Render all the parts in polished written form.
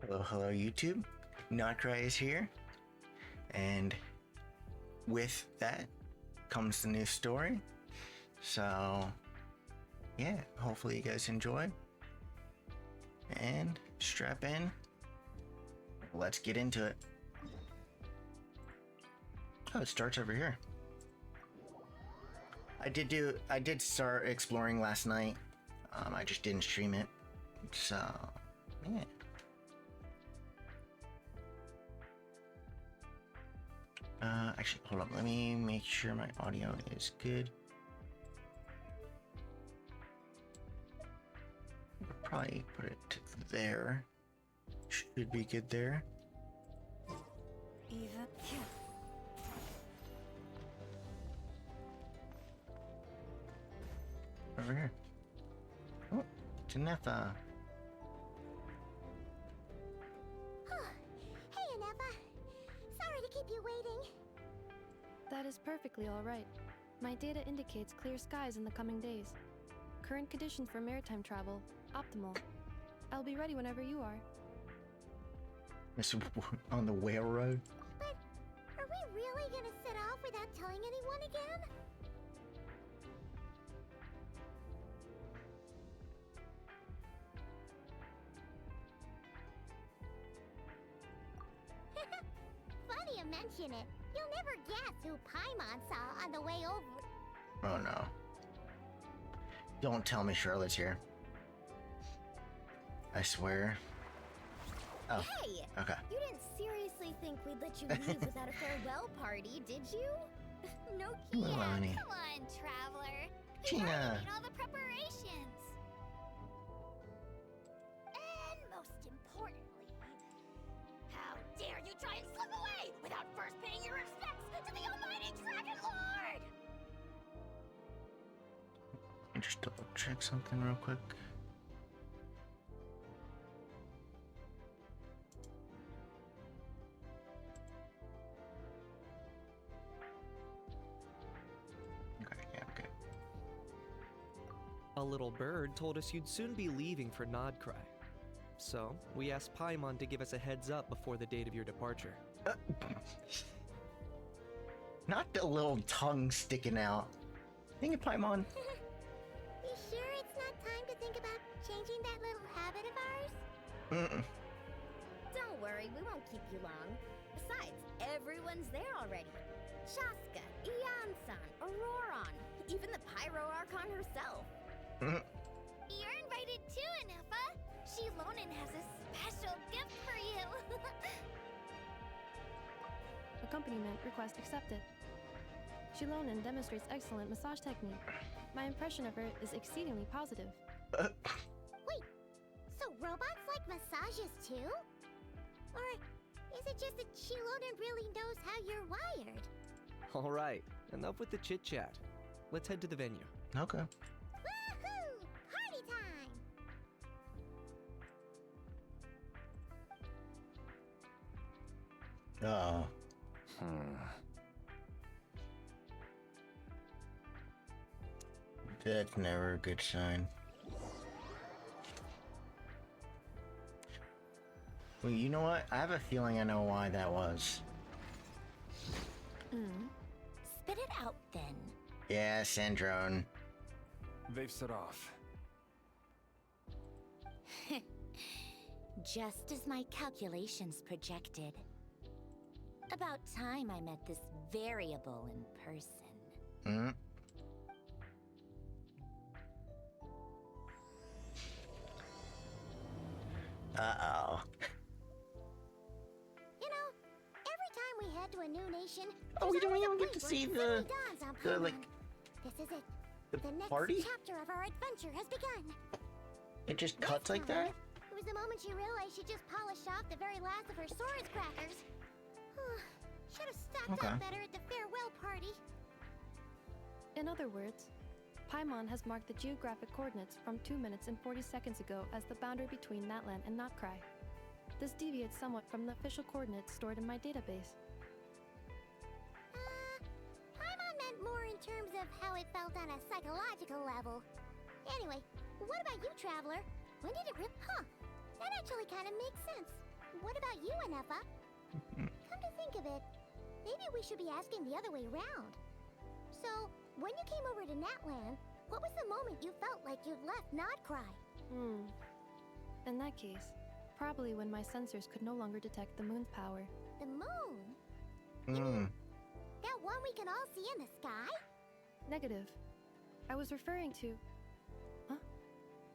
Hello, YouTube. Krai is here, and with that comes the new story. So, yeah, hopefully you guys enjoy. And strap in. Let's get into it. Oh, it starts over here. I did start exploring last night. I just didn't stream it. So, yeah. Actually, hold up. Let me make sure my audio is good. I'll probably put it there. Should be good there. Over here. Oh, Janetha. Hey, Anefa. Sorry to keep you waiting. That is perfectly all right. My data indicates clear skies in the coming days. Current conditions for maritime travel, optimal. I'll be ready whenever you are. On the whale road? But are we really gonna set off without telling anyone again? Funny you mention it. You'll never guess who Paimon saw on the way over. Oh no. Don't tell me Charlotte's here. I swear. Oh. Hey! Okay. You didn't seriously think we'd let you leave without a farewell party, did you? No, Kia. Honey. Come on, traveler. You've Tina. already made all the preparations. And most importantly, how dare you try and slip away without first paying your respects to the almighty Dragon Lord! Let me just double check something real quick. Okay, yeah, I'm good. A little bird told us you'd soon be leaving for Krai. So, we asked Paimon to give us a heads up before the date of your departure. Not the little tongue sticking out. Dang it, Paimon. You sure it's not time to think about changing that little habit of ours? Mm-mm. Don't worry, we won't keep you long. Besides, everyone's there already. Shaska, Ian-san, Auroron, even the Pyro Archon herself. Mm. You're invited too, Anefa. Shilonen has a special gift for you. Accompaniment request accepted. Shilonen demonstrates excellent massage technique. My impression of her is exceedingly positive. Wait, so robots like massages too? Or is it just that Shilonen really knows how you're wired? Alright, enough with the chit-chat. Let's head to the venue. Okay. Woohoo! Party time! Oh. That's never a good sign. Well, you know what? I have a feeling I know why that was. Spit it out then. Yeah, Sandrone. They've set off. Just as my calculations projected. About time I met this variable in person. Hmm? Uh-oh. You know, every time we head to a new nation, Oh, we there's don't always a even get point to where see it the- suddenly dawns on the, Paimon. like, This is it. the next party? chapter of our adventure has begun. It just This cuts like time, that? It was the moment she realized she just polished off the very last of her swords crackers. Should have stocked Okay. up better at the farewell party. In other words, Paimon has marked the geographic coordinates from 2 minutes and 40 seconds ago as the boundary between Natlan and Krai. This deviates somewhat from the official coordinates stored in my database. Paimon meant more in terms of how it felt on a psychological level. Anyway, what about you, Traveler? When did it rip? Huh, that actually kind of makes sense. What about you, Anefa? Come to think of it, maybe we should be asking the other way around. So, when you came over to Natlan, what was the moment you felt like you'd left Nodcry? In that case, probably when my sensors could no longer detect the moon's power. The moon? That one we can all see in the sky? Negative. I was referring to...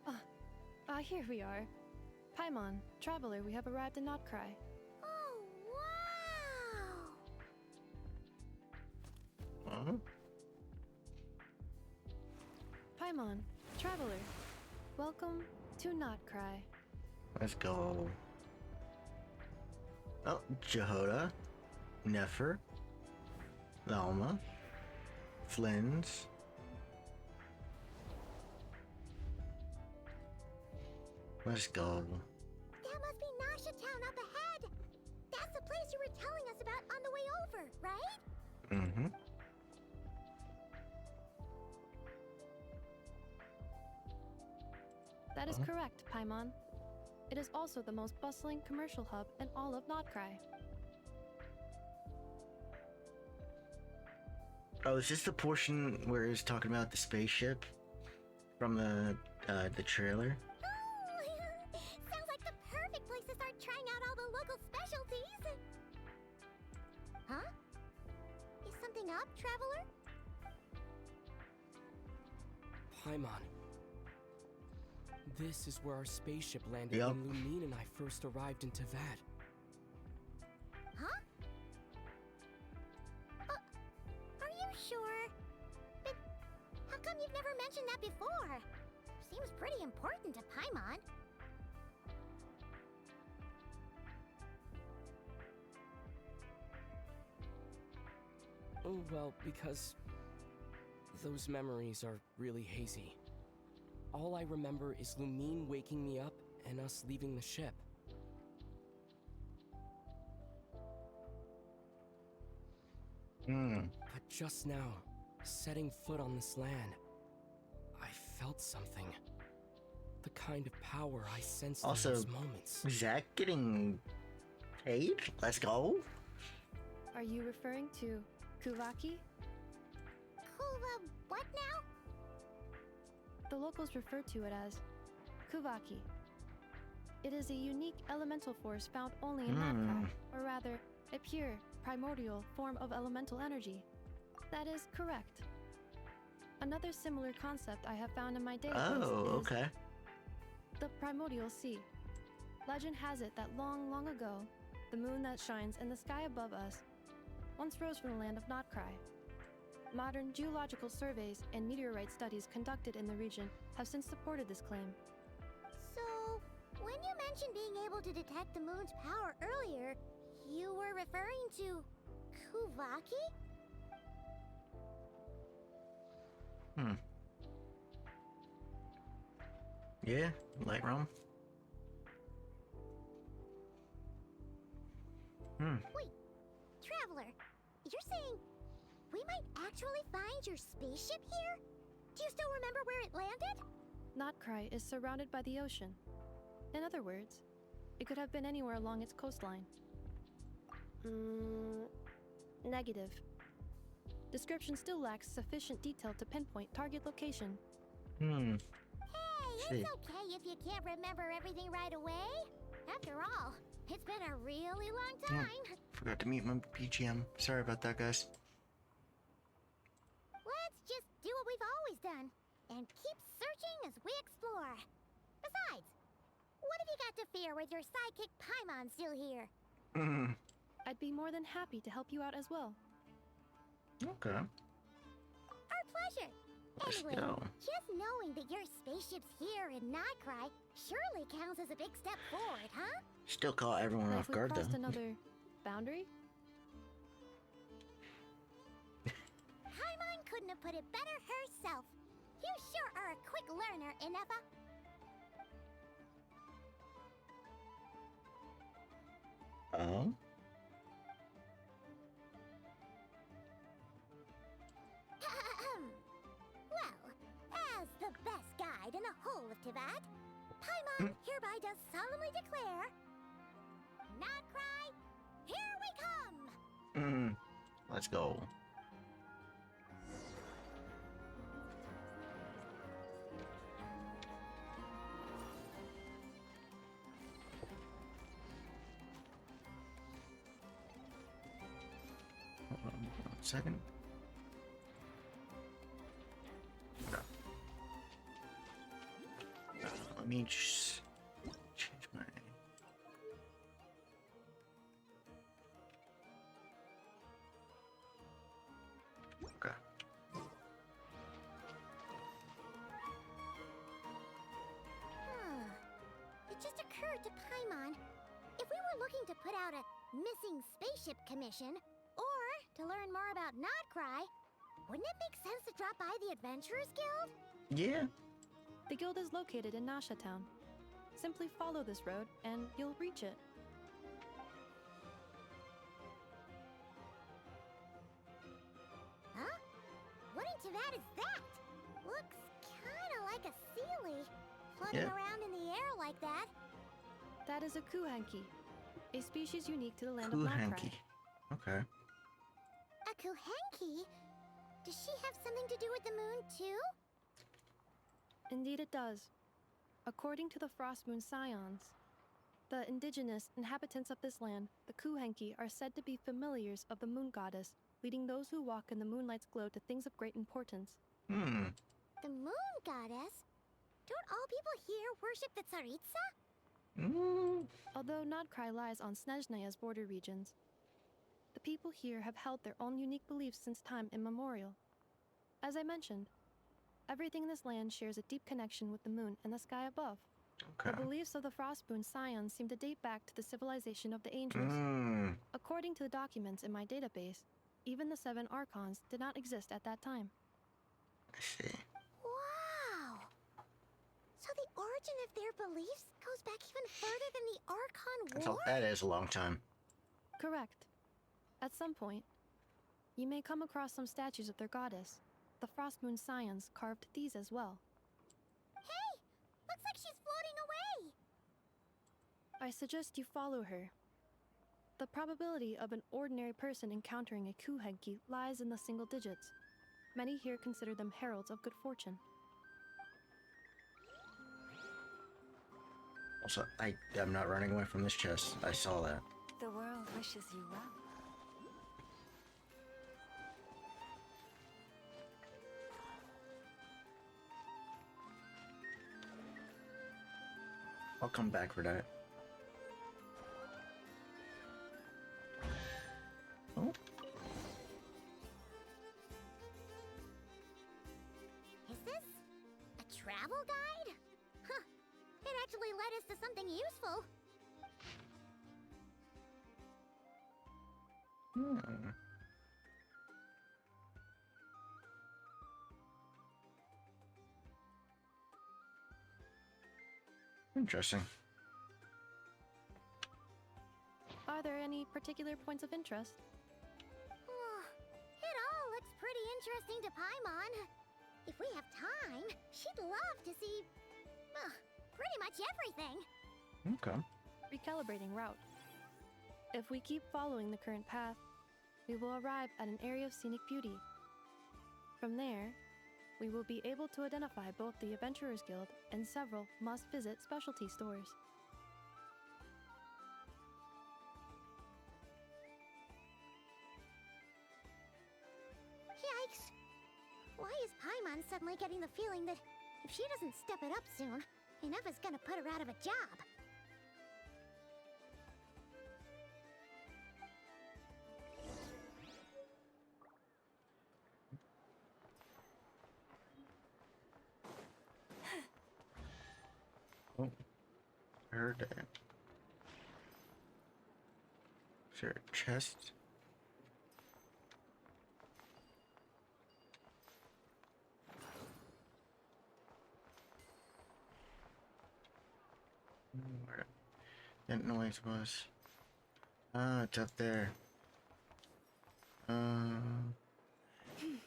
Huh? Here we are. Paimon, Traveler, we have arrived in Notcry. Oh, wow! Paimon, Traveler, welcome to Notcry. Let's go. Oh, Jehoda, Nefer, Lalma, Flynn's. Let's go. That must be Nasha Town up ahead. That's the place you were telling us about on the way over, right? Mm-hmm. That is correct, Paimon. It is also the most bustling commercial hub in all of Notcry. Oh, is this the portion where it's talking about the spaceship from the trailer? Oh, sounds like the perfect place to start trying out all the local specialties. Huh? Is something up, Traveler? Paimon. This is where our spaceship landed Yep. when Lumine and I first arrived in Tavad. Huh? Are you sure? But how come you've never mentioned that before? Seems pretty important to Paimon. Oh, well, because those memories are really hazy. All I remember is Lumine waking me up and us leaving the ship. But just now, setting foot on this land, I felt something. The kind of power I sensed Also, in those moments. Zach getting paid? Let's go. Are you referring to Kuvaki? What now? The locals refer to it as Kuvaki. It is a unique elemental force found only in Notcry, or rather, a pure, primordial form of elemental energy. That is correct. Another similar concept I have found in my database Oh, is okay. the primordial sea. Legend has it that long, long ago, the moon that shines in the sky above us once rose from the land of Notcry. Modern geological surveys and meteorite studies conducted in the region have since supported this claim. So, when you mentioned being able to detect the moon's power earlier, you were referring to Kuvaki? Yeah, light realm. Wait, Traveler, you're saying we might actually find your spaceship here? Do you still remember where it landed? Notcry is surrounded by the ocean. In other words, it could have been anywhere along its coastline. Negative. Description still lacks sufficient detail to pinpoint target location. Hey, See. it's okay if you can't remember everything right away. After all, it's been a really long time. Forgot to mute my BGM. Sorry about that, guys. Let's just do what we've always done and keep searching as we explore. Besides, what have you got to fear with your sidekick Paimon still here? I'd be more than happy to help you out as well. Okay. Our pleasure. Let's Anyway, go. just knowing that your spaceship's here in Nightcry surely counts as a big step forward, huh? Still caught everyone Like off we guard, crossed though. another boundary? Paimon couldn't have put it better herself. You sure are a quick learner, Inefa. Oh? Well, as the best guide in the whole of Tibet, Paimon hereby does solemnly declare Let's go. Hold on 1 second. No. Let me just change my. Okay. It just occurred to Paimon, if we were looking to put out a missing spaceship commission, or to learn more about Nodcry, wouldn't it make sense to drop by the Adventurers Guild? Yeah. The guild is located in Nasha Town. Simply follow this road and you'll reach it. Huh? What in Teyvat is that? Looks kinda like a Sealy, floating Yeah. around in the air like that. That is a Kuhanki, a species unique to the land of Nodcry. Kuhanki. Okay. A Kuhenki? Does she have something to do with the moon, too? Indeed it does. According to the Frost Moon Scions, the indigenous inhabitants of this land, the Kuhenki, are said to be familiars of the moon goddess, leading those who walk in the moonlight's glow to things of great importance. The moon goddess? Don't all people here worship the Tsaritsa? Although Nodcry lies on Snezhnaya's border regions, the people here have held their own unique beliefs since time immemorial. As I mentioned, everything in this land shares a deep connection with the moon and the sky above. Okay. The beliefs of the Frostmoon Scions seem to date back to the civilization of the angels. According to the documents in my database, even the 7 Archons did not exist at that time. I see. Wow! So the origin of their beliefs goes back even further than the Archon War? That is a long time. Correct. At some point, you may come across some statues of their goddess. The Frostmoon Scions carved these as well. Hey! Looks like she's floating away! I suggest you follow her. The probability of an ordinary person encountering a Kuhenki lies in the single digits. Many here consider them heralds of good fortune. Also, I'm not running away from this chest. I saw that. The world wishes you well. I'll come back for that. Oh. Is this a travel guide? Huh. It actually led us to something useful. Interesting. Are there any particular points of interest? It all looks pretty interesting to Paimon. If we have time, she'd love to see... pretty much everything. Okay. Recalibrating route. If we keep following the current path, we will arrive at an area of scenic beauty. From there, we will be able to identify both the Adventurers Guild and several must-visit specialty stores. Yikes! Why is Paimon suddenly getting the feeling that if she doesn't step it up soon, Ineva's gonna put her out of a job? Oh, I heard that. Is there a chest? Where that noise was? Ah, it's up there. I should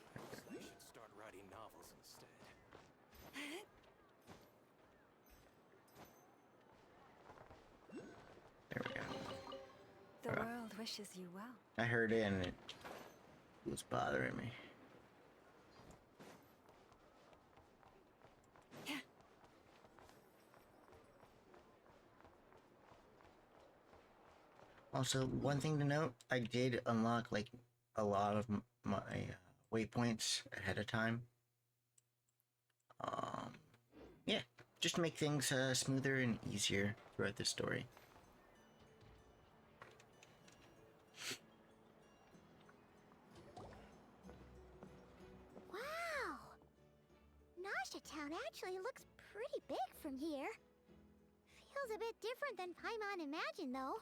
start writing novels instead. There we go. The world wishes you well. I heard it and it was bothering me. Also, one thing to note, I did unlock like a lot of my waypoints ahead of time. Yeah, just to make things smoother and easier throughout the story. Wow! Nasha Town actually looks pretty big from here. Feels a bit different than Paimon imagined, though.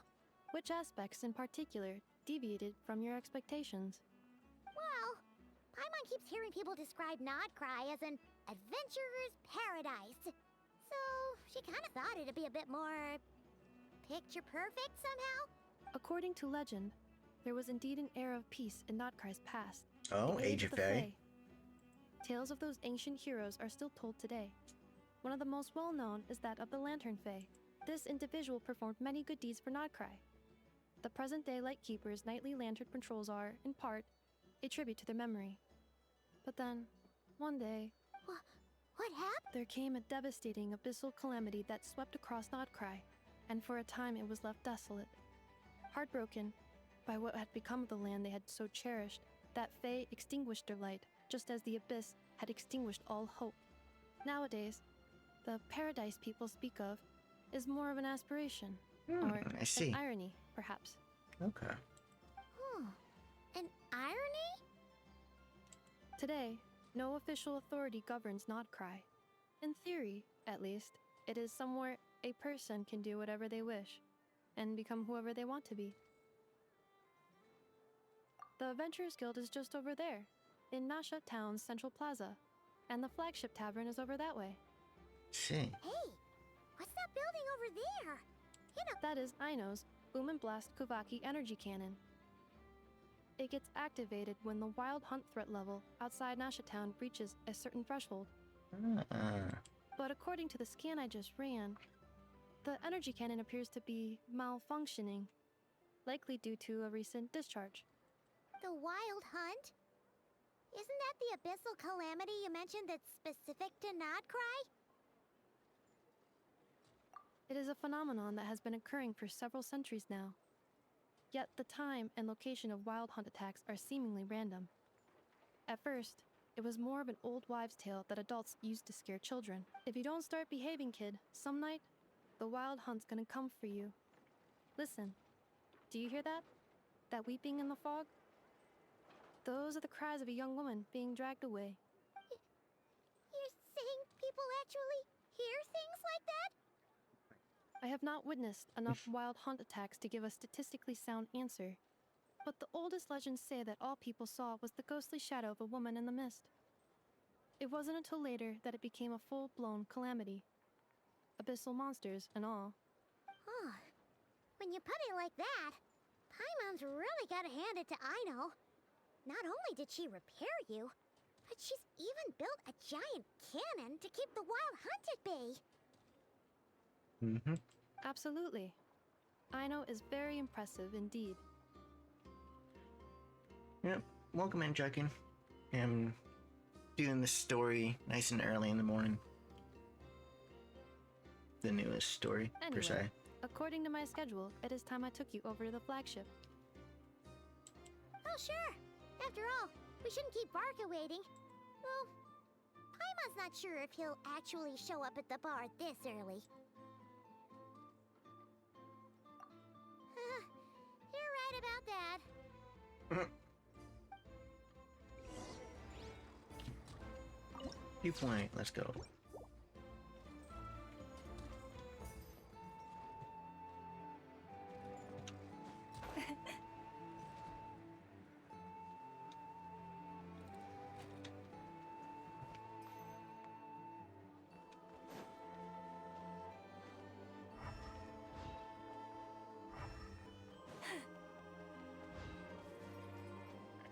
Which aspects in particular deviated from your expectations? Well, Paimon keeps hearing people describe Nodcry as an adventurer's paradise. So, she kind of thought it'd be a bit more picture perfect somehow. According to legend, there was indeed an era of peace in Notcry's past. Oh, the Age of the Fae. Tales of those ancient heroes are still told today. One of the most well-known is that of the Lantern Fae. This individual performed many good deeds for Nodcry. The present-day Lightkeeper's nightly lantern patrols are, in part, a tribute to their memory. But then, one day, What happened? there came a devastating abyssal calamity that swept across Nodcry, and for a time it was left desolate. Heartbroken by what had become of the land they had so cherished, that Fae extinguished their light, just as the abyss had extinguished all hope. Nowadays, the paradise people speak of is more of an aspiration, or I see. an irony, perhaps. Okay. An irony? Today, no official authority governs Nodcry. In theory, at least, it is somewhere a person can do whatever they wish, and become whoever they want to be. The Adventurers Guild is just over there, in Nasha Town's Central Plaza, and the flagship tavern is over that way. See. Hey, what's that building over there? That is Aino's Blast Kuvaki energy cannon. It gets activated when the wild hunt threat level outside Nasha Town reaches a certain threshold. But according to the scan I just ran, the energy cannon appears to be malfunctioning, likely due to a recent discharge. The Wild Hunt? Isn't that the abyssal calamity you mentioned that's specific to Nodcry? It is a phenomenon that has been occurring for several centuries now. Yet the time and location of wild hunt attacks are seemingly random. At first, it was more of an old wives' tale that adults used to scare children. If you don't start behaving, kid, some night, the wild hunt's gonna come for you. Listen, do you hear that? That weeping in the fog? Those are the cries of a young woman being dragged away. You're saying people actually hear things like that? I have not witnessed enough wild hunt attacks to give a statistically sound answer, but the oldest legends say that all people saw was the ghostly shadow of a woman in the mist. It wasn't until later that it became a full-blown calamity. Abyssal monsters and all. Huh. When you put it like that, Paimon's really gotta hand it to Aino. Not only did she repair you, but she's even built a giant cannon to keep the wild hunt at bay. Mm-hmm. Absolutely. Aino is very impressive indeed. Yep. Welcome in, Chuckin. I'm doing this story nice and early in the morning. The newest story, per Anyway, se. according to my schedule, it is time I took you over to the flagship. Oh, sure. After all, we shouldn't keep Barca waiting. Well, Paimon's not sure if he'll actually show up at the bar this early. You're right about that. Viewpoint, let's go.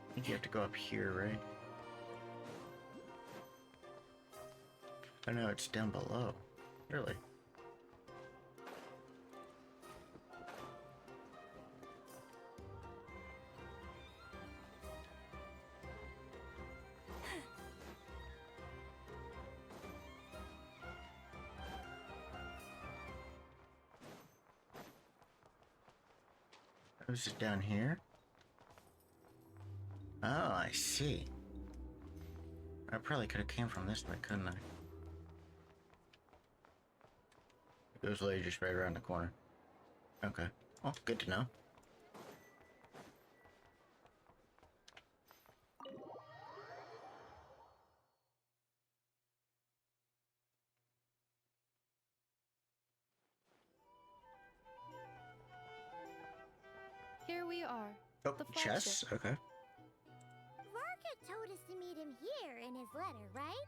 I think you have to go up here, right? Oh no, it's down below. Really? Is it down here? Oh, I see. I probably could have came from this way, couldn't I? It was literally just right around the corner. Okay. Oh, good to know. Here we are. Oh, The chests? flagship. Okay. Varka told us to meet him here in his letter, right?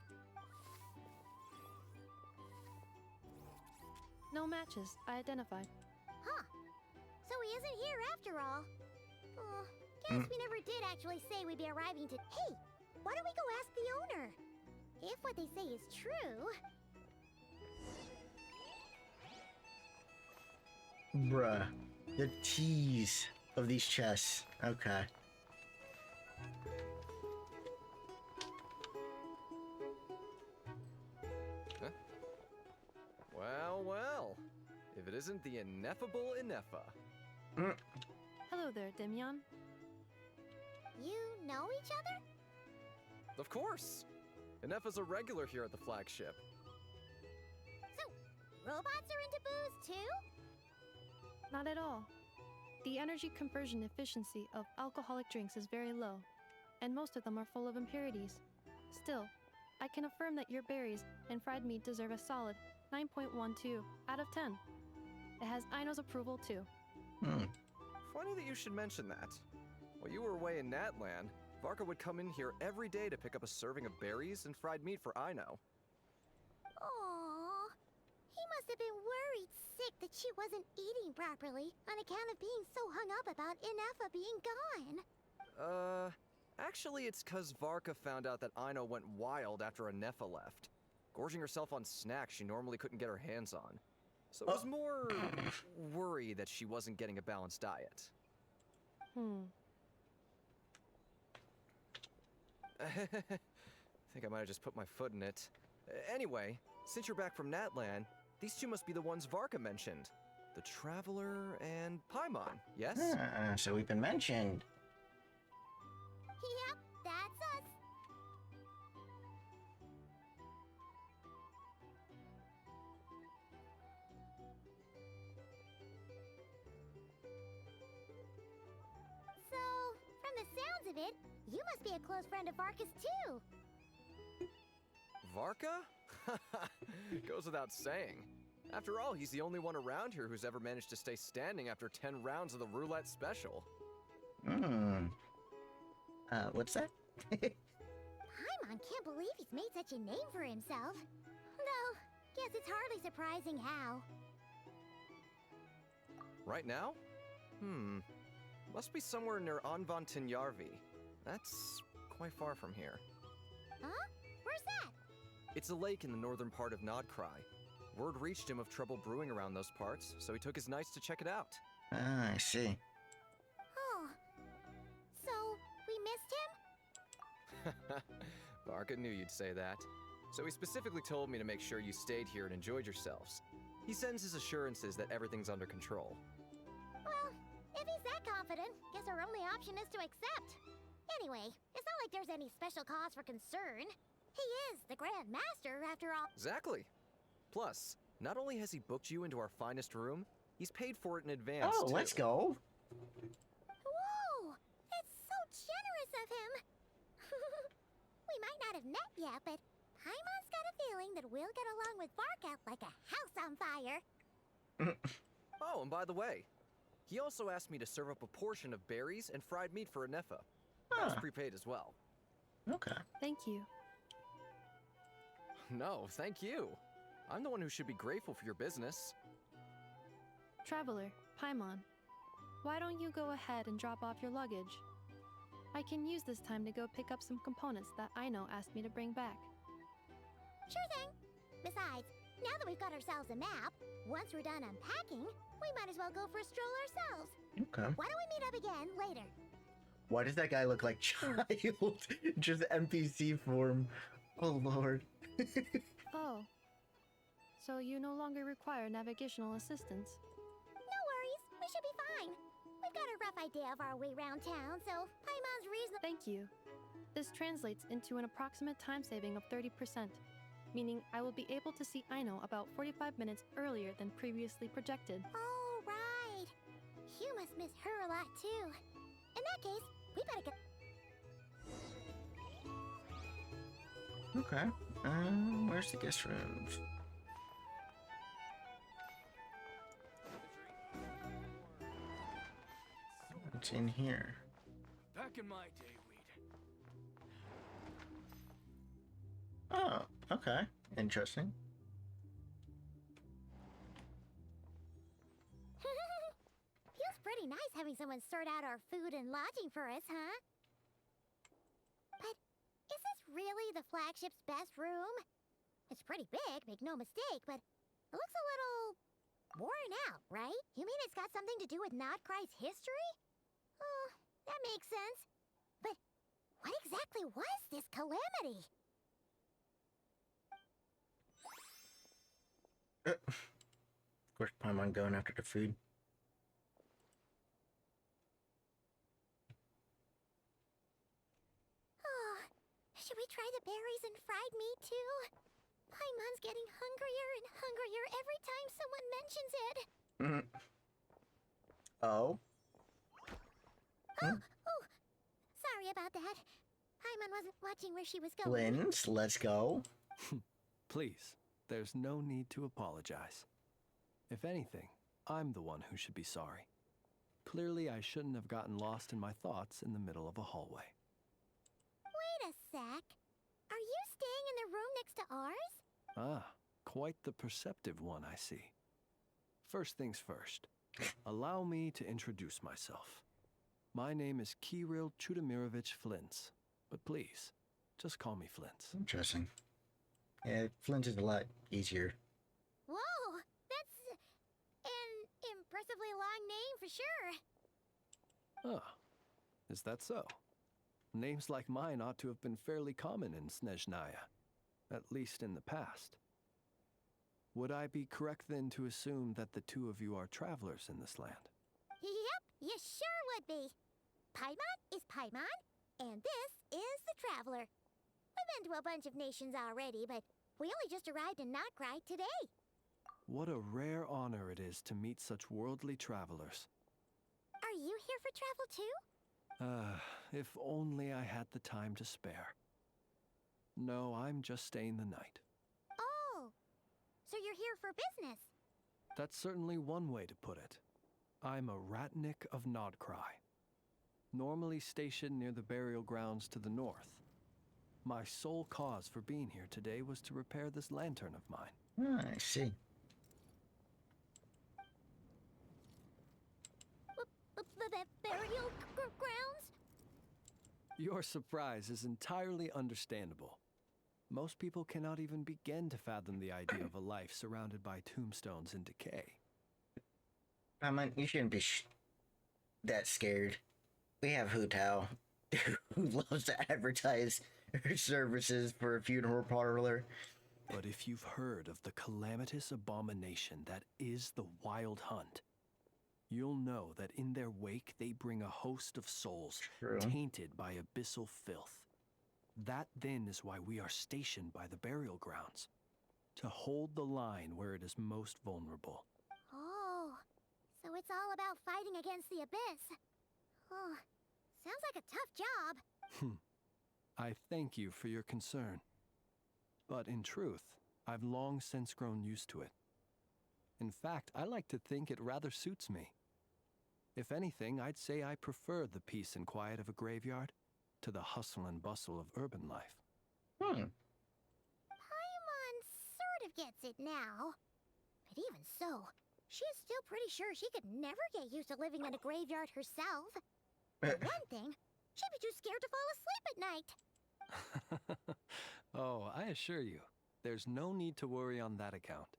No matches. I identified. Huh. So he isn't here after all. Oh, guess we never did actually say we'd be arriving to... Hey, why don't we go ask the owner? If what they say is true... Bruh. The tease of these chests. Okay. Well, well. If it isn't the ineffable Ineffa. Hello there, Demian. You know each other? Of course! Ineffa's a regular here at the flagship. So, robots are into booze too? Not at all. The energy conversion efficiency of alcoholic drinks is very low, and most of them are full of impurities. Still, I can affirm that your berries and fried meat deserve a solid 9.12 out of 10. It has Aino's approval too. Funny that you should mention that. While you were away in Natlan, Varka would come in here every day to pick up a serving of berries and fried meat for Aino. Aww. He must have been worried sick that she wasn't eating properly on account of being so hung up about Ineffa being gone. Actually it's 'cause Varka found out that Aino went wild after Ineffa left, gorging herself on snacks she normally couldn't get her hands on. So it was more worry that she wasn't getting a balanced diet. I think I might have just put my foot in it. Anyway, since you're back from Natlan, these two must be the ones Varka mentioned. The Traveler and Paimon, yes? So we've been mentioned. Yep, that's us. So, from the sounds of it, you must be a close friend of Varka's too. Varka? Goes without saying. After all, he's the only one around here who's ever managed to stay standing after 10 rounds of the roulette special. What's that? Paimon can't believe he's made such a name for himself. Though, guess it's hardly surprising how. Right now? Must be somewhere near Anvantinyarvi. That's quite far from here. Huh? Where's that? It's a lake in the northern part of Krai. Word reached him of trouble brewing around those parts, so he took his knights to check it out. I see. Oh. So, we missed him? Varka knew you'd say that. So he specifically told me to make sure you stayed here and enjoyed yourselves. He sends his assurances that everything's under control. Well, if he's that confident, guess our only option is to accept. Anyway, it's not like there's any special cause for concern. He is the Grand Master, after all. Exactly. Plus, not only has he booked you into our finest room, he's paid for it in advance, Oh, too. let's go. Whoa! That's so generous of him! We might not have met yet, but Paimon's got a feeling that we'll get along with Varka like a house on fire. Oh, and by the way, he also asked me to serve up a portion of berries and fried meat for Ineffa. That was prepaid as well. Okay. Thank you. No, thank you. I'm the one who should be grateful for your business. Traveler, Paimon, why don't you go ahead and drop off your luggage? I can use this time to go pick up some components that Aino asked me to bring back. Sure thing. Besides, now that we've got ourselves a map, once we're done unpacking, we might as well go for a stroll ourselves. Okay. Why don't we meet up again later? Why does that guy look like child? Just NPC form. Oh lord. Oh. So you no longer require navigational assistance? No worries, we should be fine. We've We've got a rough idea of our way round town, so Paimon's reasonable. Thank you. This translates into an approximate time saving of 30%, meaning I will be able to see Aino about 45 minutes earlier than previously projected. Oh, right. You must miss her a lot, too. In that case, we better get... Okay. Where's the guest rooms? What's in here? Back in my day, we'd. Oh, okay. Interesting. Feels pretty nice having someone sort out our food and lodging for us, huh? But is this really the flagship's best room? It's pretty big, make no mistake, but it looks a little worn out, right? You mean it's got something to do with Nodkrai's history? Oh, that makes sense. But what exactly was this calamity? Of course, Paimon going after the food. Oh, should we try the berries and fried meat too? Paimon's getting hungrier and hungrier every time someone mentions it. Oh? Oh, sorry about that. Paimon wasn't watching where she was going. Linz, let's go. Please, there's no need to apologize. If anything, I'm the one who should be sorry. Clearly, I shouldn't have gotten lost in my thoughts in the middle of a hallway. Wait a sec. Are you staying in the room next to ours? Ah, quite the perceptive one, I see. First things first, allow me to introduce myself. My name is Kirill Chudamirovich Flintz, but please, just call me Flintz. Interesting. Yeah, Flint is a lot easier. Whoa, that's an impressively long name for sure. Ah, is that so? Names like mine ought to have been fairly common in Snezhnaya, at least in the past. Would I be correct then to assume that the two of you are travelers in this land? Yep, you sure would be. Paimon is Paimon, and this is the Traveler. We've been to a bunch of nations already, but we only just arrived in Nodkrai today. What a rare honor it is to meet such worldly travelers. Are you here for travel too? If only I had the time to spare. No, I'm just staying the night. Oh, so you're here for business? That's certainly one way to put it. I'm a Ratnik of Nodkrai, normally stationed near the burial grounds to the north. My sole cause for being here today was to repair this lantern of mine. I see. Burial grounds? Your surprise is entirely understandable. Most people cannot even begin to fathom the idea of a life surrounded by tombstones and decay. Paimon, you shouldn't be that scared. We have Hu Tao, who loves to advertise her services for a funeral parlor. But if you've heard of the calamitous abomination that is the Wild Hunt, you'll know that in their wake they bring a host of souls True. tainted by abyssal filth. That then is why we are stationed by the burial grounds, to hold the line where it is most vulnerable. Oh, so it's all about fighting against the abyss. Oh, sounds like a tough job. I thank you for your concern. But in truth, I've long since grown used to it. In fact, I like to think it rather suits me. If anything, I'd say I prefer the peace and quiet of a graveyard to the hustle and bustle of urban life. Paimon sort of gets it now. But even so, she is still pretty sure she could never get used to living in a graveyard herself. For one thing, she'd be too scared to fall asleep at night. Oh, I assure you, there's no need to worry on that account.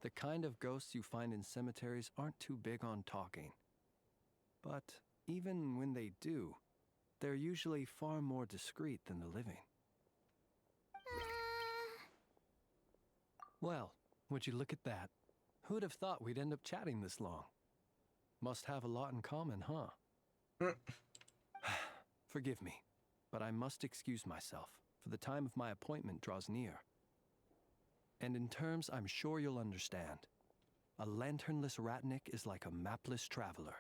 The kind of ghosts you find in cemeteries aren't too big on talking. But even when they do, they're usually far more discreet than the living. Well, would you look at that? Who'd have thought we'd end up chatting this long? Must have a lot in common, huh? Mm. Forgive me, but I must excuse myself, for the time of my appointment draws near. And in terms I'm sure you'll understand, a lanternless ratnik is like a mapless traveler.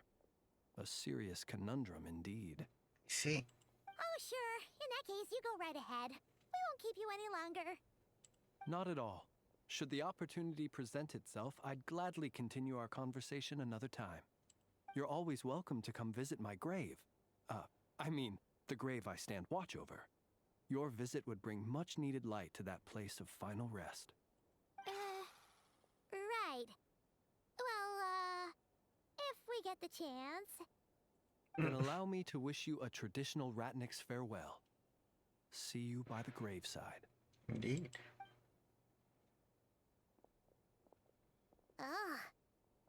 A serious conundrum indeed. See? Oh, sure. In that case, you go right ahead. We won't keep you any longer. Not at all. Should the opportunity present itself, I'd gladly continue our conversation another time. You're always welcome to come visit my grave. I mean, the grave I stand watch over. Your visit would bring much needed light to that place of final rest. Right. Well, if we get the chance. Then allow me to wish you a traditional ratnik's farewell. See you by the graveside. Indeed. Ugh.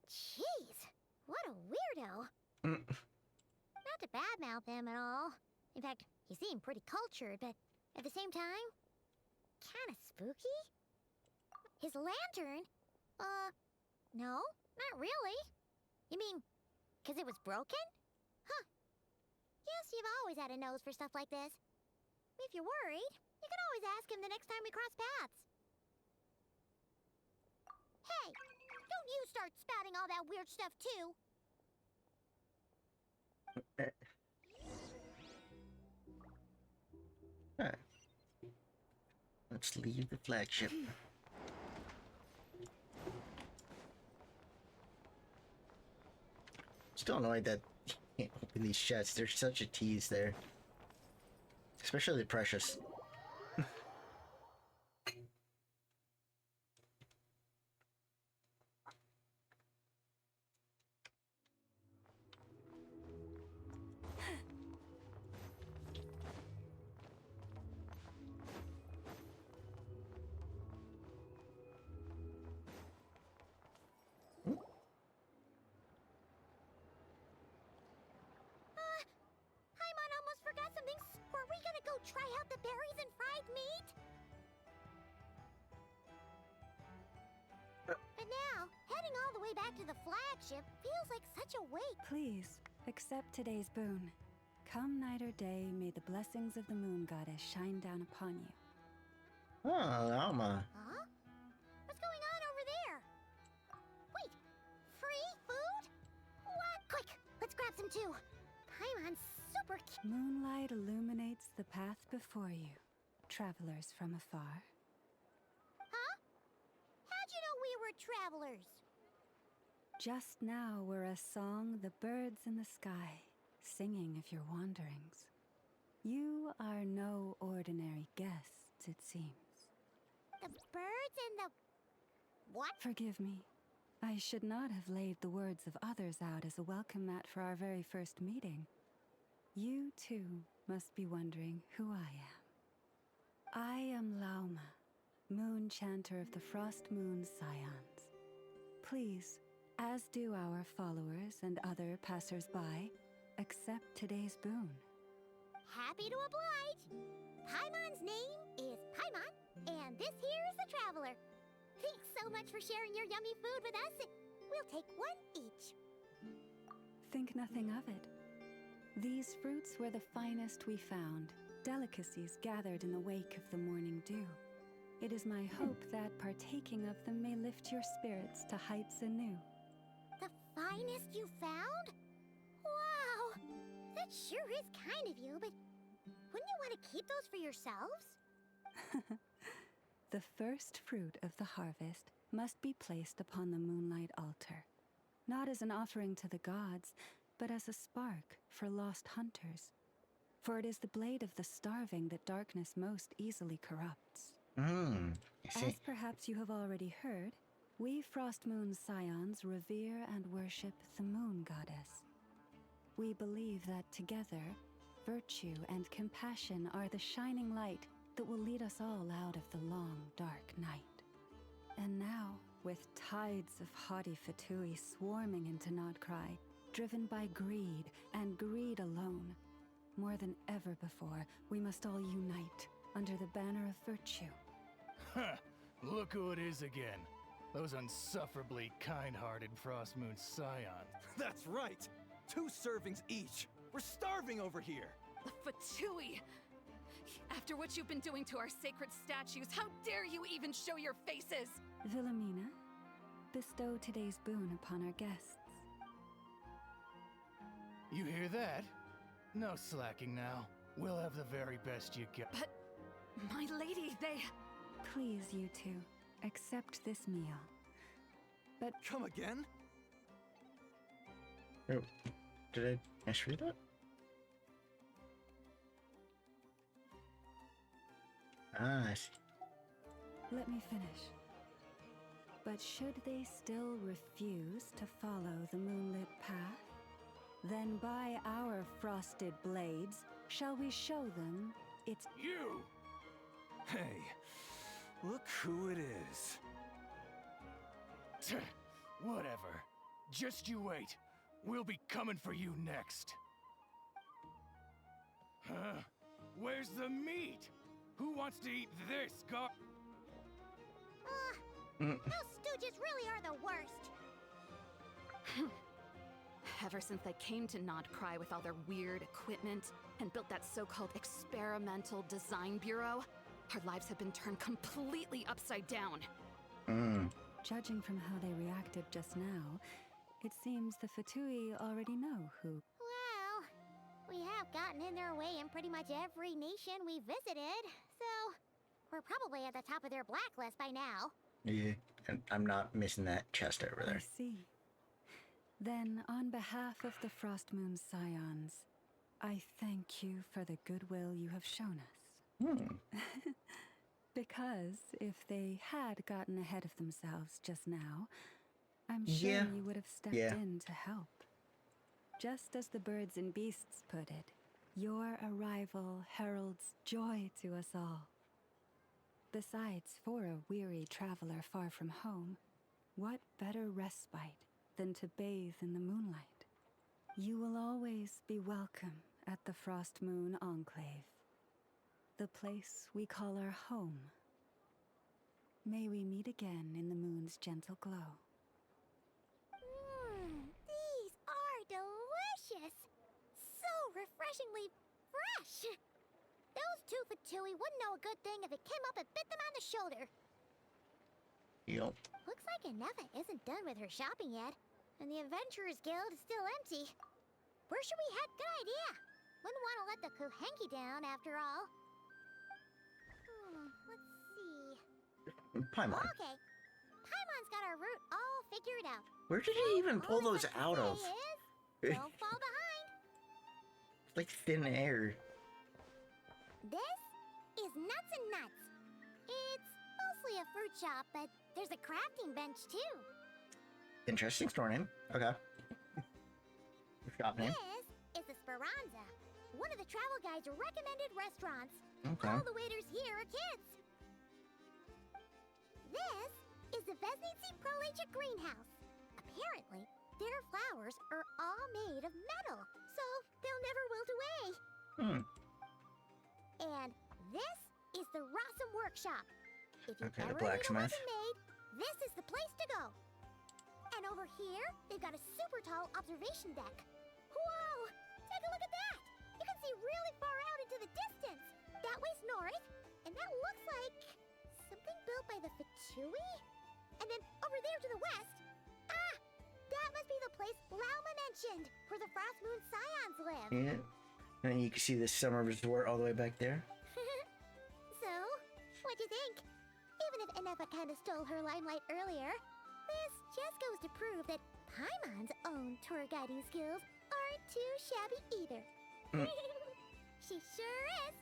Jeez. What a weirdo. Mm. Not to badmouth him at all. In fact, he seemed pretty cultured, but at the same time, kinda spooky? His lantern? No, not really. You mean, 'cause it was broken? Huh. Guess you've always had a nose for stuff like this. If you're worried, you can always ask him the next time we cross paths. Hey, don't you start spouting all that weird stuff too. Alright. Let's leave the flagship. Still annoyed that you can't open these chests. There's such a tease there. Especially the precious. Paimon almost forgot something. Were we gonna go try out the berries and fried meat? But now, heading all the way back to the flagship feels like such a wait. Please, accept today's boon. Come night or day, may the blessings of the moon goddess shine down upon you. Oh, Alma. Huh? What's going on over there? Wait, free food? What? Quick, let's grab some too. Paimon's super cute. Moonlight illuminates the path before you, travelers from afar. Huh? How'd you know we were travelers? Just now were a song the birds in the sky, singing of your wanderings. You are no ordinary guests, it seems. The birds and the... What? Forgive me. I should not have laid the words of others out as a welcome mat for our very first meeting. You, too, must be wondering who I am. I am Lauma, moon chanter of the Frost Moon Scions. Please, as do our followers and other passers-by, accept today's boon. Happy to oblige. Paimon's name is Paimon, and this here is the Traveler. Thanks so much for sharing your yummy food with us. We'll take one each. Think nothing of it. These fruits were the finest we found, delicacies gathered in the wake of the morning dew. It is my hope that partaking of them may lift your spirits to heights anew. The finest you found? Wow! That sure is kind of you, but wouldn't you want to keep those for yourselves? The first fruit of the harvest must be placed upon the moonlight altar, not as an offering to the gods, but as a spark for lost hunters. For it is the blade of the starving that darkness most easily corrupts. I see. As perhaps you have already heard, we Frost Moon Scions revere and worship the moon goddess. We believe that together, virtue and compassion are the shining light that will lead us all out of the long, dark night. And now, with tides of haughty Fatui swarming into Nodcry, driven by greed and greed alone, more than ever before, we must all unite under the banner of virtue. Ha! Look who it is again. Those unsufferably kind-hearted Frost Moon scions. That's right! 2 servings each! We're starving over here! The Fatui! After what you've been doing to our sacred statues, how dare you even show your faces? Wilhelmina, bestow today's boon upon our guests. You hear that? No slacking now. We'll have the very best you got. But, my lady, they... Please, you two, accept this meal. But Come again? Oh, did I misread that? Ah, I see. let me finish. But should they still refuse to follow the moonlit path, then by our frosted blades shall we show them its... You! Hey, look who it is. Tch, whatever. Just you wait. We'll be coming for you next. Huh? Where's the meat? Who wants to eat this, Those stooges really are the worst. Ever since they came to Nod Krai with all their weird equipment and built that so-called experimental design bureau, our lives have been turned completely upside down. Judging from how they reacted just now, it seems the Fatui already know who. Well, we have gotten in their way in pretty much every nation we visited, so we're probably at the top of their blacklist by now. Yeah, and I'm not missing that chest over I there. see. Then, on behalf of the Frost Moon Scions, I thank you for the goodwill you have shown us. Because if they had gotten ahead of themselves just now, I'm sure Yeah. you would have stepped Yeah. in to help. Just as the birds and beasts put it, your arrival heralds joy to us all. Besides, for a weary traveler far from home, what better respite than to bathe in the moonlight? You will always be welcome at the Frost Moon Enclave, the place we call our home. May we meet again in the moon's gentle glow. These are delicious! So refreshingly fresh! Those two Fatui wouldn't know a good thing if it came up and bit them on the shoulder. Yup. Looks like Inefa isn't done with her shopping yet, and the Adventurers Guild is still empty. Where should we head? Good idea! Wouldn't want to let the Kuhenki down, after all. Let's see. Paimon. Okay. Paimon's got our route all figured out. Where did he even pull All we those have to out of? say is, don't fall behind. It's like thin air. This is Nuts and Nuts. It's mostly a fruit shop, but there's a crafting bench too. Interesting store name. Okay. Shop name. This is the Speranza, one of the travel guide's recommended restaurants. Okay. All the waiters here are kids. This is the Vesnici Prolicha greenhouse. Apparently, their flowers are all made of metal, so they'll never wilt away. And this is the Rossum Workshop. If you Okay, the ever need a blacksmith. weapon made, this is the place to go. And over here, they've got a super tall observation deck. Whoa! Take a look at that! You can see really far out into the distance. That way's north, and that looks like something built by the Fatui? And then over there to the west, that must be the place Lauma mentioned, where the Frost Moon Scions live. Yeah. And then you can see the summer resort all the way back there. So, what'd you think? Even if Inefa kind of stole her limelight earlier, this just goes to prove that Paimon's own tour guiding skills aren't too shabby either. She sure is.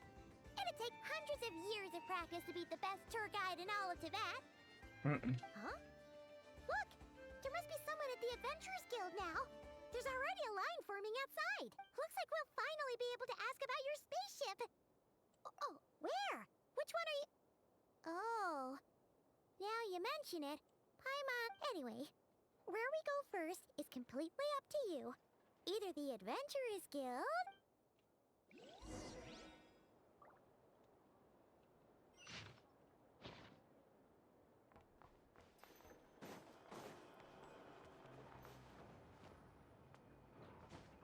It'd take hundreds of years of practice to beat the best tour guide in all of Tibet. Huh? Look! There must be someone at the Adventurers Guild now. There's already a line forming outside. Looks like we'll finally be able to ask about your spaceship. Oh, where? Which one are you... Oh. Now you mention it. Paimon... Anyway, where we go first is completely up to you. Either the Adventurers Guild...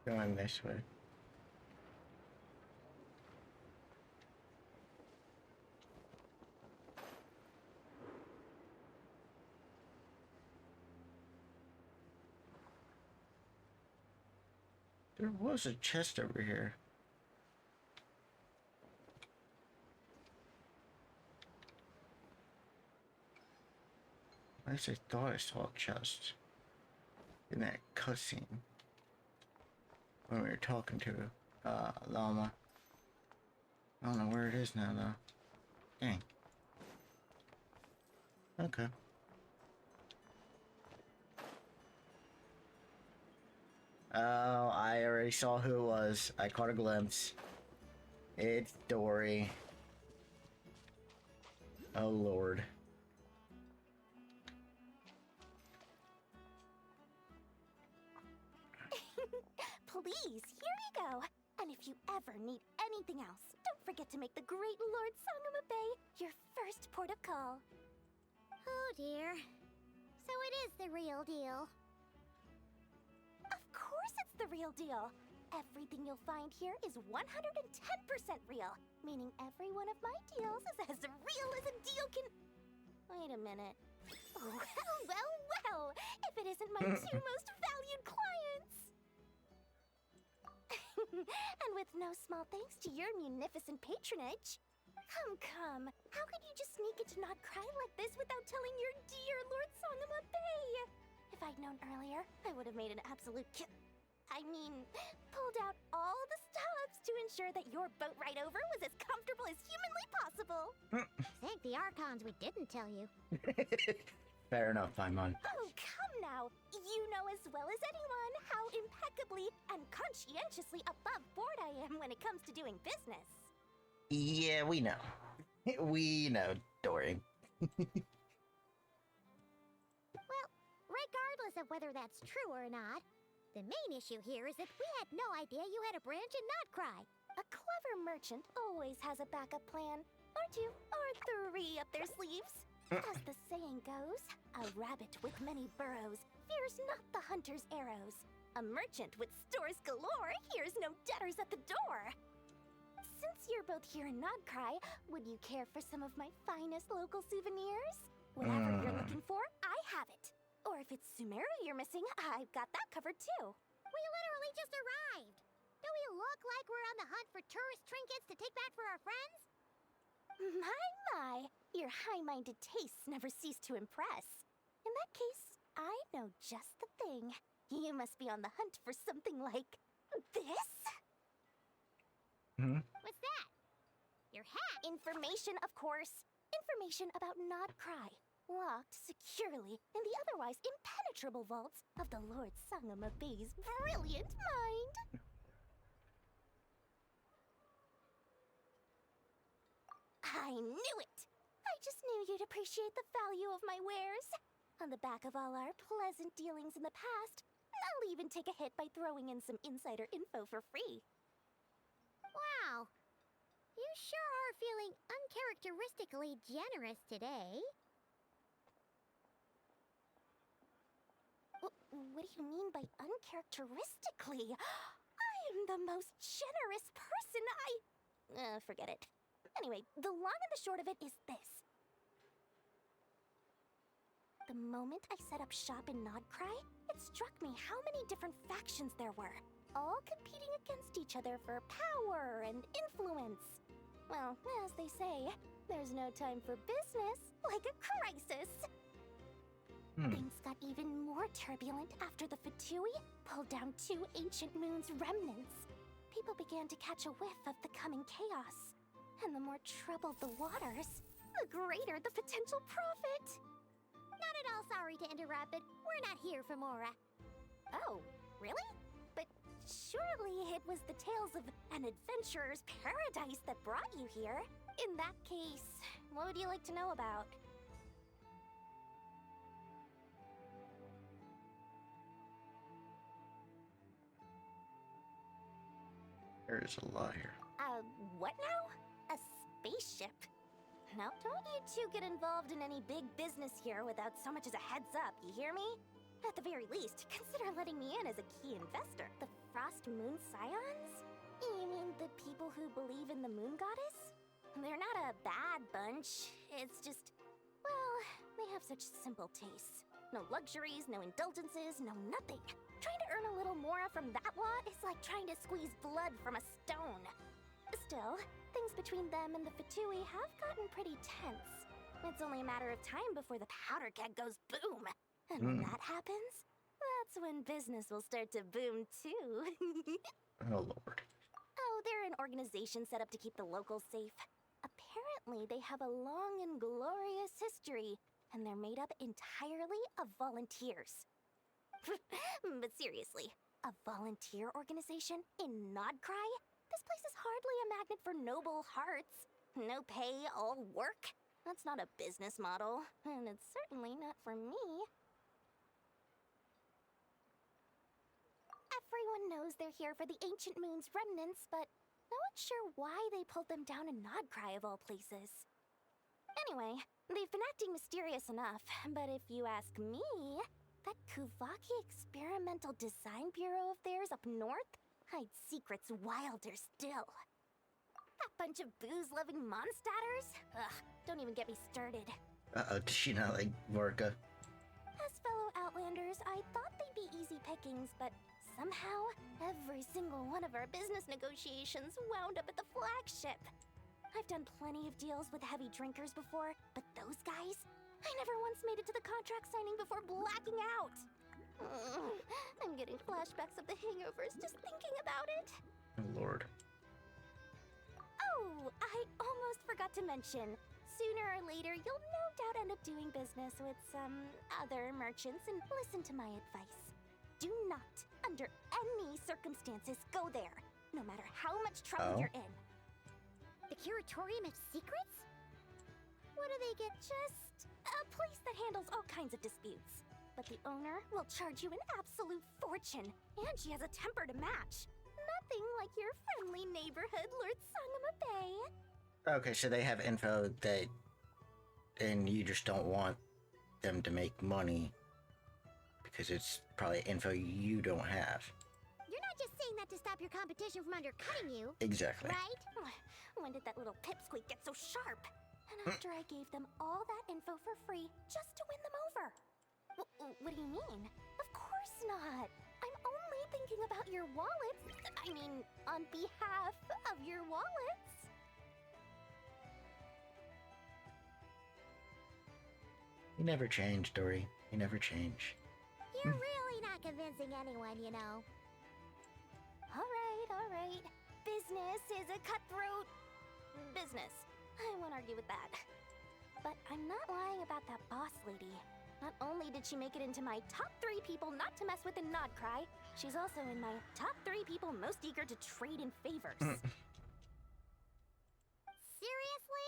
Going this way. There was a chest over here. At least I thought I saw a chest in that cutscene when we were talking to Llama. I don't know where it is now though. Dang. Okay. Oh, I already saw who it was. I caught a glimpse. It's Dory. Oh Lord. Please, here you go. And if you ever need anything else, don't forget to make the great Lord Sangama Bay your first port of call. Oh dear. So it is the real deal. Of course it's the real deal. Everything you'll find here is 110% real, meaning every one of my deals is as real as a deal can... Wait a minute. Well, if it isn't my two most valued clients! And with no small thanks to your munificent patronage. Come. How could you just sneak into Not Cry like this without telling your dear Lord Sangama Bay? If I'd known earlier, I would have made an absolute pulled out all the stops to ensure that your boat ride over was as comfortable as humanly possible. Thank the Archons we didn't tell you. Fair enough, Paimon. Oh, come now. You know as well as anyone how impeccably and conscientiously above board I am when it comes to doing business. Yeah, we know. We know, Dory. Well, regardless of whether that's true or not, the main issue here is that we had no idea you had a branch in Not Cry. A clever merchant always has a backup plan, or two, or three up their sleeves. As the saying goes, a rabbit with many burrows fears not the hunter's arrows. A merchant with stores galore hears no debtors at the door. Since you're both here in Not Cry, would you care for some of my finest local souvenirs? Whatever you're looking for, I have it. Or if it's Sumeru you're missing, I've got that covered too. We literally just arrived. Do we look like we're on the hunt for tourist trinkets to take back for our friends? My. Your high-minded tastes never cease to impress. In that case, I know just the thing. You must be on the hunt for something like this? What's that? Your hat? Information, of course. Information about Not Cry. Locked securely in the otherwise impenetrable vaults of the Lord Sangama Bay's brilliant mind. I knew it! I just knew you'd appreciate the value of my wares. On the back of all our pleasant dealings in the past, I'll even take a hit by throwing in some insider info for free. Wow. You sure are feeling uncharacteristically generous today. What do you mean by uncharacteristically? I am the most generous person forget it. Anyway, the long and the short of it is this. The moment I set up shop in Not Cry, it struck me how many different factions there were, all competing against each other for power and influence. Well, as they say, there's no time for business like a crisis. Things got even more turbulent after the Fatui pulled down 2 ancient moons' remnants. People began to catch a whiff of the coming chaos. And the more troubled the waters, the greater the potential profit. Not at all sorry to interrupt, but we're not here for Mora. Oh, really? But surely it was the tales of an adventurer's paradise that brought you here. In that case, what would you like to know about? There's a lot here. What now? A spaceship? Now, don't you two get involved in any big business here without so much as a heads up, you hear me? At the very least, consider letting me in as a key investor. The Frost Moon Scions? You mean the people who believe in the moon goddess? They're not a bad bunch. It's just, well, they have such simple tastes. No luxuries, no indulgences, no nothing. Trying to earn a little more from that lot is like trying to squeeze blood from a stone. Still, things between them and the Fatui have gotten pretty tense. It's only a matter of time before the powder keg goes boom. And when that happens, that's when business will start to boom too. Oh, Lord. Oh, they're an organization set up to keep the locals safe. Apparently, they have a long and glorious history, and they're made up entirely of volunteers. But seriously, a volunteer organization in Nodcry? This place is hardly a magnet for noble hearts. No pay, all work. That's not a business model, and it's certainly not for me. Everyone knows they're here for the Ancient Moon's remnants, but no one's sure why they pulled them down in Nodcry of all places. Anyway, they've been acting mysterious enough, but if you ask me, that Kuvaki Experimental Design Bureau of theirs up north hides secrets wilder still. That bunch of booze-loving monsters? Ugh, don't even get me started. Uh-oh, does she not like Vorka? As fellow Outlanders, I thought they'd be easy pickings, but somehow, every single one of our business negotiations wound up at the flagship. I've done plenty of deals with heavy drinkers before, but those guys? I never once made it to the contract signing before blacking out. I'm getting flashbacks of the hangovers just thinking about it. Oh, Lord. Oh, I almost forgot to mention. Sooner or later, you'll no doubt end up doing business with some other merchants, and listen to my advice. Do not, under any circumstances, go there, no matter how much trouble you're in. The Curatorium of Secrets? What do they get? Just a place that handles all kinds of disputes. But the owner will charge you an absolute fortune, and she has a temper to match. Nothing like your friendly neighborhood, Lord Sangama Bay. Okay, so they have info that, and you just don't want them to make money because it's probably info you don't have. You're not just saying that to stop your competition from undercutting you. Exactly. Right? When did that little pipsqueak get so sharp? And after I gave them all that info for free just to win them over. What do you mean? Of course not. I'm only thinking about your wallets. I mean, on behalf of your wallets. You never change, Dory. You never change. You're really not convincing anyone, you know. All right. Business is a cutthroat business. I won't argue with that. But I'm not lying about that boss lady. Not only did she make it into my top 3 people not to mess with in Nodcry, she's also in my top 3 people most eager to trade in favors. Seriously?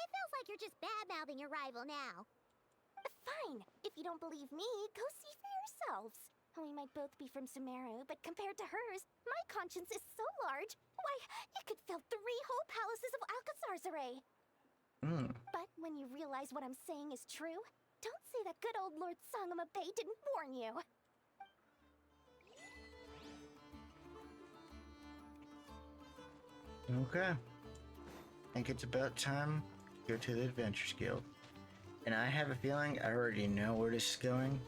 It feels like you're just bad-mouthing your rival now. Fine. If you don't believe me, go see for yourselves. We might both be from Sumeru, but compared to hers, my conscience is so large, why, it could fill 3 whole palaces of Alcazar's array. But when you realize what I'm saying is true, don't say that good old Lord Sangama Bay didn't warn you. Okay. I think it's about time to go to the Adventures Guild. And I have a feeling I already know where this is going.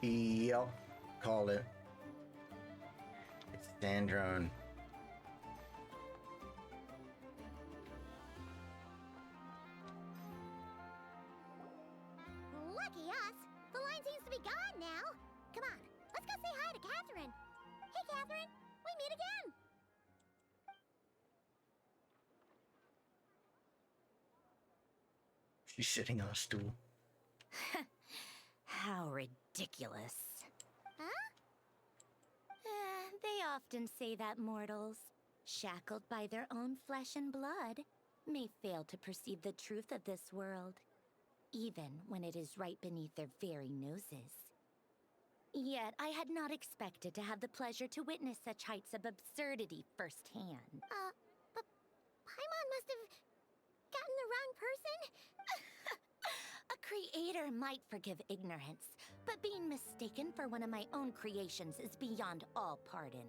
Yup, called it. It's Sandrone. Lucky us! The line seems to be gone now. Come on, let's go say hi to Catherine. Hey, Catherine, we meet again. She's sitting on a stool. How ridiculous. Huh? They often say that mortals, shackled by their own flesh and blood, may fail to perceive the truth of this world, even when it is right beneath their very noses. Yet I had not expected to have the pleasure to witness such heights of absurdity firsthand. must have gotten the wrong person? A creator might forgive ignorance, but being mistaken for one of my own creations is beyond all pardon.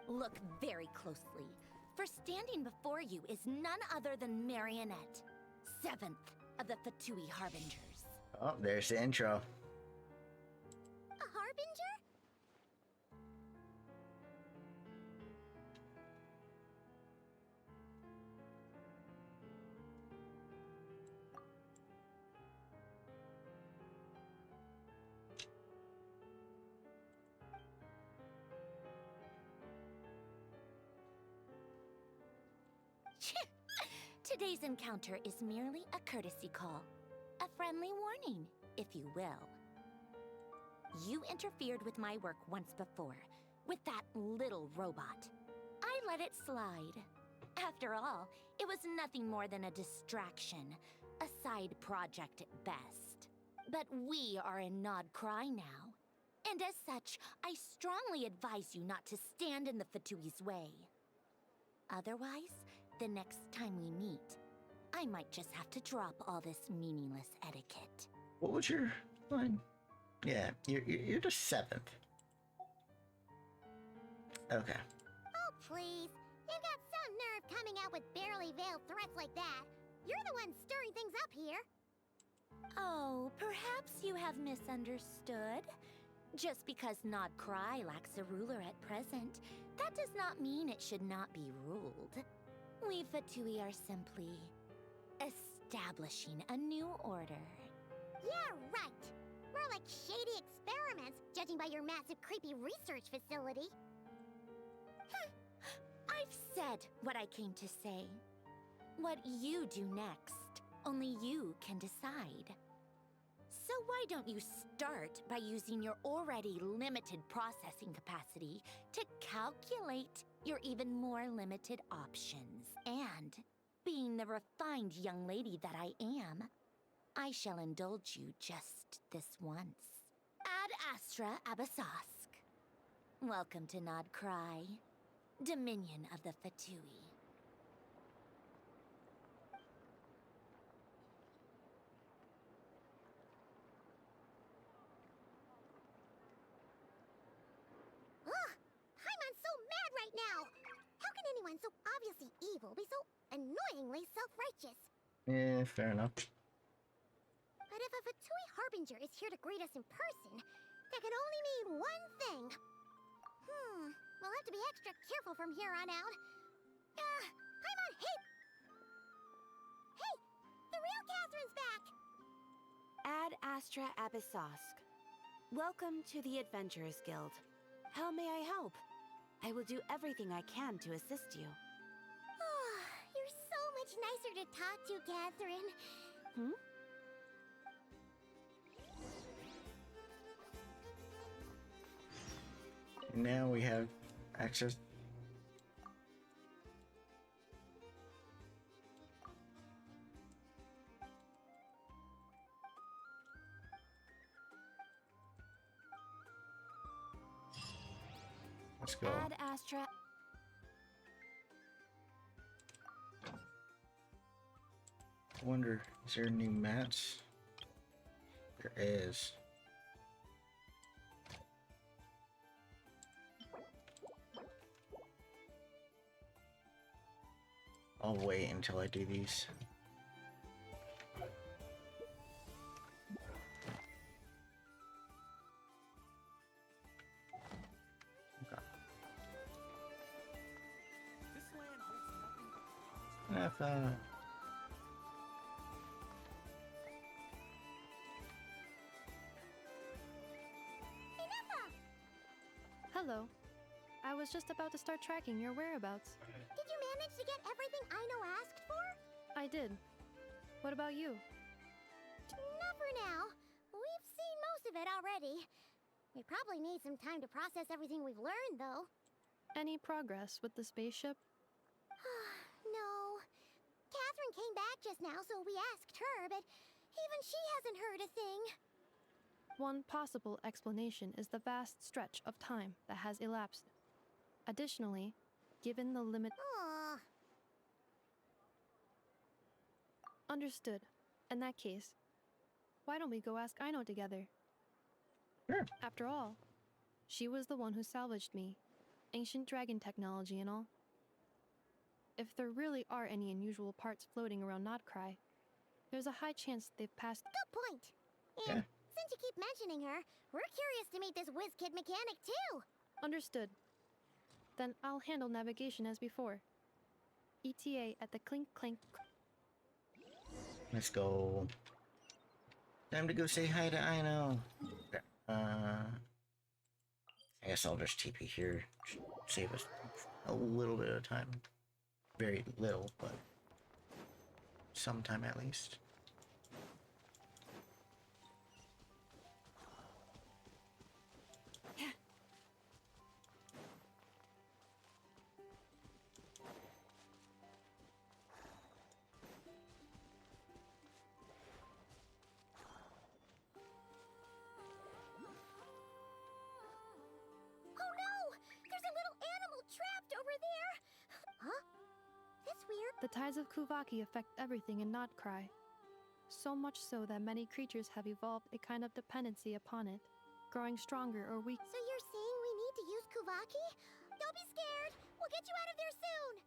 Look very closely, for standing before you is none other than Marionette, 7th of the Fatui Harbingers. Oh, there's the intro. A harbinger? Today's encounter is merely a courtesy call. A friendly warning, if you will. You interfered with my work once before, with that little robot. I let it slide. After all, it was nothing more than a distraction, a side project at best. But we are in Nod Krai now, and as such, I strongly advise you not to stand in the Fatui's way. Otherwise, the next time we meet, I might just have to drop all this meaningless etiquette. What was your line? Yeah, you're the 7th. Okay. Oh, please. You've got some nerve coming out with barely veiled threats like that. You're the one stirring things up here. Oh, perhaps you have misunderstood. Just because Nod Krai lacks a ruler at present, that does not mean it should not be ruled. We Fatui are simply establishing a new order. Yeah, right. More like shady experiments, judging by your massive creepy research facility. I've said what I came to say. What you do next, only you can decide. So why don't you start by using your already limited processing capacity to calculate your even more limited options? And, being the refined young lady that I am, I shall indulge you just this once. Ad Astra Abyssosque. Welcome to Nod Krai, Dominion of the Fatui. Ugh! Paimon's so mad right now! How can anyone so obviously evil be so annoyingly self-righteous? Yeah, fair enough. But if a Fatui Harbinger is here to greet us in person, that can only mean one thing. We'll have to be extra careful from here on out. Paimon, hey! Hey! The real Catherine's back! Ad Astra Abyssosque. Welcome to the Adventurers Guild. How may I help? I will do everything I can to assist you. Oh, you're so much nicer to talk to, Catherine. Now we have access. Let's go. Ad Astra. I wonder, is there new mats? There is. I'll wait until I do these. Okay. Hello. I was just about to start tracking your whereabouts. Did you manage to get everything Aino asked for? I did. What about you? Not for now. We've seen most of it already. We probably need some time to process everything we've learned, though. Any progress with the spaceship? No. Catherine came back just now, so we asked her, but even she hasn't heard a thing. One possible explanation is the vast stretch of time that has elapsed. Additionally, given the limit... Aww. Understood. In that case, why don't we go ask Aino together? Sure. After all, she was the one who salvaged me. Ancient dragon technology and all. If there really are any unusual parts floating around Notcry, there's a high chance they've passed. Good point. And since you keep mentioning her, we're curious to meet this whiz-kid mechanic too. Understood. Then I'll handle navigation as before. ETA at the clink clink. Let's go. Time to go say hi to Aino. I guess I'll just TP here. Should save us a little bit of time. Very little, but some time at least. The tides of Kuvaki affect everything in Notcry. So much so that many creatures have evolved a kind of dependency upon it, growing stronger or weak. So you're saying we need to use Kuvaki? Don't be scared! We'll get you out of there soon!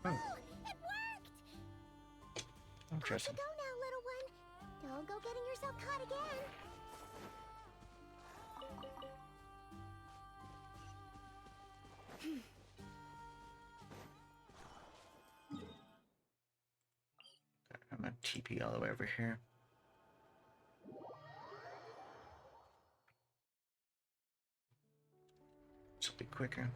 Oh, it worked! interesting. Off you go now, little one. Don't go getting yourself caught again. I'm gonna TP all the way over here. This will be quicker.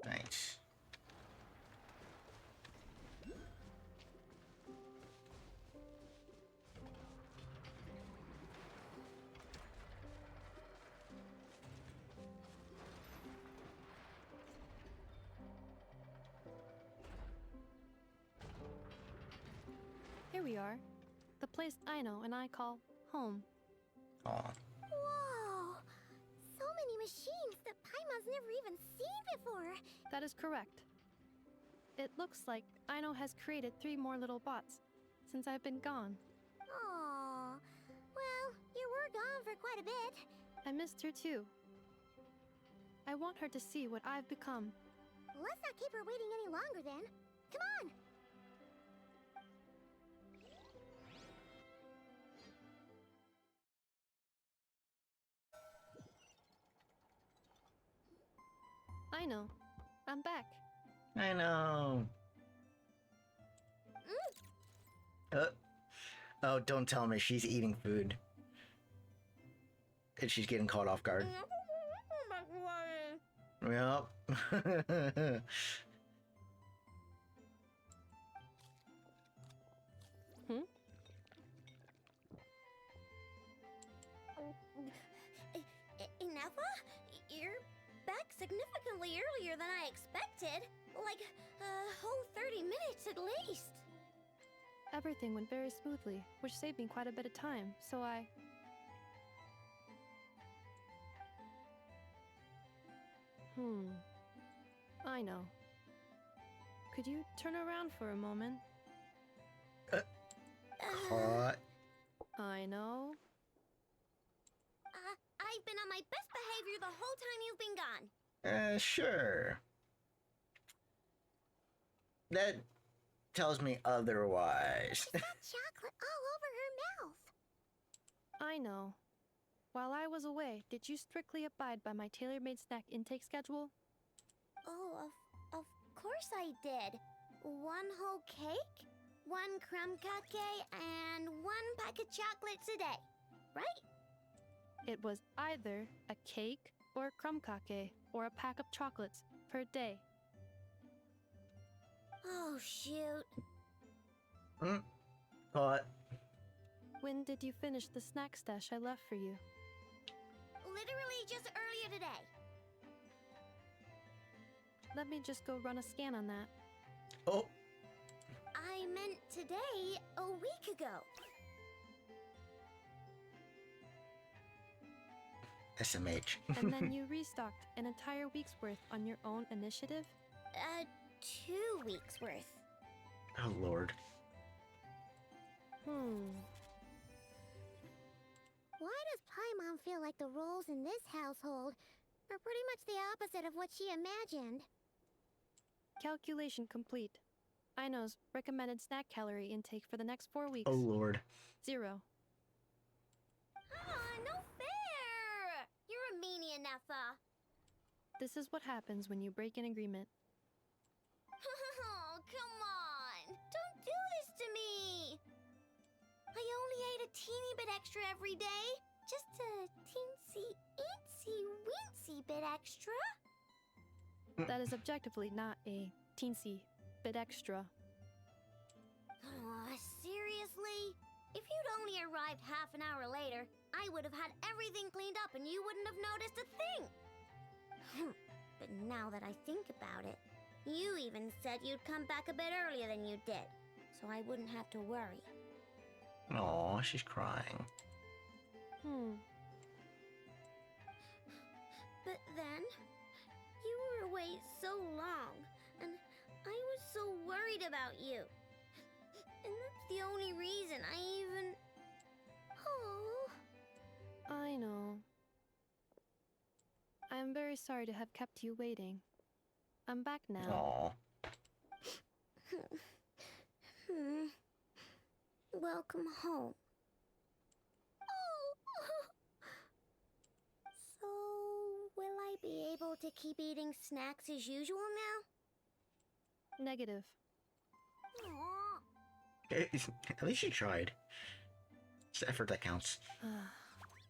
Nice. Here we are. The place Aino and I call home. Aw. Whoa! So many machines that Paimon's never even seen before. That is correct. It looks like Aino has created 3 more little bots since I've been gone. Aww. Well, you were gone for quite a bit. I missed her too. I want her to see what I've become. Let's not keep her waiting any longer then. Come on! Aino, I'm back. I know. Oh, don't tell me she's eating food. And she's getting caught off guard. Yep. Ineffa? You're back significantly earlier than I expected. Like a whole 30 minutes at least. Everything went very smoothly, which saved me quite a bit of time, so I know. Could you turn around for a moment? Caught. I know. I've been on my best behavior the whole time you've been gone. Sure. That tells me otherwise. She's got chocolate all over her mouth. I know. While I was away, did you strictly abide by my tailor-made snack intake schedule? Oh, of course I did. 1 whole cake, 1 crumb cupcake, and 1 pack of chocolates a day. right? It was either a cake or a crumb cake or a pack of chocolates per day. Oh, shoot. Caught. When did you finish the snack stash I left for you? Literally just earlier today. Let me just go run a scan on that. Oh. I meant today, a week ago. SMH. And then you restocked an entire week's worth on your own initiative? 2 weeks worth. Oh, Lord. Why does Paimon feel like the roles in this household are pretty much the opposite of what she imagined? Calculation complete. Aino's recommended snack calorie intake for the next 4 weeks. Oh, Lord. 0. No fair! You're a meanie, Nefa. This is what happens when you break an agreement. Oh, come on! Don't do this to me! I only ate a teeny bit extra every day. Just a teensy-eensy-weensy bit extra. That is objectively not a teensy bit extra. Seriously? If you'd only arrived half an hour later, I would have had everything cleaned up and you wouldn't have noticed a thing. But now that I think about it, you even said you'd come back a bit earlier than you did, so I wouldn't have to worry. Aw, she's crying. But then, you were away so long, and I was so worried about you. And that's the only reason I even... Oh. I know. I am very sorry to have kept you waiting. I'm back now. Aw. Welcome home. So, will I be able to keep eating snacks as usual now? Negative. Aw. At least you tried. It's the effort that counts.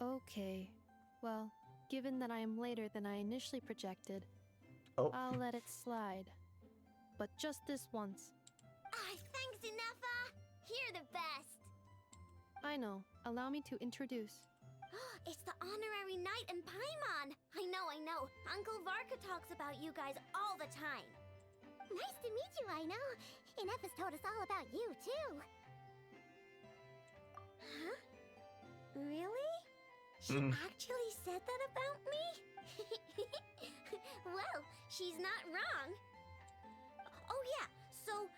Okay. Well, given that I am later than I initially projected, I'll let it slide. But just this once. Thanks, Nefa! You're the best! I know. Allow me to introduce. It's the honorary knight in Paimon! I know. Uncle Varka talks about you guys all the time. Nice to meet you, Aino. Inefa's told us all about you, too. Huh? Really? She actually said that about me? Well, she's not wrong. Oh yeah, so,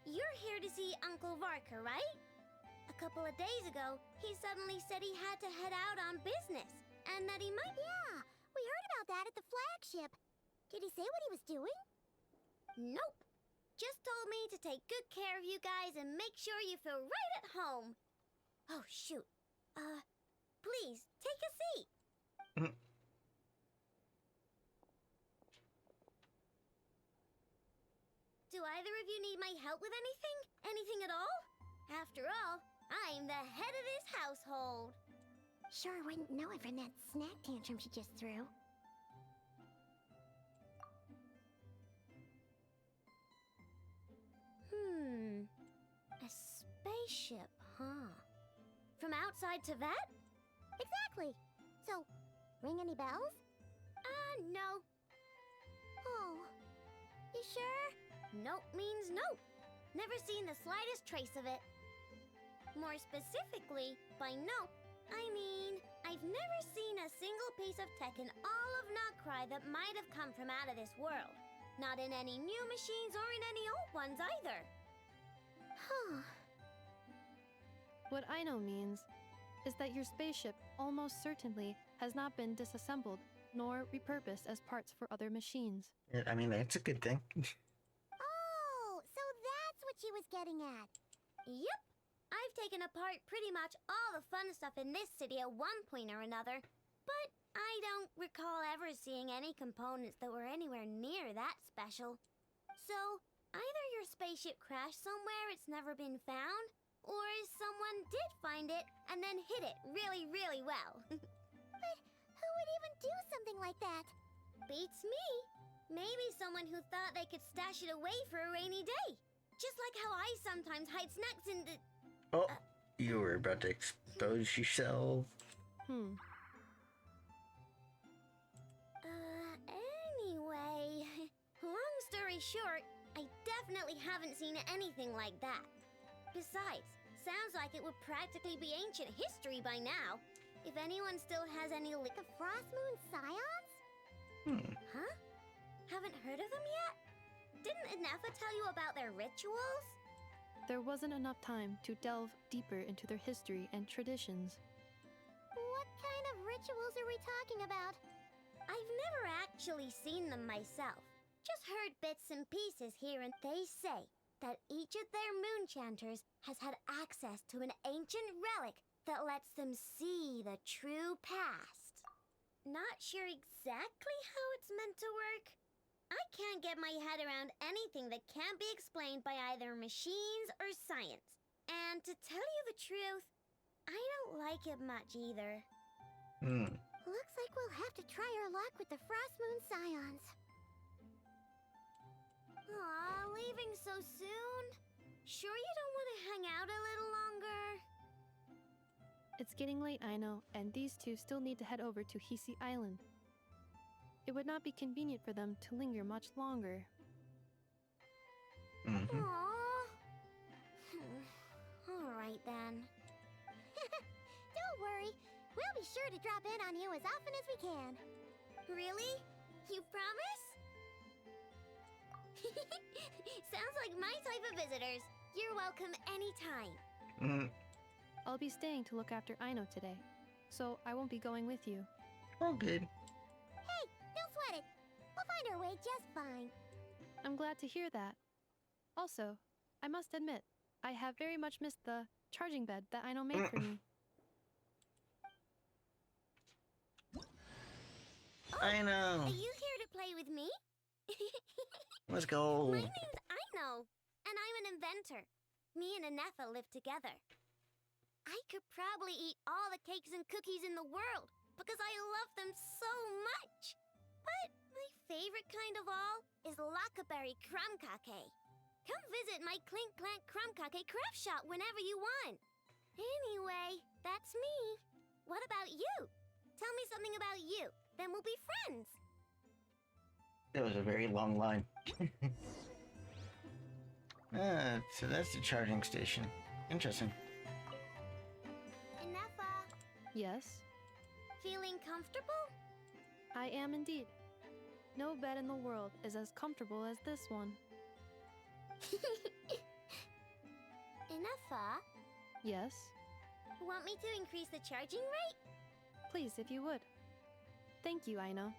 you're here to see Uncle Varka, right? A couple of days ago, he suddenly said he had to head out on business, and that he might... Yeah, we heard about that at the flagship. Did he say what he was doing? Nope. Just told me to take good care of you guys and make sure you feel right at home. Oh, shoot. Please, take a seat. Do either of you need my help with anything? Anything at all? After all, I'm the head of this household. Sure wouldn't know it from that snack tantrum she just threw. A spaceship, huh? From outside to that? Exactly. So, ring any bells? No. Oh, you sure? Nope means nope. Never seen the slightest trace of it. More specifically, by nope, I mean, I've never seen a single piece of tech in all of Krai that might have come from out of this world. Not in any new machines or in any old ones either. Huh. What Aino means is that your spaceship almost certainly has not been disassembled nor repurposed as parts for other machines. I mean, that's a good thing. Oh, so that's what she was getting at. Yep. I've taken apart pretty much all the fun stuff in this city at one point or another, but I don't recall ever seeing any components that were anywhere near that special. So, either your spaceship crashed somewhere it's never been found, or is somewhere someone did find it and then hid it really, really well. But who would even do something like that? Beats me. Maybe someone who thought they could stash it away for a rainy day. Just like how I sometimes hide snacks in the... Oh, you were about to expose yourself. Anyway, long story short, I definitely haven't seen anything like that. Besides, sounds like it would practically be ancient history by now. If anyone still has any the Frost Moon Scions? Huh? Haven't heard of them yet? Didn't Inefa tell you about their rituals? There wasn't enough time to delve deeper into their history and traditions. What kind of rituals are we talking about? I've never actually seen them myself. Just heard bits and pieces here, and they say that each of their moon chanters has had access to an ancient relic that lets them see the true past. Not sure exactly how it's meant to work. I can't get my head around anything that can't be explained by either machines or science. And to tell you the truth, I don't like it much either. Looks like we'll have to try our luck with the Frost Moon Scions. Aw, leaving so soon? Sure you don't want to hang out a little longer? It's getting late, I know, and these two still need to head over to Hisi Island. It would not be convenient for them to linger much longer. Aww. Alright then. Don't worry. We'll be sure to drop in on you as often as we can. Really? You promise? Sounds like my type of visitors. You're welcome anytime. I'll be staying to look after Aino today, so I won't be going with you. Oh, good. Hey, don't sweat it. We'll find our way just fine. I'm glad to hear that. Also, I must admit, I have very much missed the charging bed that Aino made for me. I know. Are you here to play with me? Let's go. My name's Aino, and I'm an inventor. Me and Inefa live together. I could probably eat all the cakes and cookies in the world because I love them so much. But my favorite kind of all is Lakaberry Crumb Cake. Come visit my Clink Clank Crumb Cake craft shop whenever you want. Anyway, that's me. What about you? Tell me something about you, then we'll be friends. That was a very long line. So that's the charging station. Interesting. Inefa, Yes, feeling comfortable? I am indeed. No bed in the world is as comfortable as this one. Inefa, Yes, want me to increase the charging rate? please, if you would. Thank you, Aino.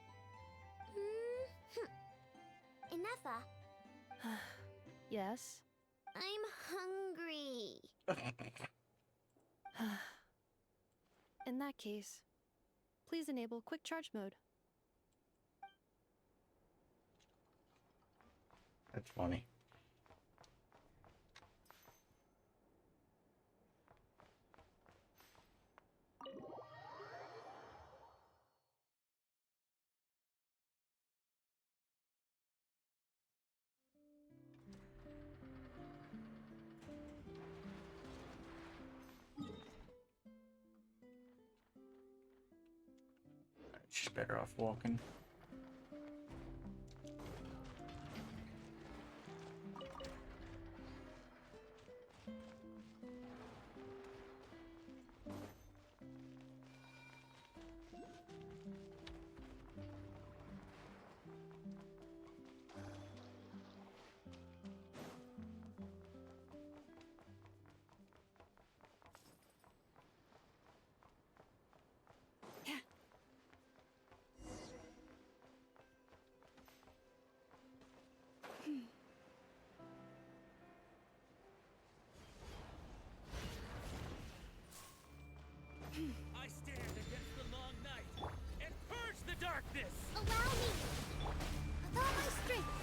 Inefa, Yes. I'm hungry. In that case, please enable quick charge mode. That's funny. She's better off walking. I stand against the long night and purge the darkness! Allow me! With all my strength!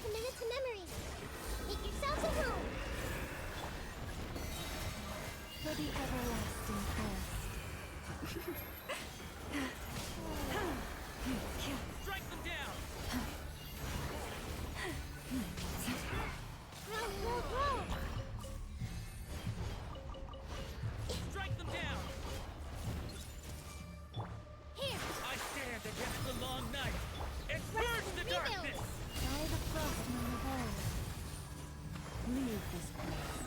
Commit it to memory! Make yourselves at home! the everlasting quest. Strike them down! Strike them down! Here! I stand against the long night and purge the darkness! By the frost moon of old. Leave this place.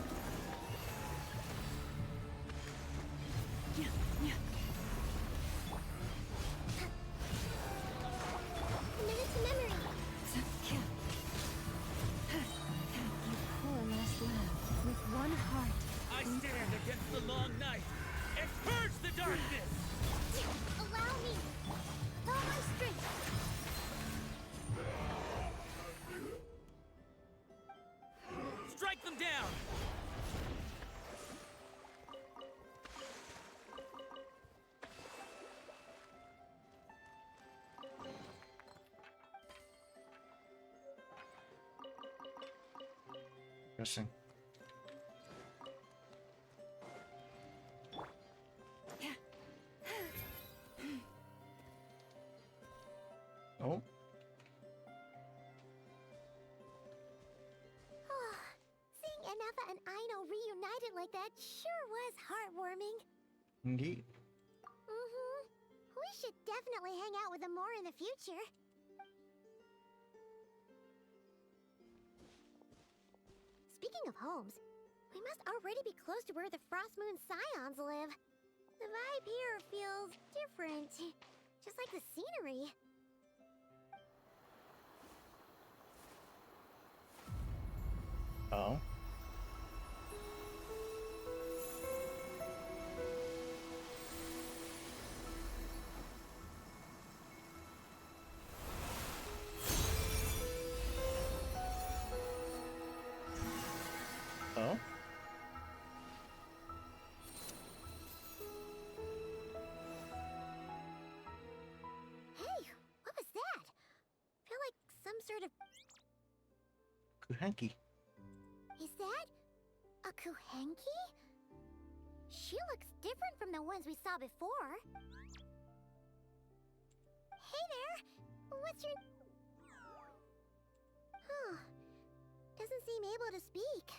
Minute to memory! You poor lost lamb, with one heart. I stand against the long night and purge the darkness! Allow me! With all my strength! Strike them down! Interesting. Oh, Seeing Anafa and Aino reunited like that sure was heartwarming. indeed. Mm-hmm. We should definitely hang out with them more in the future. Speaking of homes, we must already be close to where the Frost Moon Scions live. The vibe here feels different, just like the scenery. Oh. Oh. Hey, what was that? Feel like some sort of... Kuhenki. Is that a Kuhenki? She looks different from the ones we saw before. Hey there! What's your... Huh. Doesn't seem able to speak.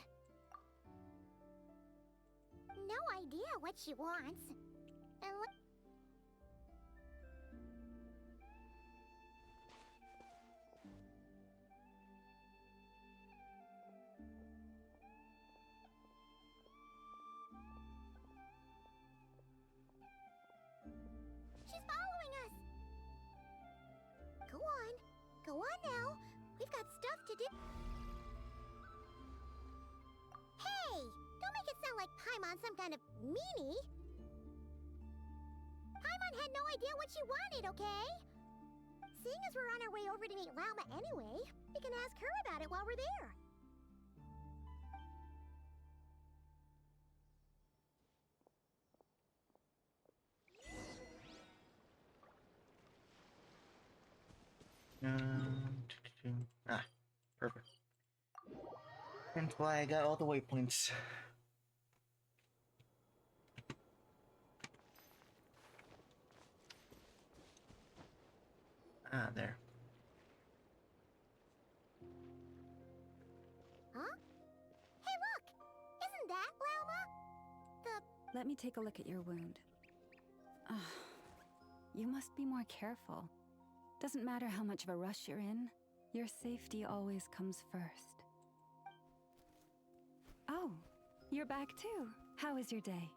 No idea what she wants. And look... She's following us! Go on. Go on now. We've got stuff to do. Hey! Don't make it sound like Paimon's some kind of meanie. Paimon had no idea what she wanted, okay? Seeing as we're on our way over to meet Lauma anyway, we can ask her about it while we're there. Ah, perfect. That's why I got all the waypoints. Ah, there. Huh? Hey, look! Isn't that Lauma? Let me take a look at your wound. You must be more careful. Doesn't matter how much of a rush you're in, your safety always comes first. Oh, you're back too. How was your day?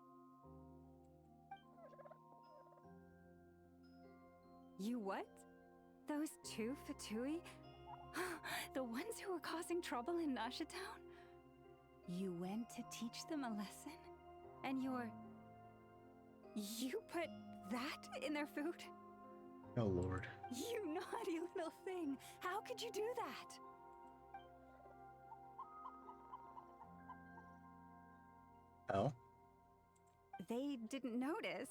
You what? Those two Fatui? The ones who were causing trouble in Nasha Town? You went to teach them a lesson? And you put that in their food? Oh, Lord. You naughty little thing! How could you do that? Oh? They didn't notice.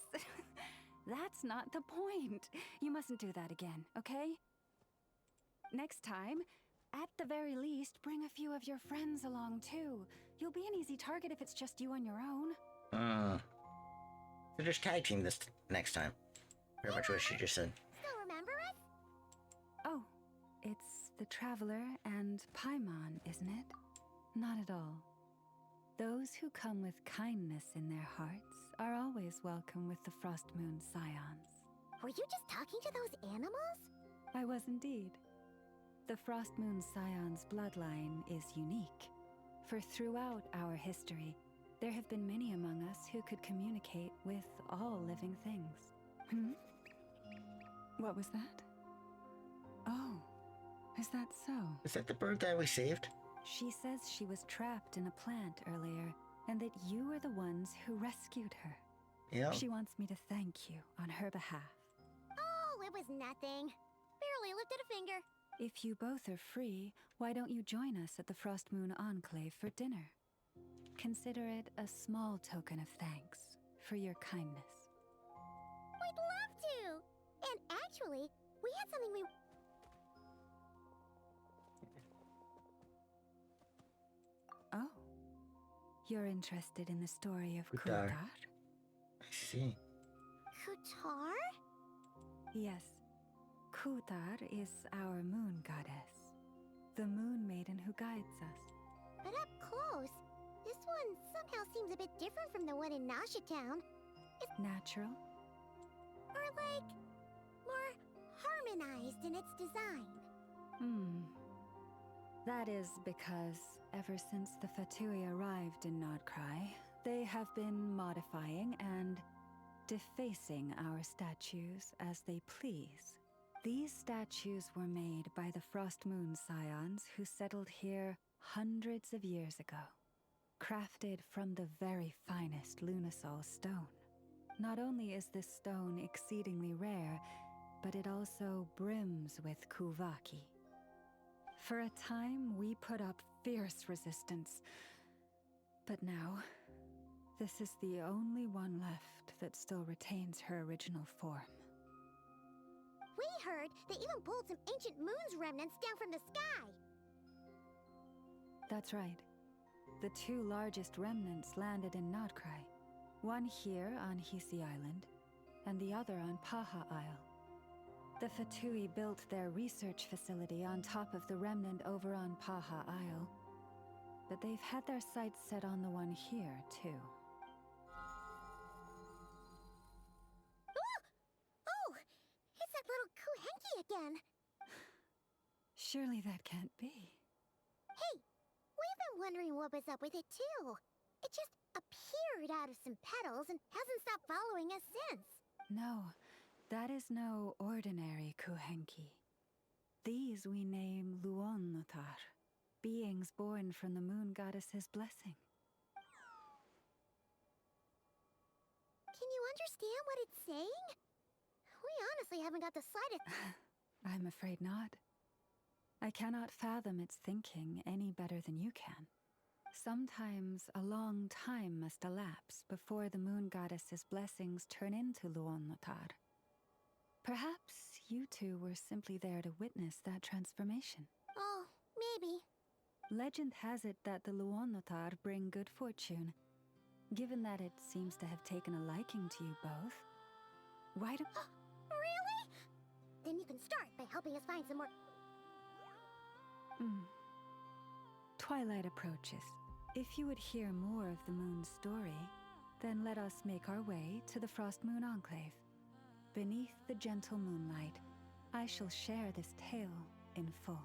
That's not the point. You mustn't do that again, okay? Next time, at the very least, bring a few of your friends along too. You'll be an easy target if it's just you on your own. So just tag team this next time. Pretty much what she just said. Still remember us? Oh, it's the Traveler and Paimon, isn't it? Not at all. Those who come with kindness in their hearts are always welcome with the Frost Moon Scions. Were you just talking to those animals? I was indeed. The Frost Moon Scions bloodline is unique, for throughout our history, there have been many among us who could communicate with all living things. What was that? Oh, is that so? Is that the bird that we saved? She says she was trapped in a plant earlier, and that you were the ones who rescued her. Yeah. She wants me to thank you on her behalf. Oh, it was nothing. Barely lifted a finger. If you both are free, why don't you join us at the Frost Moon Enclave for dinner? Consider it a small token of thanks for your kindness. We'd love to! And actually, we had something we... Oh. You're interested in the story of Kutar. Kutar? I see. Kutar? Yes. Kutar is our moon goddess. The moon maiden who guides us. But up close, this one somehow seems a bit different from the one in Nasha Town. It's natural? Or like, more harmonized in its design. That is because ever since the Fatui arrived in Nodkrai, they have been modifying and defacing our statues as they please. These statues were made by the Frost Moon Scions who settled here hundreds of years ago, crafted from the very finest Lunasol stone. Not only is this stone exceedingly rare, but it also brims with Kuvaki. For a time, we put up fierce resistance, but now, this is the only one left that still retains her original form. We heard they even pulled some ancient moon's remnants down from the sky. That's right. The two largest remnants landed in Nodkrai. One here on Hisi Island, and the other on Paha Isle. The Fatui built their research facility on top of the remnant over on Paha Isle, but they've had their sights set on the one here, too. Oh! It's that little Kuhenki again! Surely that can't be. Hey! We've been wondering what was up with it, too. It just appeared out of some petals and hasn't stopped following us since. No, that is no ordinary Kuhenki. These we name Luonnotar, beings born from the moon goddess's blessing. Can you understand what it's saying? We honestly haven't got the slightest... I'm afraid not. I cannot fathom its thinking any better than you can. Sometimes a long time must elapse before the moon goddess's blessings turn into Luonnotar. Perhaps you two were simply there to witness that transformation. Oh, maybe. Legend has it that the Luonnotar bring good fortune. Given that it seems to have taken a liking to you both, why do... Really? Then you can start by helping us find some more... Twilight approaches. If you would hear more of the moon's story, then let us make our way to the Frost Moon Enclave. Beneath the gentle moonlight, I shall share this tale in full.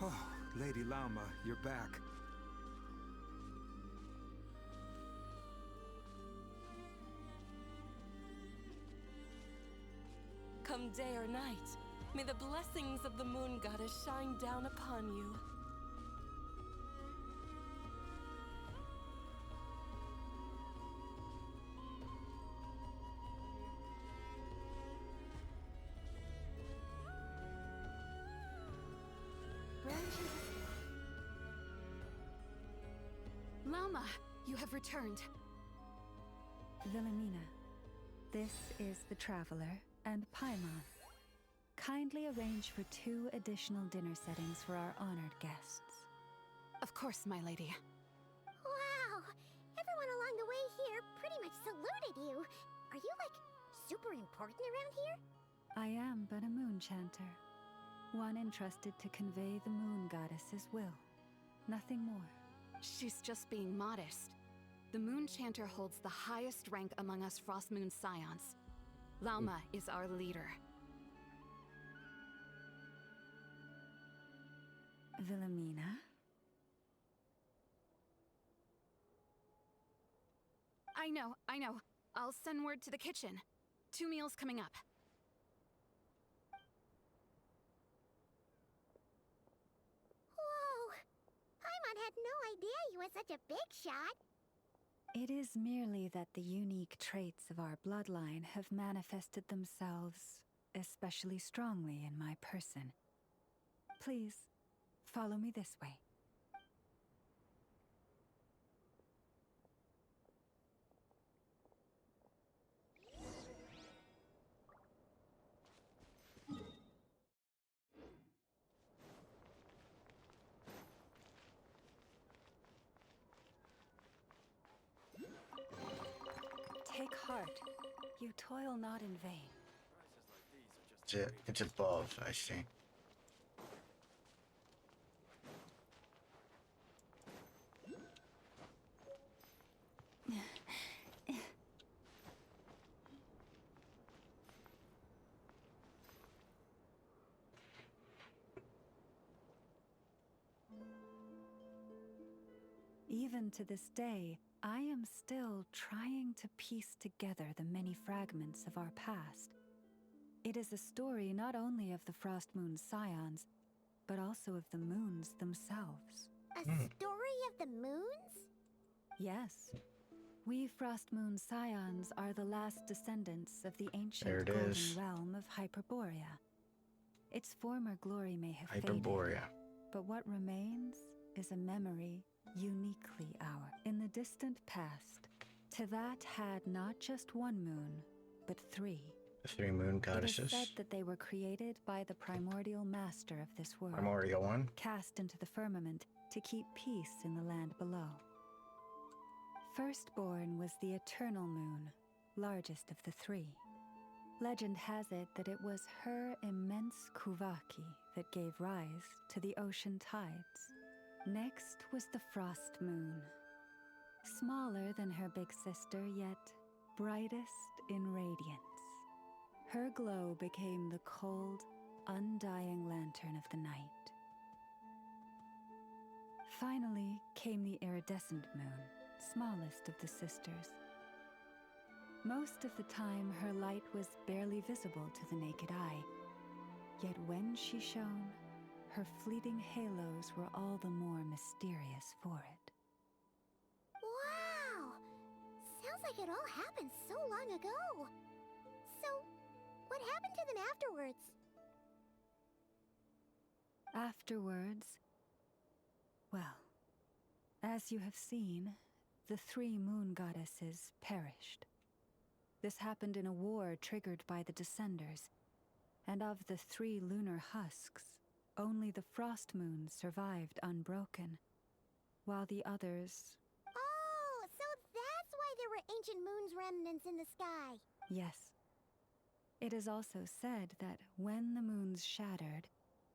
Oh, Lady Lauma, you're back. come day or night, may the blessings of the moon goddess shine down upon you. Lama, you have returned. Wilhelmina, this is the Traveler and Paimon. Kindly arrange for 2 additional dinner settings for our honored guests. Of course, my lady. Wow! Everyone along the way here pretty much saluted you. Are you, like, super important around here? I am but a moon chanter, one entrusted to convey the moon goddess's will. Nothing more. She's just being modest. The Moon Chanter holds the highest rank among us Frost Moon Scions. Lauma is our leader. Wilhelmina? I know. I'll send word to the kitchen. 2 meals coming up. Whoa! Paimon had no idea you were such a big shot. It is merely that the unique traits of our bloodline have manifested themselves especially strongly in my person. Please, follow me this way. Take heart. You toil not in vain. It's above, I see. Even to this day, I am still trying to piece together the many fragments of our past. It is a story not only of the Frost Moon Scions, but also of the moons themselves. A story of the moons? Yes. We Frost Moon Scions are the last descendants of the There ancient it golden is. realm of Hyperborea. Its former glory may have Hyperborea. faded, but what remains is a memory uniquely ours. In the distant past, Tevat had not just one moon, but 3. The 3 moon It goddesses. is said that they were created by the primordial master of this world, Primordial one. cast into the firmament to keep peace in the land below. Firstborn was the eternal moon, largest of the 3. Legend has it that it was her immense kuvaki that gave rise to the ocean tides. Next was the frost moon, smaller than her big sister, yet brightest in radiance. Her glow became the cold, undying lantern of the night. Finally came the iridescent moon, smallest of the sisters. Most of the time, her light was barely visible to the naked eye. Yet when she shone, her fleeting halos were all the more mysterious for it. Wow! Sounds like it all happened so long ago. So, what happened to them afterwards? Afterwards, well, as you have seen, the 3 moon goddesses perished. This happened in a war triggered by the Descenders, and of the 3 lunar husks, only the frost moons survived unbroken, while the others... Oh, so that's why there were ancient moon's remnants in the sky. Yes. It is also said that when the moons shattered,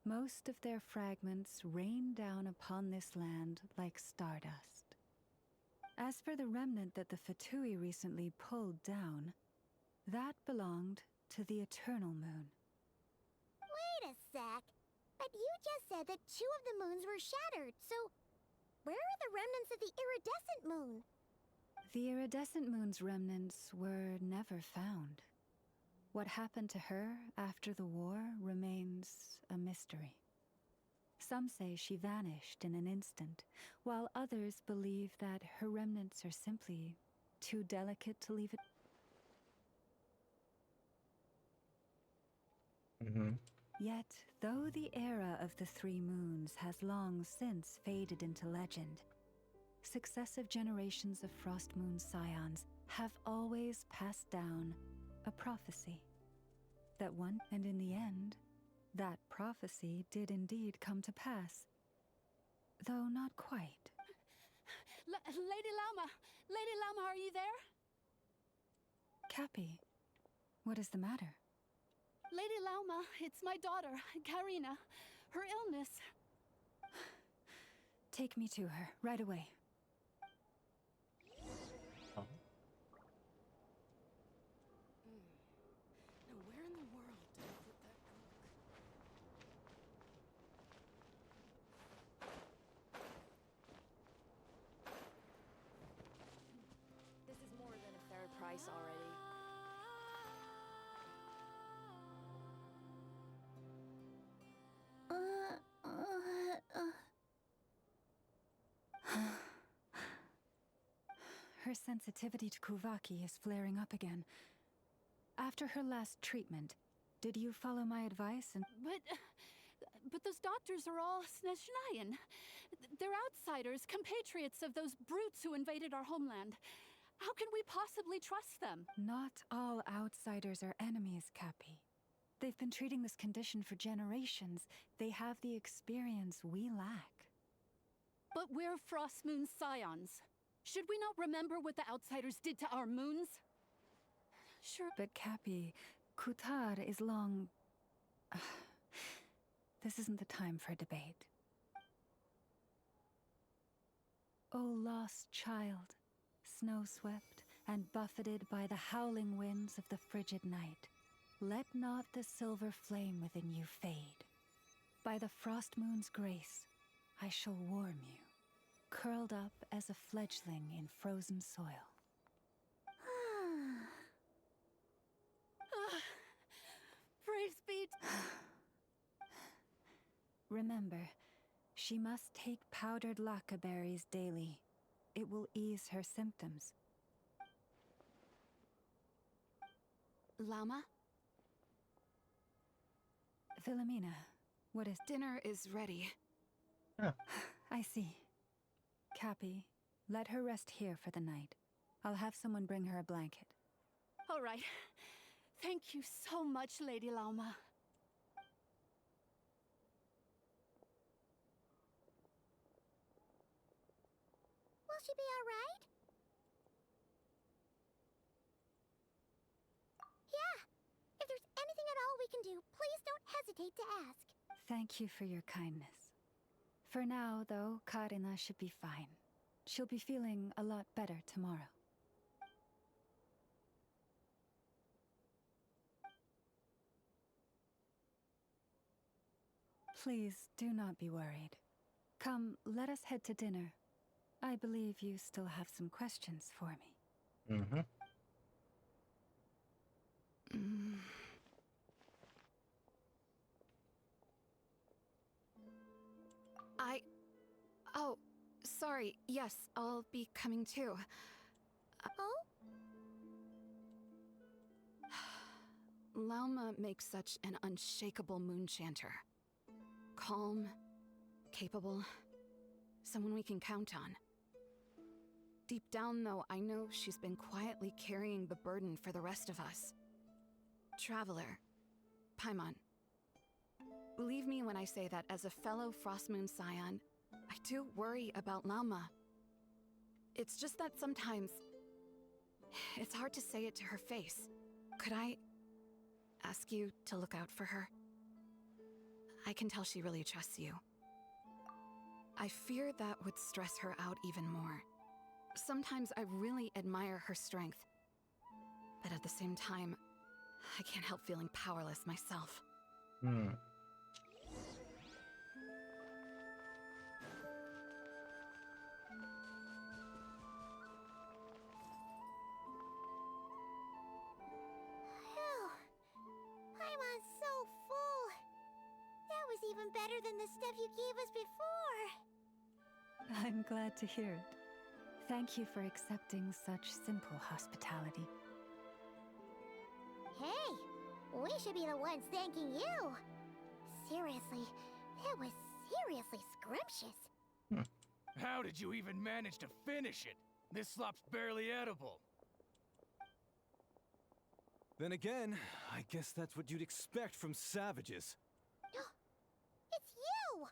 most of their fragments rained down upon this land like stardust. As for the remnant that the Fatui recently pulled down, that belonged to the Eternal Moon. Wait a sec. But you just said that 2 of the moons were shattered, so where are the remnants of the iridescent moon? The iridescent moon's remnants were never found. What happened to her after the war remains a mystery. Some say she vanished in an instant, while others believe that her remnants are simply too delicate to leave it. Yet, though the era of the Three Moons has long since faded into legend, successive generations of Frost Moon Scions have always passed down a prophecy that one, and in the end, that prophecy did indeed come to pass. Though not quite. Lady Lauma! Lady Lauma, are you there? Cappy, what is the matter? Lady Lauma, it's my daughter, Karina. Her illness. Take me to her, right away. Now, where in the world did I put that book? This is more than a fair price already. Her sensitivity to Kuvaki is flaring up again. After her last treatment, did you follow my advice and— But those doctors are all Snezhnayan. They're outsiders, compatriots of those brutes who invaded our homeland. How can we possibly trust them? Not all outsiders are enemies, Cappy. They've been treating this condition for generations. They have the experience we lack. But we're Frost Moon Scions. Should we not remember what the outsiders did to our moons? Sure. But Cappy, Kutar is long— This isn't the time for a debate. O lost child, snow-swept and buffeted by the howling winds of the frigid night, let not the silver flame within you fade. By the frost moon's grace, I shall warm you, curled up as a fledgling in frozen soil. Praise be. Remember, she must take powdered laka berries daily. It will ease her symptoms. Lama? Philomena, what is— Dinner is ready. I see. Cappy, let her rest here for the night. I'll have someone bring her a blanket. All right. Thank you so much, Lady Lauma. Will she be all right? Yeah. If there's anything at all we can do, please don't hesitate to ask. Thank you for your kindness. For now, though, Karina should be fine. She'll be feeling a lot better tomorrow. Please, do not be worried. Come, let us head to dinner. I believe you still have some questions for me. Oh, sorry. Yes, I'll be coming too. Oh? Lauma makes such an unshakable moon chanter. Calm, capable, someone we can count on. Deep down, though, I know she's been quietly carrying the burden for the rest of us. Traveler, Paimon, believe me when I say that as a fellow Frostmoon Scion, I do worry about Lauma. It's just that sometimes it's hard to say it to her face. Could I ask you to look out for her? I can tell she really trusts you. I fear that would stress her out even more. Sometimes I really admire her strength, but at the same time, I can't help feeling powerless myself. even better than the stuff you gave us before. I'm glad to hear it. Thank you for accepting such simple hospitality. Hey, we should be the ones thanking you. Seriously, that was seriously scrumptious. How did you even manage to finish it? This slop's barely edible. Then again, I guess that's what you'd expect from savages. It's you!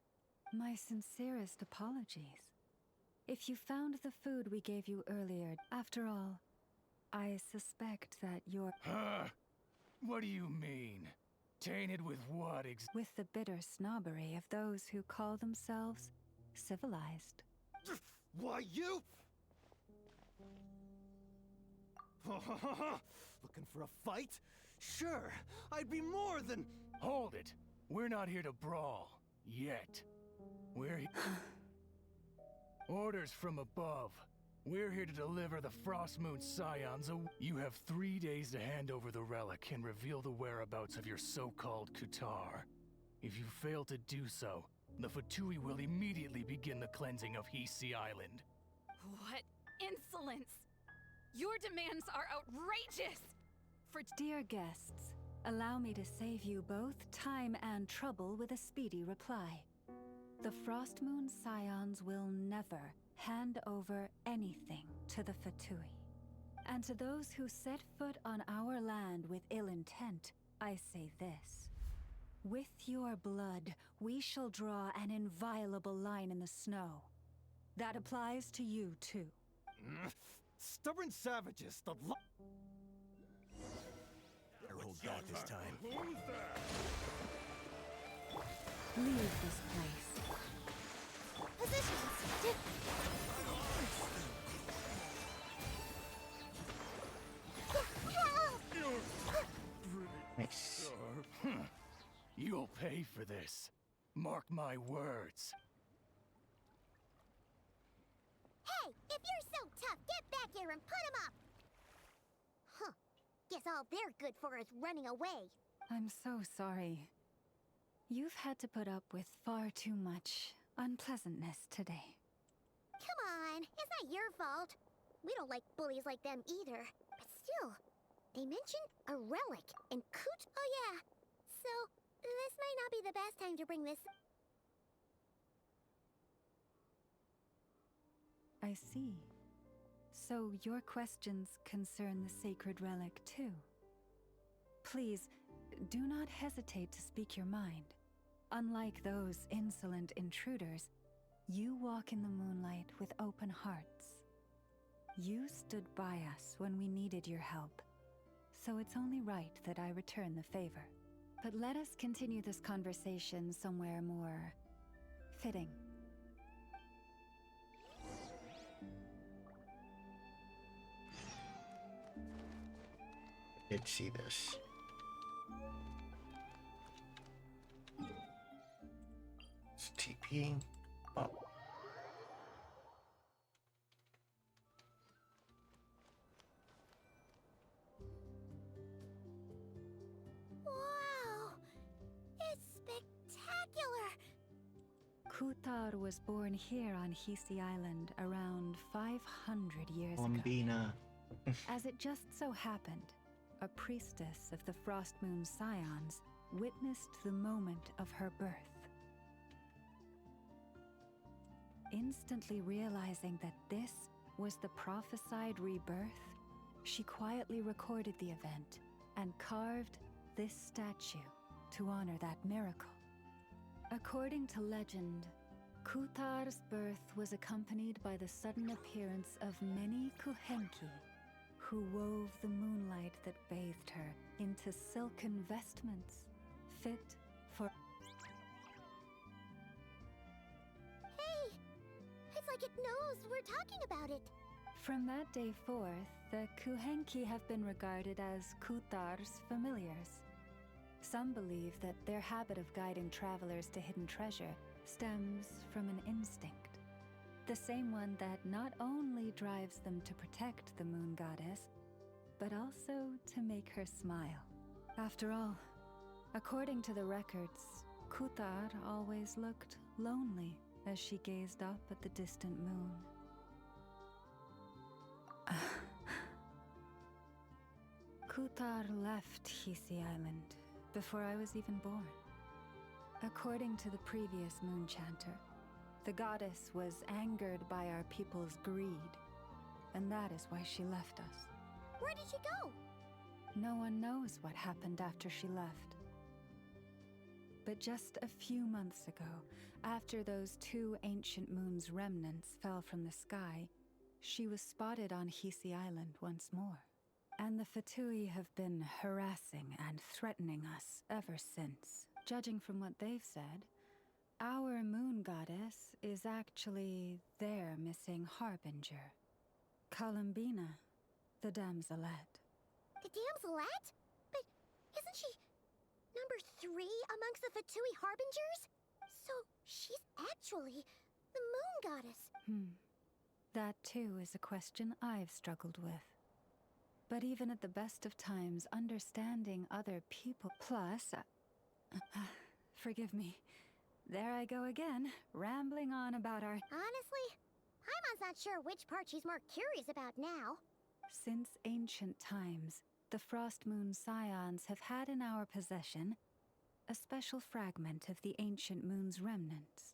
My sincerest apologies. If you found the food we gave you earlier, after all, I suspect that you're... Huh? What do you mean? Tainted with what with the bitter snobbery of those who call themselves civilized. Why, you... Looking for a fight? Sure, I'd be more than... Hold it. We're not here to brawl. Yet. We're Orders from above. We're here to deliver the Frostmoon Scions. You have 3 days to hand over the relic and reveal the whereabouts of your so-called Kutar. If you fail to do so, the Fatui will immediately begin the cleansing of Hisi Island. What insolence! Your demands are outrageous! Dear guests, allow me to save you both time and trouble with a speedy reply. The Frostmoon Scions will never hand over anything to the Fatui. And to those who set foot on our land with ill intent, I say this. With your blood, we shall draw an inviolable line in the snow. That applies to you, too. Stubborn savages, the Better hold back this time. Leave this place. Positions! Nice. You'll pay for this. Mark my words. Hey, if you're so tough, get back here and put him up! Huh. Guess all they're good for is running away. I'm so sorry. You've had to put up with far too much unpleasantness today. Come on, it's not your fault. We don't like bullies like them either. But still, they mentioned a relic and Oh yeah. So, this might not be the best time to bring this... I see. So your questions concern the sacred relic too. Please, do not hesitate to speak your mind. Unlike those insolent intruders, you walk in the moonlight with open hearts. You stood by us when we needed your help, so it's only right that I return the favor. But let us continue this conversation somewhere more fitting. Did see this. It's TPing. Oh. Wow! It's spectacular! Kutar was born here on Hisi Island around 500 years ago. Bombina. As it just so happened, a priestess of the Frostmoon Scions witnessed the moment of her birth. Instantly realizing that this was the prophesied rebirth, she quietly recorded the event and carved this statue to honor that miracle. According to legend, Kutar's birth was accompanied by the sudden appearance of many Kuhenki, who wove the moonlight that bathed her into silken vestments fit for... Hey! It's like it knows we're talking about it. From that day forth, the Kuhenki have been regarded as Kutar's familiars. Some believe that their habit of guiding travelers to hidden treasure stems from an instinct. The same one that not only drives them to protect the moon goddess, but also to make her smile. After all, according to the records, Kutar always looked lonely as she gazed up at the distant moon. Kutar left Hisi Island before I was even born. According to the previous moon chanter, the goddess was angered by our people's greed, and that is why she left us. Where did she go? No one knows what happened after she left. But just a few months ago, after those 2 ancient moon's remnants fell from the sky, she was spotted on Hisi Island once more. And the Fatui have been harassing and threatening us ever since. Judging from what they've said, our moon goddess is actually their missing harbinger, Columbina, the damselette. The damselette? But isn't she number 3 amongst the Fatui harbingers? So she's actually the moon goddess. That too is a question I've struggled with. But even at the best of times, understanding other people... Plus... forgive me. There I go again, rambling on about our... Honestly, Paimon's not sure which part she's more curious about now. Since ancient times, the Frost Moon Scions have had in our possession a special fragment of the ancient moon's remnants.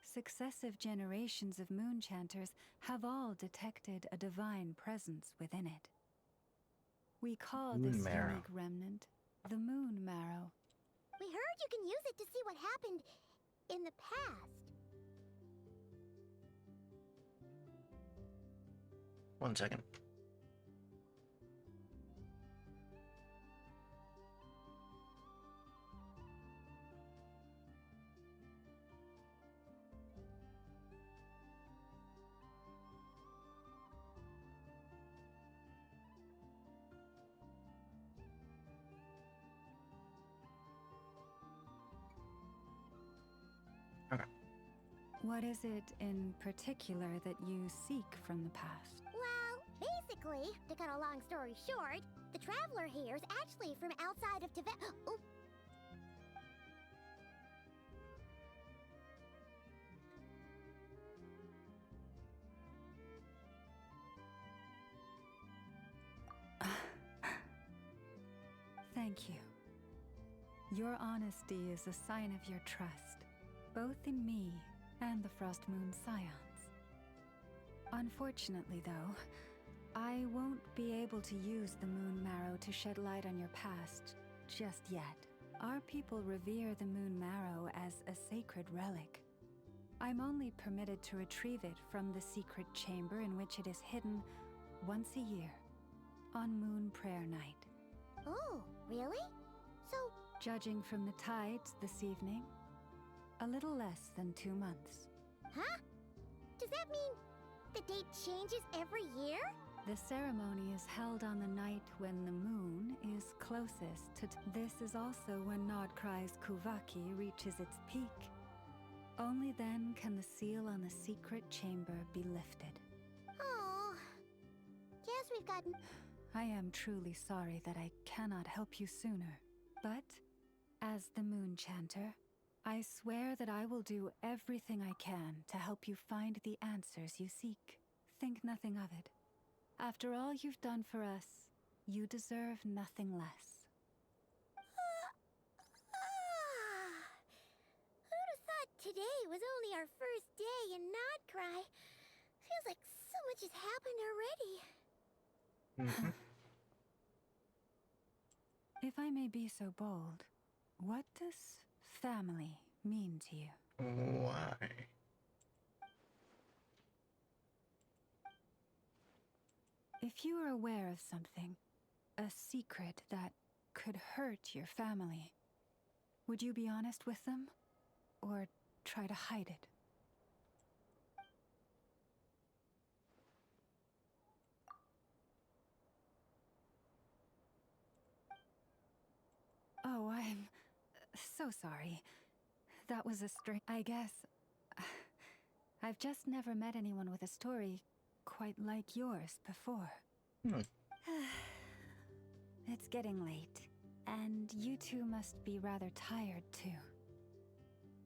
Successive generations of moon chanters have all detected a divine presence within it. We call this unique remnant the Moon Marrow. We heard you can use it to see what happened in the past. One second. What is it in particular that you seek from the past? Well, basically, to cut a long story short, the traveler here is actually from outside of Tibet. Oh. Thank you. Your honesty is a sign of your trust, both in me and the Frost Moon Scions. Unfortunately, though, I won't be able to use the Moon Marrow to shed light on your past just yet. Our people revere the Moon Marrow as a sacred relic. I'm only permitted to retrieve it from the secret chamber in which it is hidden once a year, on Moon Prayer Night. Oh, really? So... Judging from the tides this evening, a little less than 2 months. Huh? Does that mean the date changes every year? The ceremony is held on the night when the moon is closest to... This is also when Nodkrai's Kuvaki reaches its peak. Only then can the seal on the secret chamber be lifted. Oh, guess we've gotten... I am truly sorry that I cannot help you sooner. But, as the Moon Chanter, I swear that I will do everything I can to help you find the answers you seek. Think nothing of it. After all you've done for us, you deserve nothing less. Who'd have thought today was only our first day in Nodcry? Feels like so much has happened already. If I may be so bold, what does family mean to you? Why? If you are aware of something, a secret that could hurt your family, would you be honest with them? Or try to hide it? Oh, I'm so sorry. That was a I guess... I've just never met anyone with a story quite like yours before. It's getting late, and you two must be rather tired too.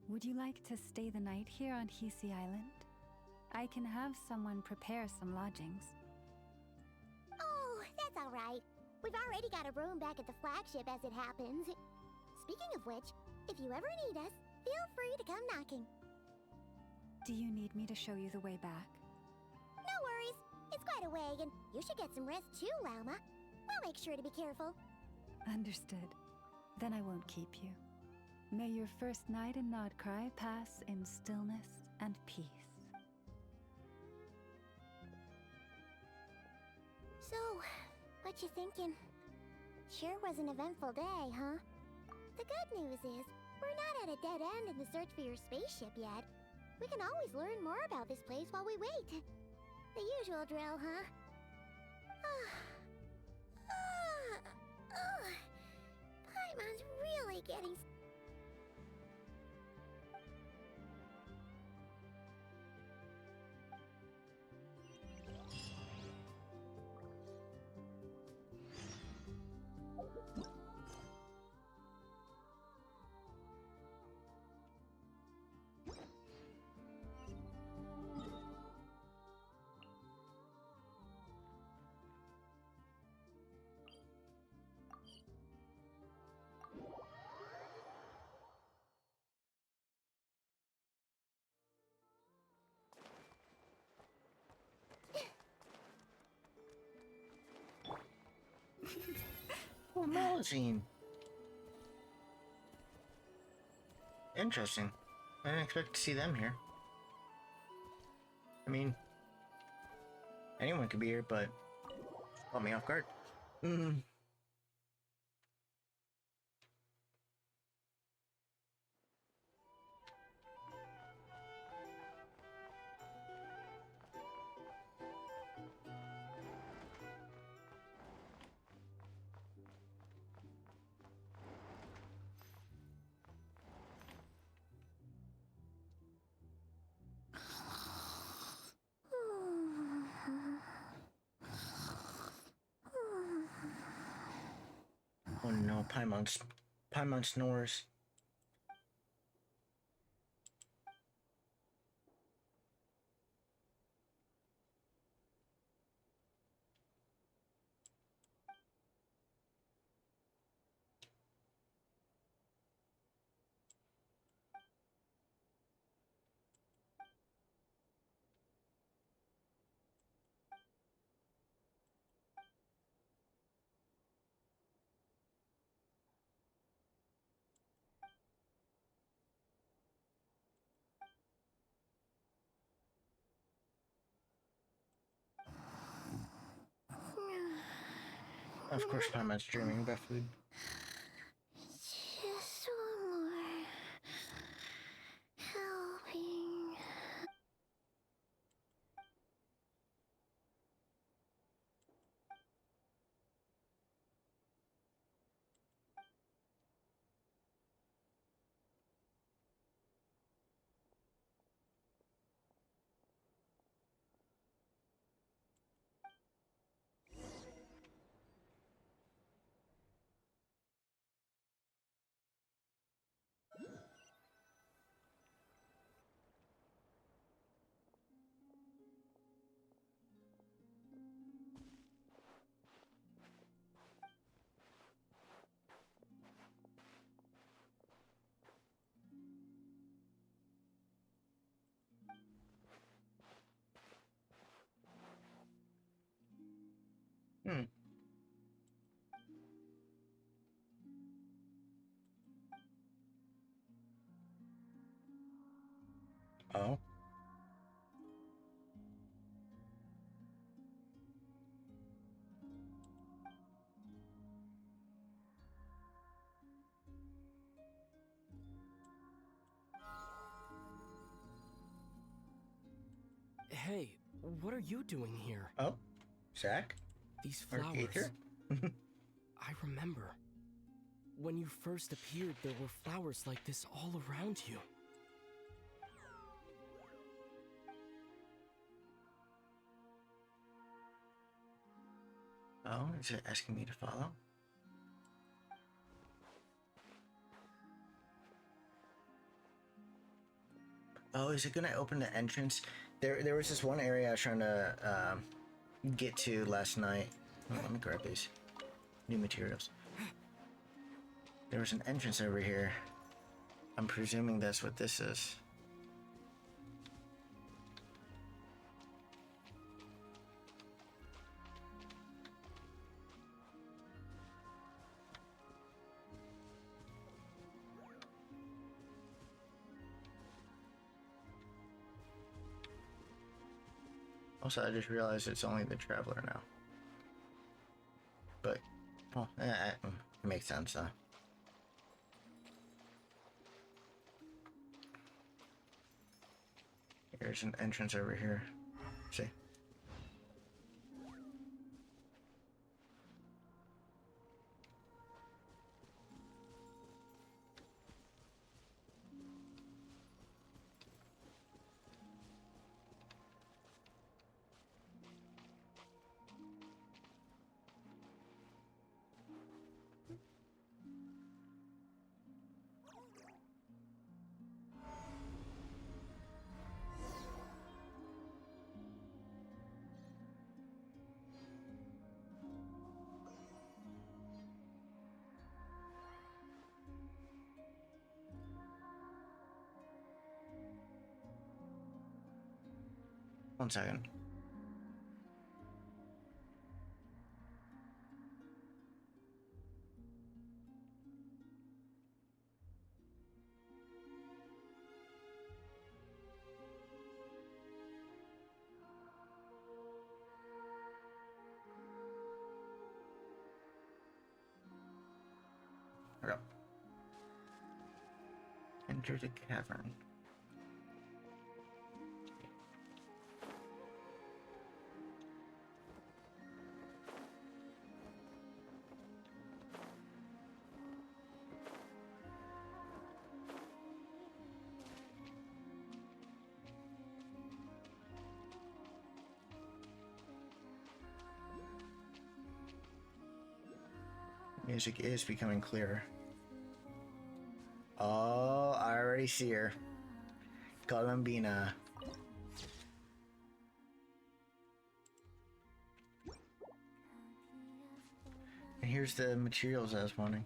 Would you like to stay the night here on Hisi Island? I can have someone prepare some lodgings. Oh, that's all right. We've already got a room back at the flagship as it happens. Speaking of which, if you ever need us, feel free to come knocking. Do you need me to show you the way back? No worries. It's quite a way, and you should get some rest too, Lauma. We'll make sure to be careful. Understood. Then I won't keep you. May your first night in Nodcry pass in stillness and peace. So, what you thinking? Sure was an eventful day, huh? The good news is, we're not at a dead end in the search for your spaceship yet. We can always learn more about this place while we wait. The usual drill, huh? Paimon's really getting... Oh, Malazine. Interesting. I didn't expect to see them here. I mean, anyone could be here, but caught me off guard. Oh no, Paimon snores. Of course, Paimon's dreaming about food. Just one more helping. Oh. Hey, what are you doing here? Oh, Zach? These Or flowers. Gaither? I remember. When you first appeared, there were flowers like this all around you. Oh, is it asking me to follow? Oh, is it gonna open the entrance? There was this one area I was trying to get to last night. Oh, let me grab these new materials. There was an entrance over here. I'm presuming that's what this is. Also, I just realized it's only the Traveler now. But, well, it makes sense, though. There's an entrance over here. See? One second. Okay. Enter the cavern. Music is becoming clearer. Oh, I already see her. Columbina. And here's the materials I was wanting.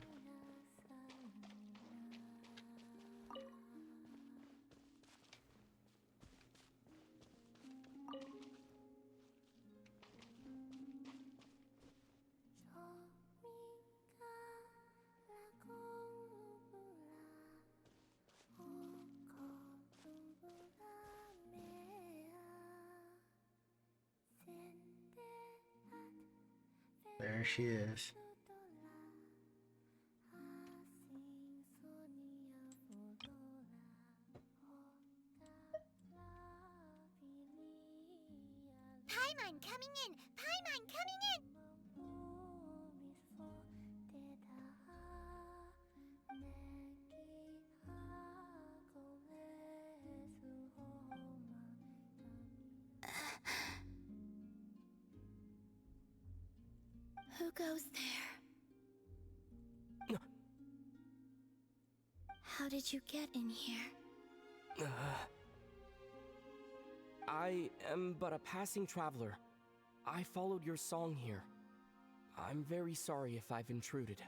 There she is. Paimon coming in! Paimon coming in! Who goes there? How did you get in here? I am but a passing traveler. I followed your song here. I'm very sorry if I've intruded.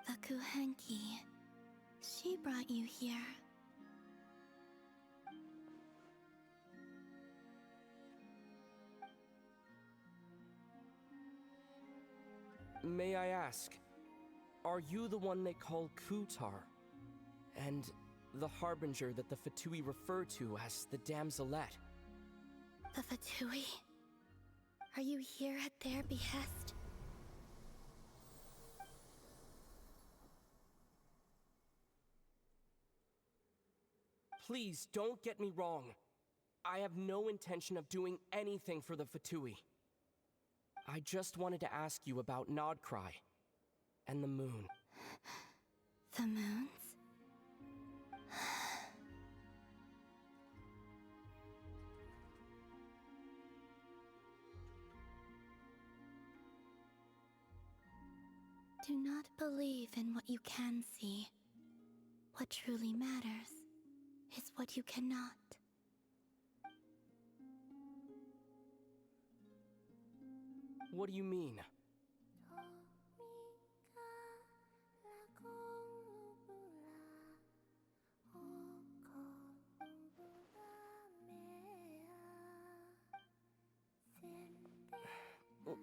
The Kuhenki. She brought you here. May I ask, are you the one they call Kutar? And the harbinger that the Fatui refer to as the Damselette? The Fatui? Are you here at their behest? Please don't get me wrong. I have no intention of doing anything for the Fatui. I just wanted to ask you about Nodcry and the moon. The moons? Do not believe in what you can see. What truly matters is what you cannot. What do you mean?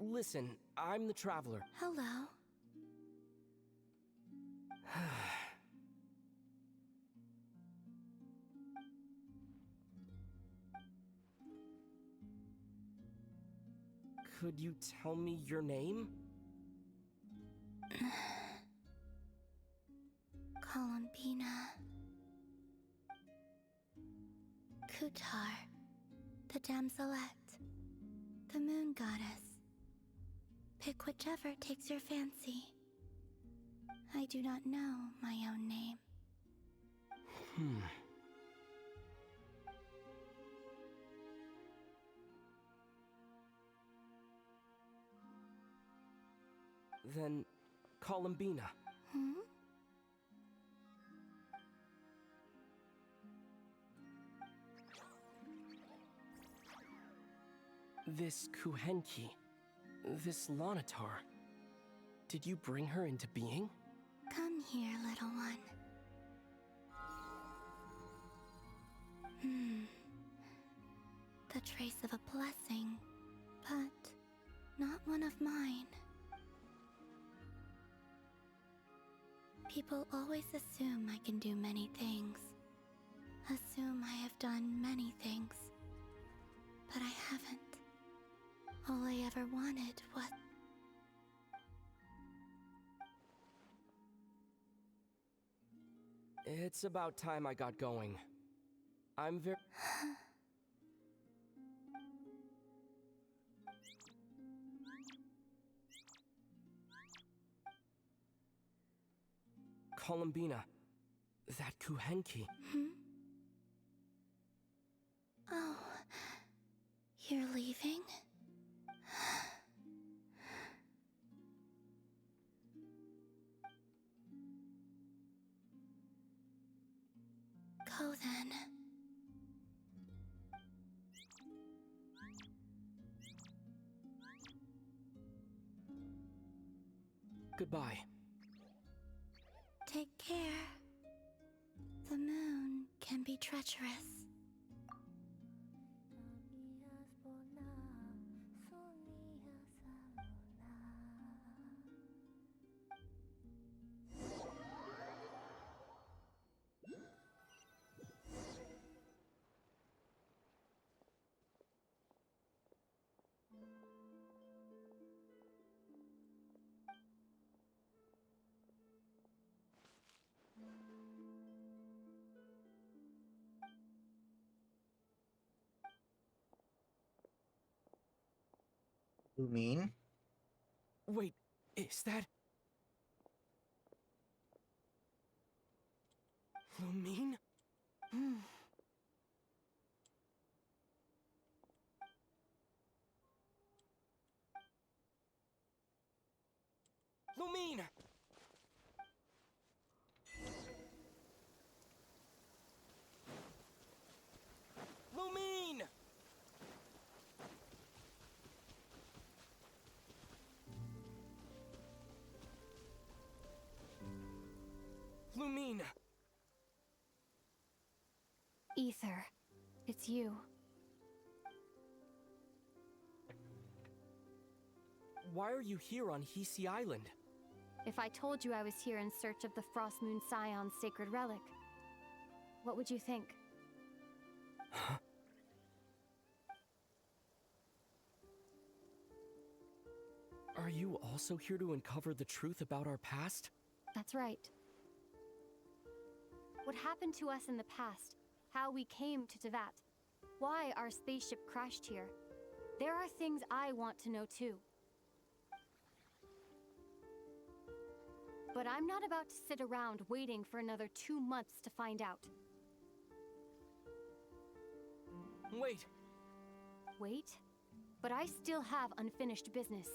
Listen, I'm the Traveler. Hello. Could you tell me your name? Columbina. Kutar. The Damselette. The Moon Goddess. Pick whichever takes your fancy. I do not know my own name. Then, Columbina. Hmm? This Kuhenki, this Lonatar, did you bring her into being? Come here, little one. The trace of a blessing, but not one of mine. People always assume I can do many things. Assume I have done many things. But I haven't. All I ever wanted was... It's about time I got going. I'm very... Columbina, that Kuhenki. Oh, you're leaving? Go then. Goodbye. Take care. The moon can be treacherous. You mean? Wait, is that... Lumine? Lumine! Lumine! Lumine! Ether, it's you. Why are you here on Hisi Island? If I told you I was here in search of the Frost Moon Scion's sacred relic, what would you think? Huh? Are you also here to uncover the truth about our past? That's right. What happened to us in the past, how we came to Tevat, why our spaceship crashed here. There are things I want to know too. But I'm not about to sit around waiting for another 2 months to find out. Wait! Wait? But I still have unfinished business.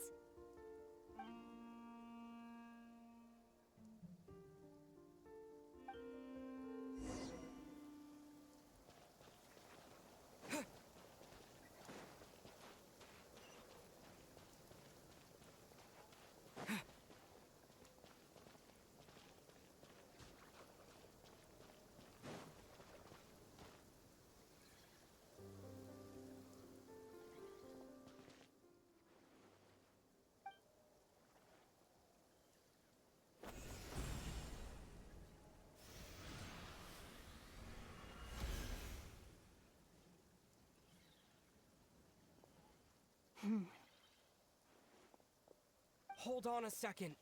Hold on a second.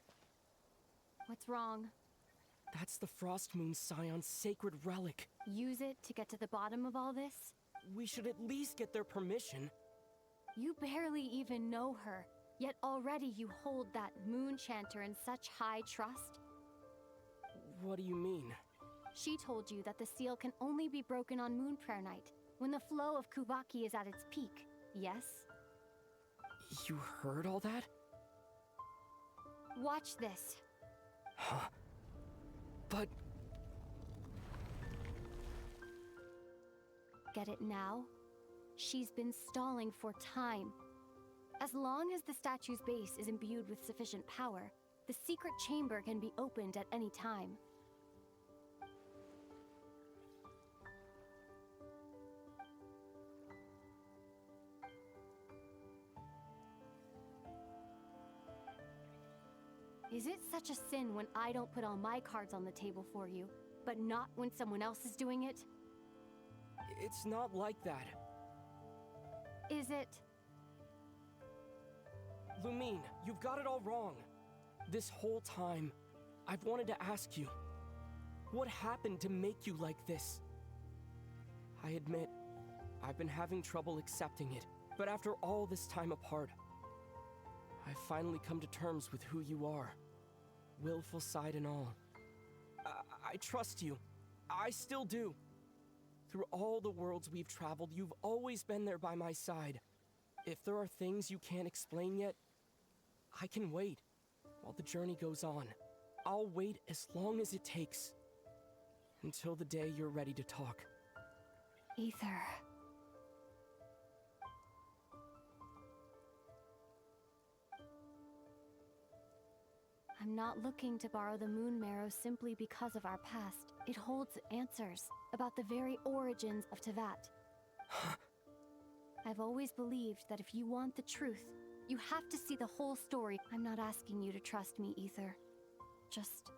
What's wrong? That's the Frost Moon Scion's sacred relic. Use it to get to the bottom of all this? We should at least get their permission. You barely even know her, yet already you hold that moon chanter in such high trust? What do you mean? She told you that the seal can only be broken on Moon Prayer Night, when the flow of Kuvaki is at its peak, yes? You heard all that? Watch this. Huh? But... Get it now? She's been stalling for time. As long as the statue's base is imbued with sufficient power, the secret chamber can be opened at any time. Is it such a sin when I don't put all my cards on the table for you, but not when someone else is doing it? It's not like that. Is it? Lumine, you've got it all wrong. This whole time, I've wanted to ask you, what happened to make you like this? I admit, I've been having trouble accepting it, but after all this time apart, I've finally come to terms with who you are. Willful side and all. I trust you. I still do. Through all the worlds we've traveled, you've always been there by my side. If there are things you can't explain yet, I can wait while the journey goes on. I'll wait as long as it takes. Until the day you're ready to talk. Ether. I'm not looking to borrow the Moon Marrow simply because of our past. It holds answers about the very origins of Tevat. I've always believed that if you want the truth, you have to see the whole story. I'm not asking you to trust me, Ether. Just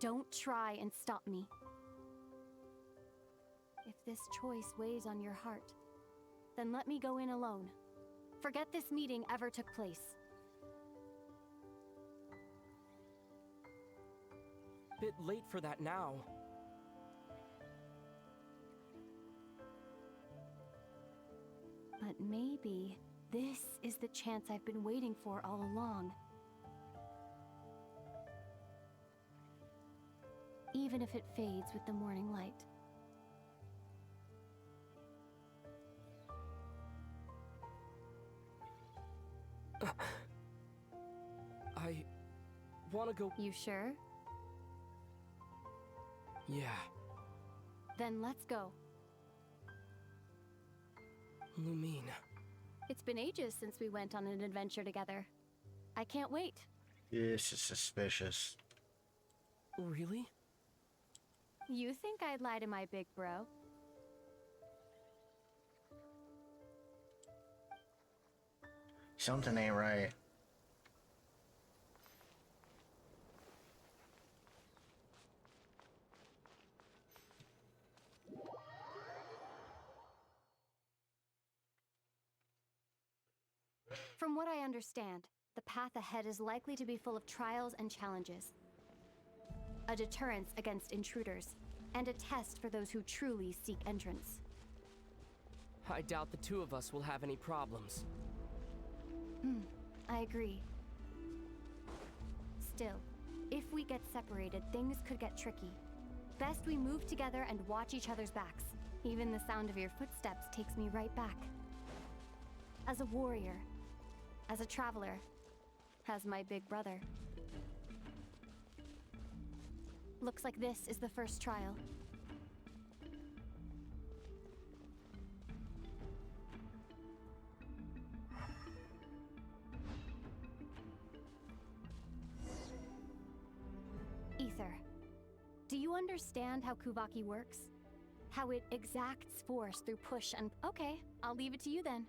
don't try and stop me. If this choice weighs on your heart, then let me go in alone. Forget this meeting ever took place. Bit late for that now. But maybe this is the chance I've been waiting for all along. Even if it fades with the morning light. I want to go. You sure? Yeah. Then let's go. Lumine. It's been ages since we went on an adventure together. I can't wait. This is suspicious. Really? You think I'd lie to my big bro? Something ain't right. From what I understand, the path ahead is likely to be full of trials and challenges. A deterrence against intruders, and a test for those who truly seek entrance. I doubt the two of us will have any problems. I agree. Still, if we get separated, things could get tricky. Best we move together and watch each other's backs. Even the sound of your footsteps takes me right back. As a warrior, as a traveler, as my big brother. Looks like this is the first trial. Ether, do you understand how Kuvaki works? How it exacts force through push and... Okay, I'll leave it to you then.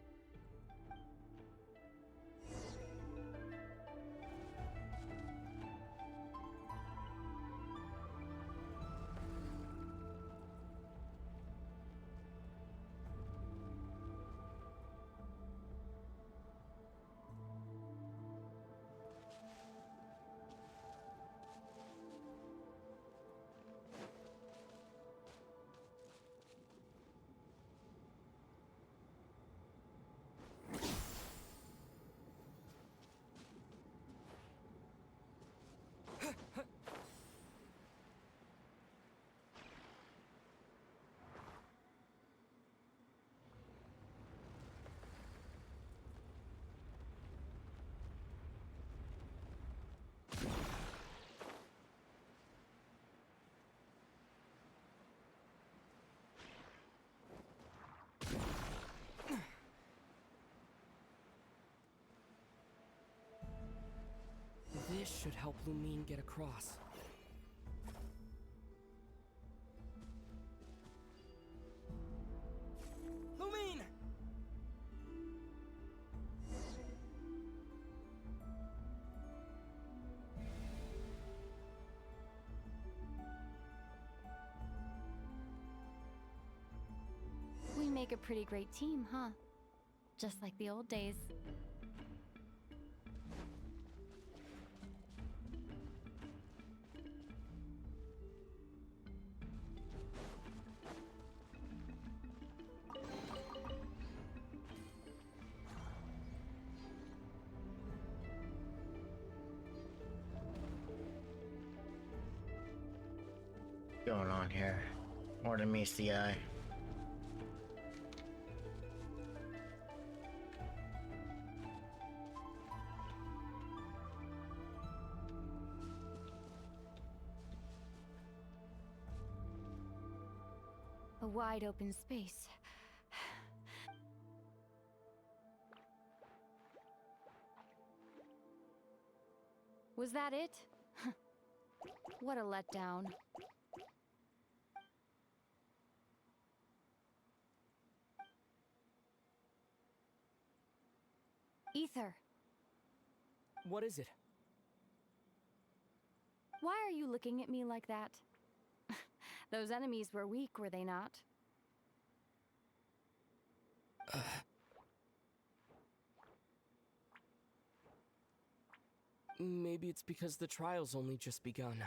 This should help Lumine get across. Lumine! We make a pretty great team, huh? Just like the old days. Going on here? More than meets the eye. A wide open space. Was that it? What a letdown. Ether, What is it? why are you looking at me like that? Those enemies were weak, were they not? Maybe it's because the trial's only just begun.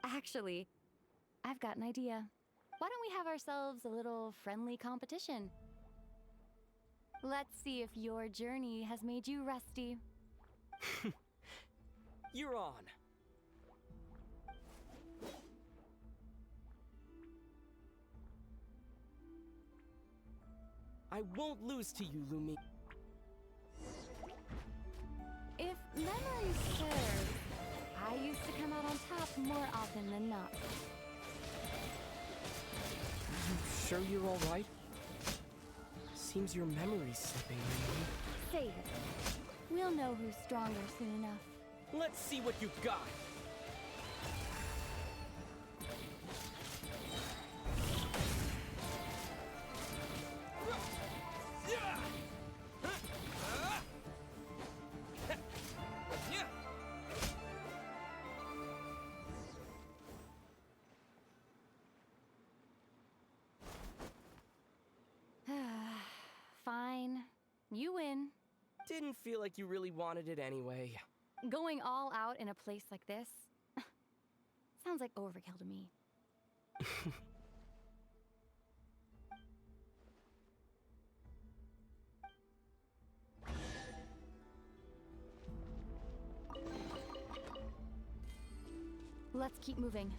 Actually, I've got an idea. Why don't we have ourselves a little friendly competition? Let's see if your journey has made you rusty. You're on. I won't lose to you, Lumi. If memory serves, I used to come out on top more often than not. You sure you're all right? Seems your memory's slipping, Lumi. Save it. We'll know who's stronger soon enough. Let's see what you've got. Fine. You win. Didn't feel like you really wanted it anyway. Going all out in a place like this sounds like overkill to me. Let's keep moving.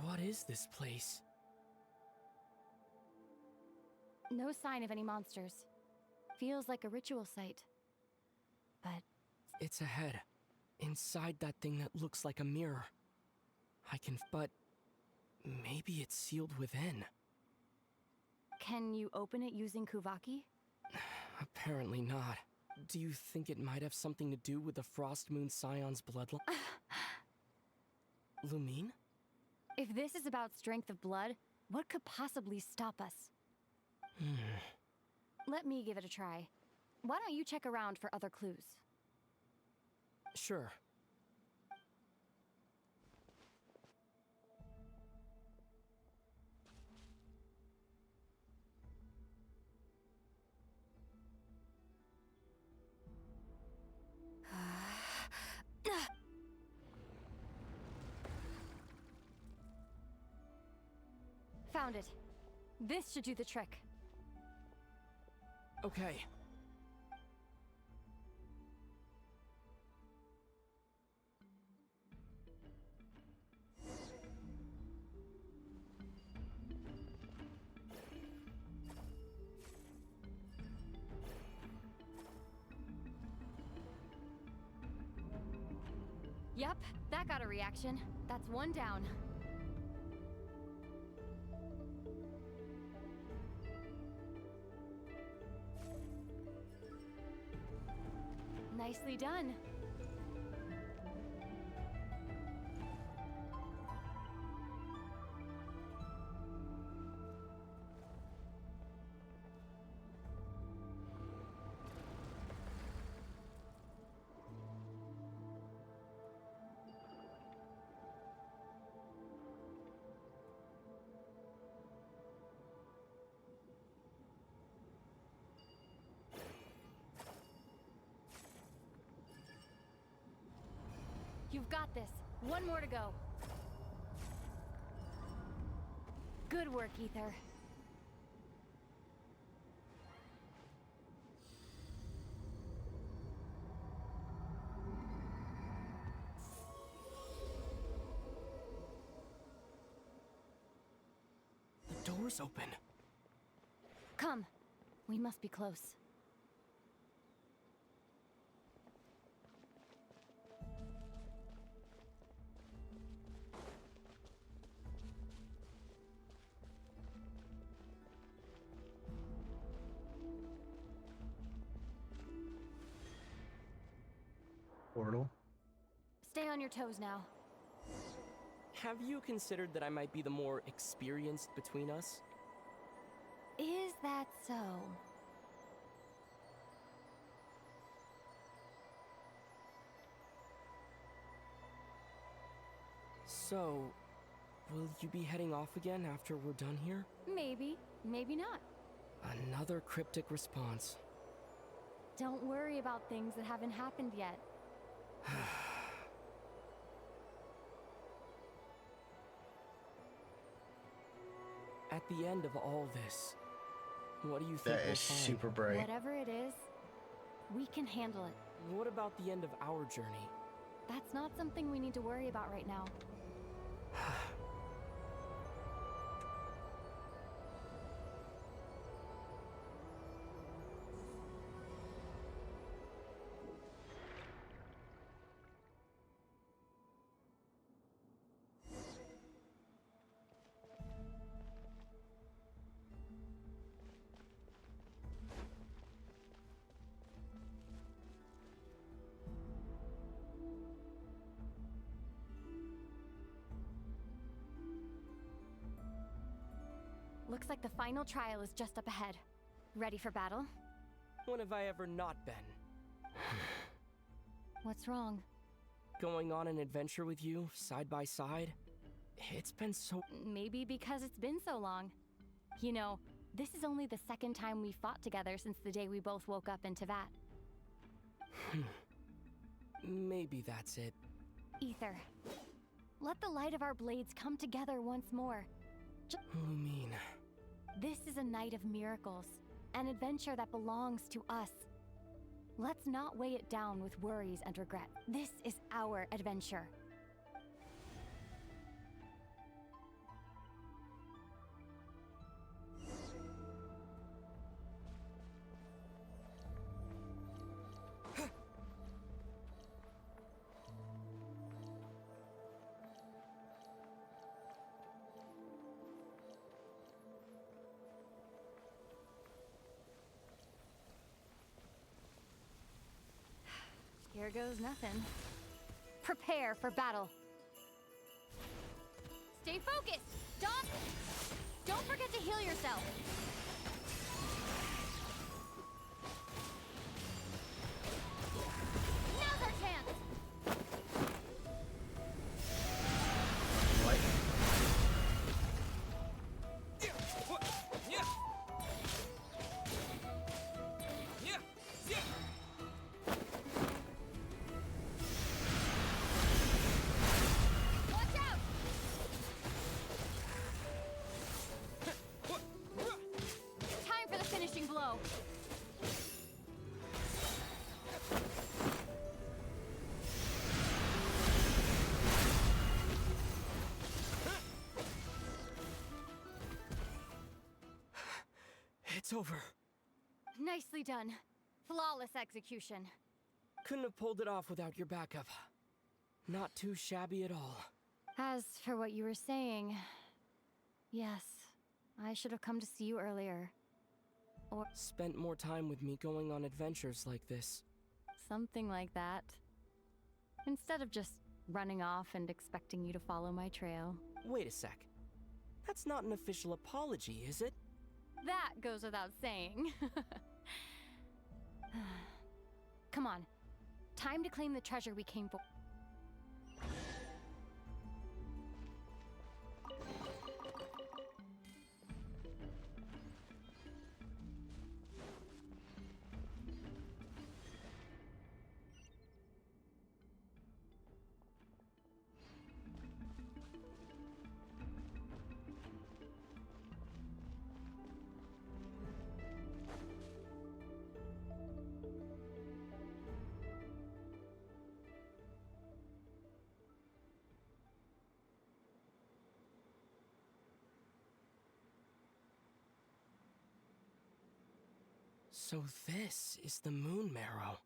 What is this place? No sign of any monsters. Feels like a ritual site. But It's ahead. Inside that thing that looks like a mirror. But maybe it's sealed within. can you open it using Kuvaki? Apparently not. Do you think it might have something to do with the Frost Moon Scion's bloodline? Lumine? If this is about strength of blood, what could possibly stop us? Let me give it a try. Why don't you check around for other clues? Sure. Found it. This should do the trick. Okay. Yep, that got a reaction. That's one down. Nicely done. You've got this. One more to go. Good work, Ether. The door's open. Come. We must be close. Portal. Stay on your toes now. Have you considered that I might be the more experienced between us? Is that so? So, will you be heading off again after we're done here? Maybe, maybe not. Another cryptic response. Don't worry about things that haven't happened yet. At the end of all this, what do you think That we'll is find? super bright. Whatever it is, we can handle it. What about the end of our journey? That's not something we need to worry about right now. Looks like the final trial is just up ahead. Ready for battle? When have I ever not been? What's wrong? Going on an adventure with you, side by side? It's been so... Maybe because it's been so long. You know, this is only the second time we fought together since the day we both woke up in Teyvat. Maybe that's it. Ether, let the light of our blades come together once more. Lumine. This is a night of miracles, an adventure that belongs to us. Let's not weigh it down with worries and regret. This is our adventure. Here goes nothing. Prepare for battle. Stay focused! Don't forget to heal yourself! Now's our chance! What? It's over. Nicely done. Flawless execution. Couldn't have pulled it off without your backup. Not too shabby at all. As for what you were saying, yes, I should have come to see you earlier. Or spent more time with me going on adventures like this. something like that. Instead of just running off and expecting you to follow my trail. Wait a sec. That's not an official apology, is it? That goes without saying. Come on. Time to claim the treasure we came for. So this is the Moon Marrow.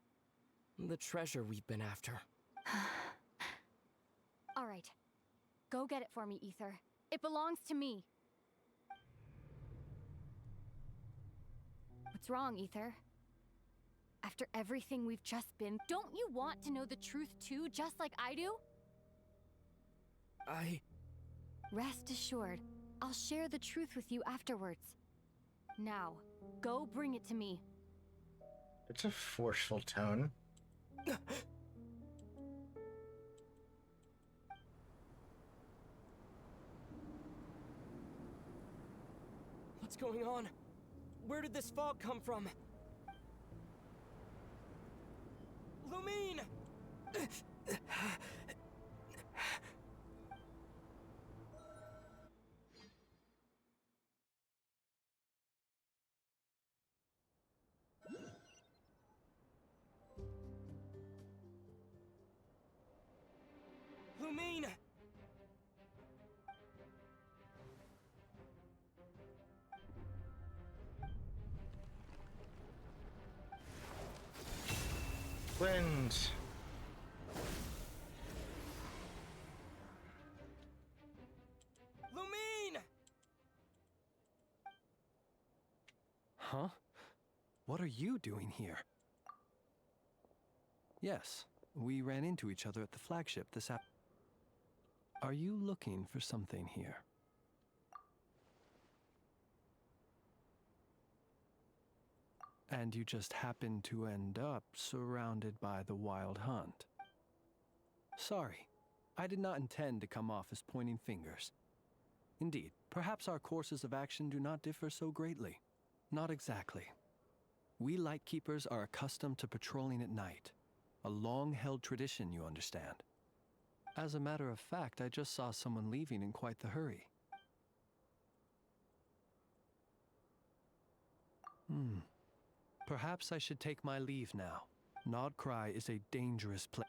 The treasure we've been after. All right. Go get it for me, Ether. It belongs to me. What's wrong, Ether? After everything we've just been, don't you want to know the truth too, just like I do? Rest assured, I'll share the truth with you afterwards. Now, go bring it to me. It's a forceful tone. What's going on? Where did this fog come from? Lumine! Lumine! Twins! Lumine! Huh? What are you doing here? Yes, we ran into each other at the flagship this afternoon. Are you looking for something here? And you just happened to end up surrounded by the Wild Hunt. Sorry, I did not intend to come off as pointing fingers. Indeed, perhaps our courses of action do not differ so greatly. Not exactly. We Lightkeepers are accustomed to patrolling at night. A long-held tradition, you understand. As a matter of fact, I just saw someone leaving in quite the hurry. Perhaps I should take my leave now. Nod Krai is a dangerous place.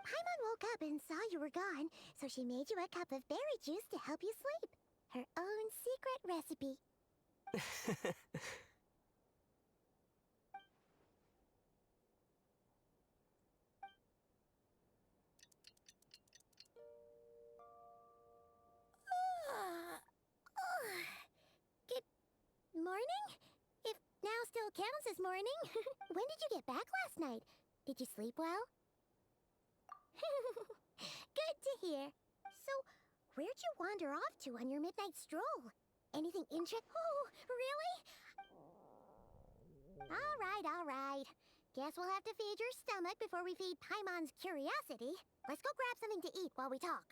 Paimon woke up and saw you were gone, so she made you a cup of berry juice to help you sleep. Her own secret recipe. Good morning? If now still this morning. When did you get back last night? Did you sleep well? Good to hear. So, where'd you wander off to on your midnight stroll? Anything Oh, really? All right. Guess we'll have to feed your stomach before we feed Paimon's curiosity. Let's go grab something to eat while we talk.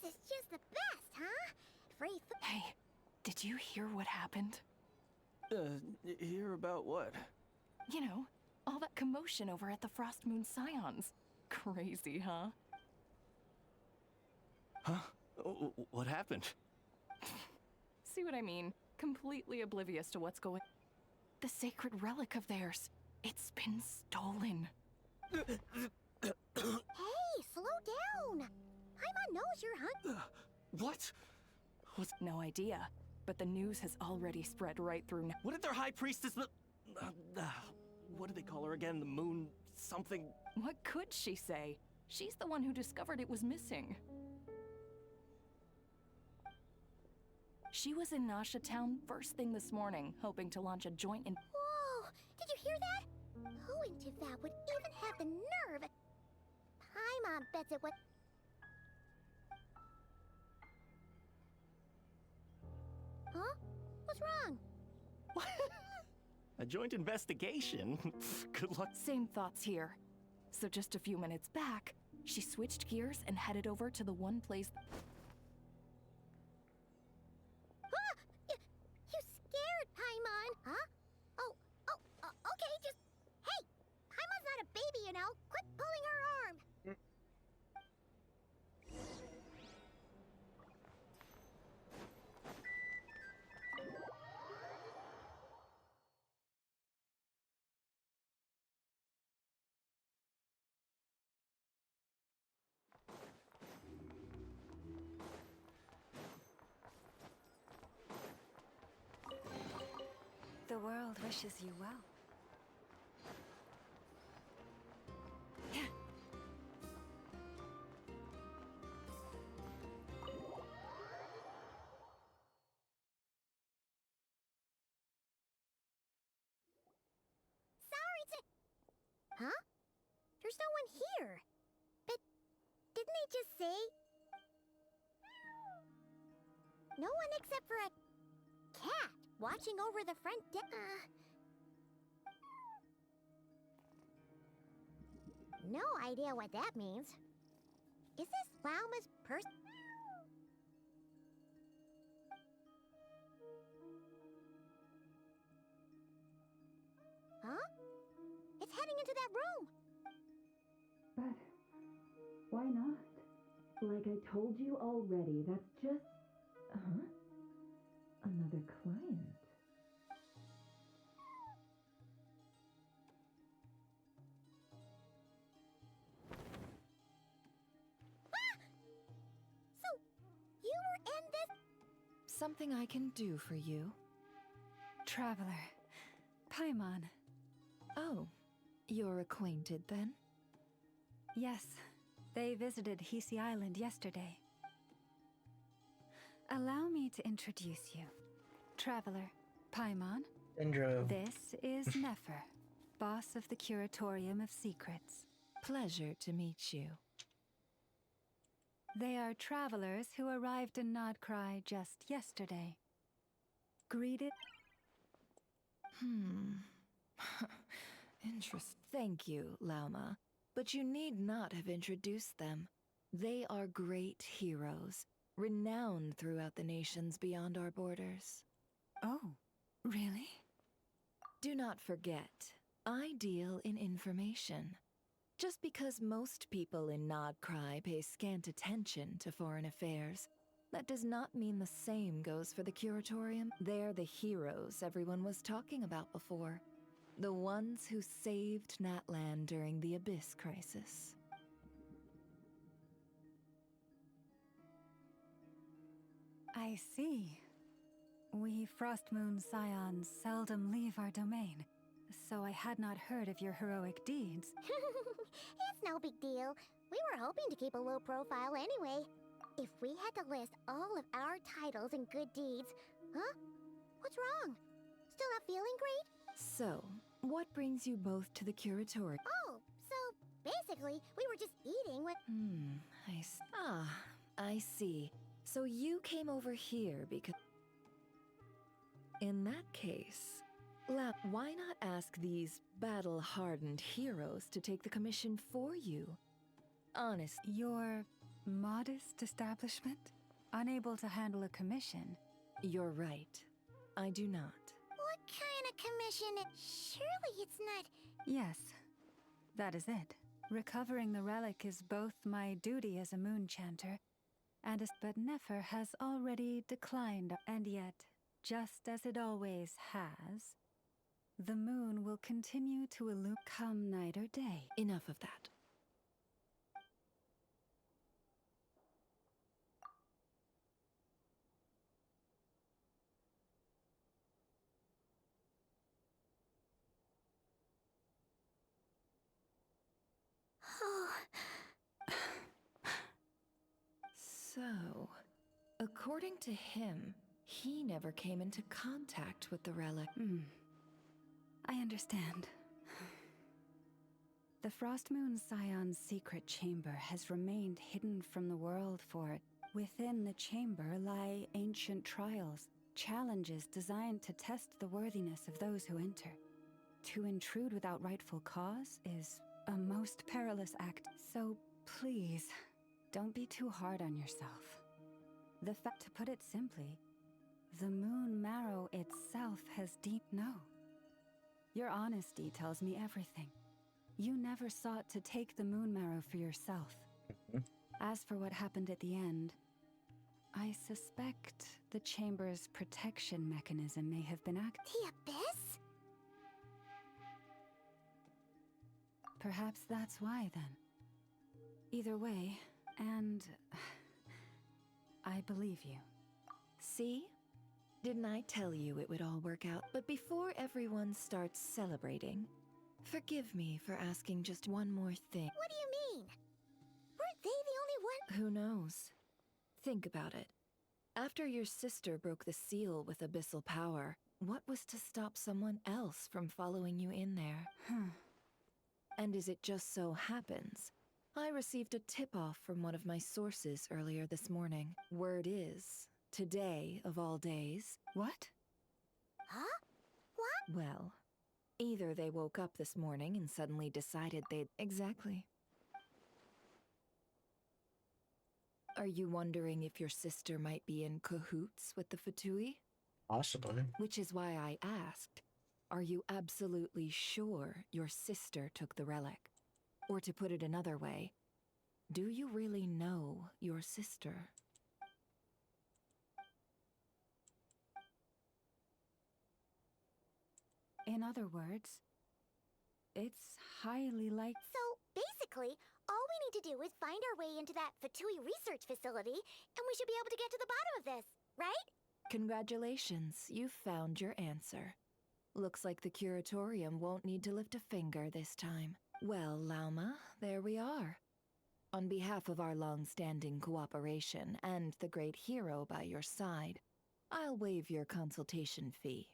This is just the best, huh? Free food. Hey, did you hear what happened? Hear about what? You know, all that commotion over at the Frost Moon Scions. Crazy, huh? Huh? What happened? See what I mean? Completely oblivious to what's going. The sacred relic of theirs. It's been stolen. Hey, slow down. Paimon knows you're What? What's... No idea, but the news has already spread right through now. What did their high priestess what did they call her again? The moon something? What could she say? She's the one who discovered it was missing. She was in Nasha Town first thing this morning, hoping to launch a joint in— Whoa! Did you hear that? Who in Tifat would even have the nerve? Paimon bets it would. Huh? What's wrong? A joint investigation? Good luck. Same thoughts here. So just a few minutes back, she switched gears and headed over to the one place— You scared Paimon, huh? Okay, just... Hey! Paimon's not a baby, you know. Quit pulling her arm. The world wishes you well. Huh? There's no one here. But didn't they just say? No one except for a cat watching over the front deck. No idea what that means. Is this Lauma's person? Huh? It's heading into that room. But why not? Like I told you already, that's just... Another client. So, you were in this? Something I can do for you? Traveler. Paimon. Oh, you're acquainted then? Yes, they visited Hisi Island yesterday. Allow me to introduce you. Traveler, Paimon. Dendro. This is Nefer, boss of the Curatorium of Secrets. Pleasure to meet you. They are travelers who arrived in Krai just yesterday. Greeted... Interest. Thank you, Lauma. But you need not have introduced them. They are great heroes, renowned throughout the nations beyond our borders. Oh, really? Do not forget, I deal in information. Just because most people in Krai pay scant attention to foreign affairs, that does not mean the same goes for the Curatorium. They're the heroes everyone was talking about before. The ones who saved Natlan during the Abyss Crisis. I see. We Frostmoon Scions seldom leave our domain, so I had not heard of your heroic deeds. It's no big deal. We were hoping to keep a low profile anyway. If we had to list all of our titles and good deeds, huh? What's wrong? Still not feeling great? So, what brings you both to the Curatorium? Oh, so basically, we were just eating with. I see. So you came over here because... In that case, why not ask these battle-hardened heroes to take the commission for you? Honest. Your modest establishment? Unable to handle a commission? You're right. I do not. What kind of commission? Surely it's not. Yes, that is it. Recovering the relic is both my duty as a moon chanter, but Nefer has already declined, and yet, just as it always has, the moon will continue to illumine come night or day. Enough of that. So, according to him, he never came into contact with the relic. I understand. The Frostmoon Scion's secret chamber has remained hidden from the world for... Within the chamber lie ancient trials, challenges designed to test the worthiness of those who enter. To intrude without rightful cause is a most perilous act, so please, don't be too hard on yourself. To put it simply, the moon marrow itself has deep no. Your honesty tells me everything. You never sought to take the moon marrow for yourself. As for what happened at the end, I suspect the chamber's protection mechanism may have been active. The Abyss? Perhaps that's why, then. Either way, and... I believe you. See? Didn't I tell you it would all work out? But before everyone starts celebrating, forgive me for asking just one more thing. What do you mean? Weren't they the only one? Who knows? Think about it. After your sister broke the seal with abyssal power, what was to stop someone else from following you in there? And as it just so happens, I received a tip-off from one of my sources earlier this morning. Word is, today of all days... What? Huh? What? Well, either they woke up this morning and suddenly decided they'd... Exactly. Are you wondering if your sister might be in cahoots with the Fatui? Possibly. Which is why I asked, are you absolutely sure your sister took the relic? Or to put it another way, do you really know your sister? In other words, it's highly like... So, basically, all we need to do is find our way into that Fatui research facility, and we should be able to get to the bottom of this, right? Congratulations, you've found your answer. Looks like the Curatorium won't need to lift a finger this time. Well, Lauma, there we are. On behalf of our long-standing cooperation and the great hero by your side, I'll waive your consultation fee.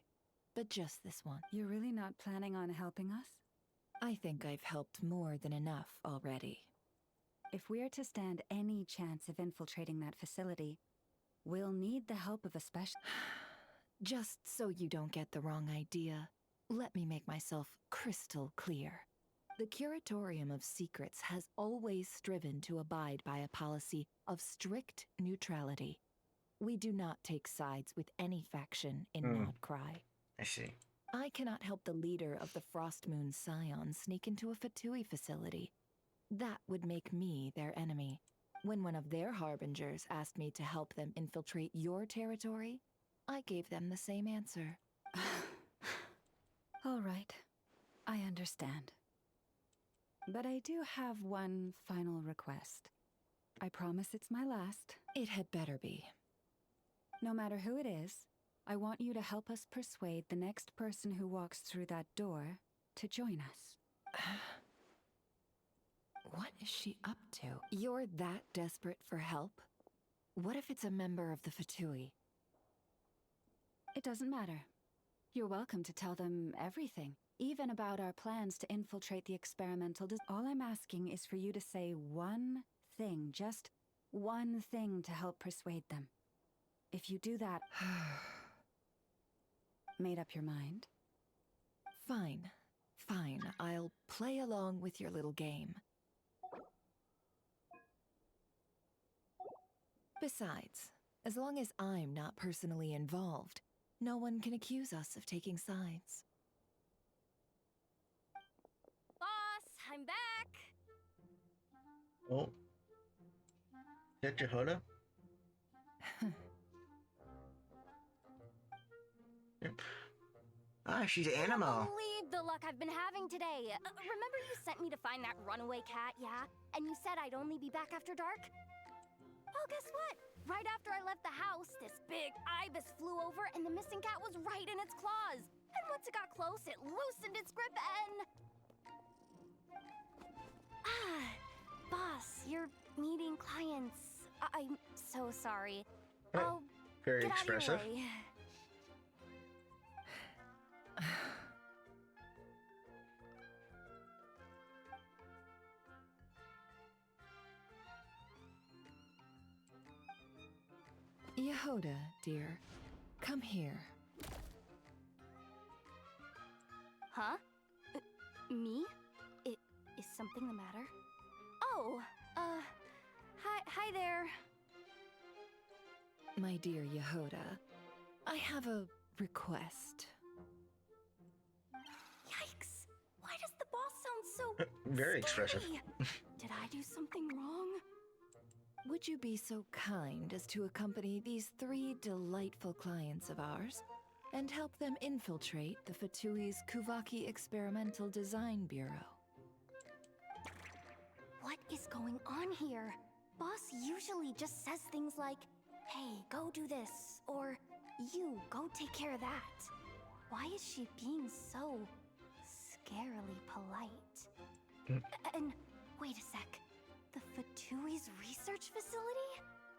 But just this one. You're really not planning on helping us? I think I've helped more than enough already. If we're to stand any chance of infiltrating that facility, we'll need the help of a special... Just so you don't get the wrong idea, let me make myself crystal clear. The Curatorium of Secrets has always striven to abide by a policy of strict neutrality. We do not take sides with any faction in Krai. I see. I cannot help the leader of the Frostmoon Scions sneak into a Fatui facility. That would make me their enemy. When one of their harbingers asked me to help them infiltrate your territory, I gave them the same answer. All right. I understand. But I do have one final request. I promise it's my last. It had better be. No matter who it is, I want you to help us persuade the next person who walks through that door to join us. What is she up to? You're that desperate for help? What if it's a member of the Fatui? It doesn't matter. You're welcome to tell them everything, even about our plans to infiltrate the experimental All I'm asking is for you to say one thing, just one thing to help persuade them. If you do that... Made up your mind? Fine. Fine, I'll play along with your little game. Besides, as long as I'm not personally involved, no one can accuse us of taking sides. Boss, I'm back! Oh. Is that Yehuda? Yep. Ah, she's an I animal. can't believe the luck I've been having today. Remember you sent me to find that runaway cat, yeah? And you said I'd only be back after dark? Well, guess what? Right after I left the house, this big ibis flew over and the missing cat was right in its claws. And once it got close, it loosened its grip and... Boss, you're meeting clients. I'm so sorry. I'll Very get expressive. Out of your way. Yehuda, dear, come here. Huh? Me? Is something the matter? Oh, hi there. My dear Yehuda, I have a request. Yikes! Why does the boss sound so Very expressive. scary? Did I do something wrong? Would you be so kind as to accompany these 3 delightful clients of ours and help them infiltrate the Fatui's Kuvaki Experimental Design Bureau? What is going on here? Boss usually just says things like, hey, go do this, or you, go take care of that. Why is she being so scarily polite? And wait a sec. The Fatui's research facility?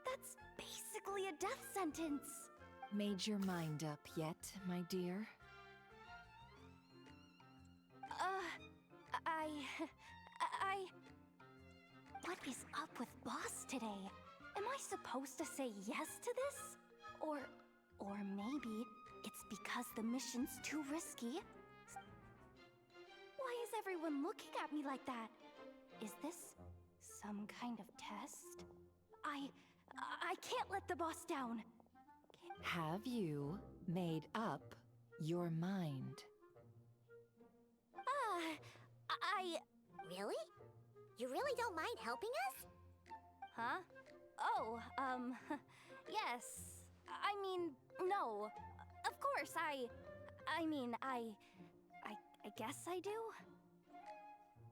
That's basically a death sentence. Made your mind up yet, my dear? What is up with Boss today? Am I supposed to say yes to this? Or maybe it's because the mission's too risky? Why is everyone looking at me like that? Is this some kind of test? I can't let the boss down. Have you made up your mind? Really? You really don't mind helping us? Huh? Oh, yes. I mean, no. Of course, I guess I do.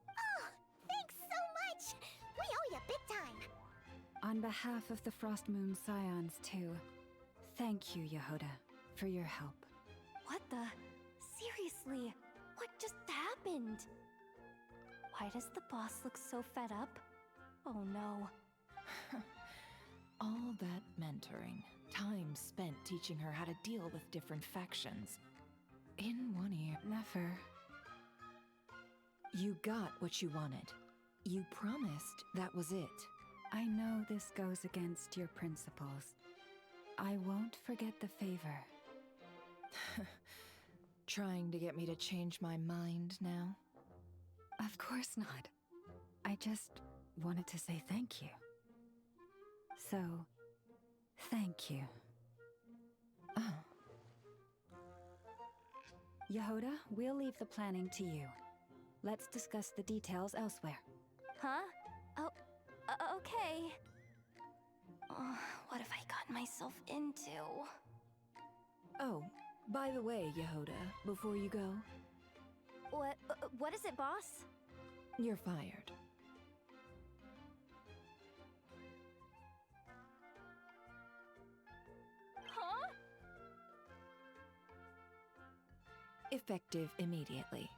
Oh, thanks so much! We owe you big time! On behalf of the Frost Moon Scions, too, thank you, Yehuda, for your help. What the? Seriously, what just happened? Why does the boss look so fed up? Oh no. All that mentoring, time spent teaching her how to deal with different factions. In one ear. Never. You got what you wanted. You promised that was it. I know this goes against your principles. I won't forget the favor. Trying to get me to change my mind now? Of course not. I just wanted to say thank you. So, thank you. Oh. Yehuda, we'll leave the planning to you. Let's discuss the details elsewhere. Huh? Oh, okay. What have I gotten myself into? Oh, by the way, Yehuda, before you go, What is it, boss? You're fired. Huh? Effective immediately.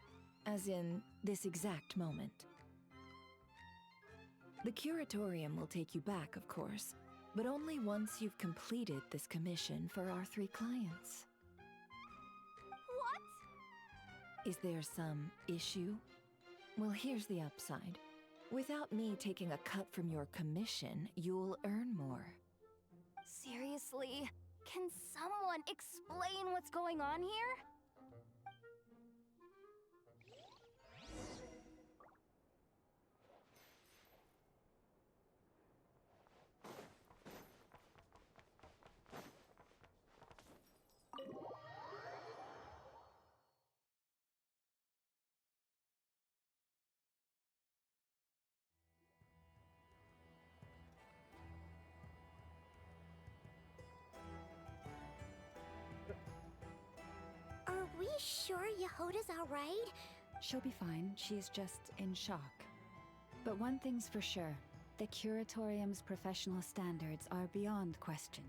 As in, this exact moment. The curatorium will take you back, of course, but only once you've completed this commission for our 3 clients. What? Is there some issue? Well, here's the upside. Without me taking a cut from your commission, you'll earn more. Seriously? Can someone explain what's going on here? Are we sure Yehoda's alright? She'll be fine. She's just in shock. But one thing's for sure. The Curatorium's professional standards are beyond question.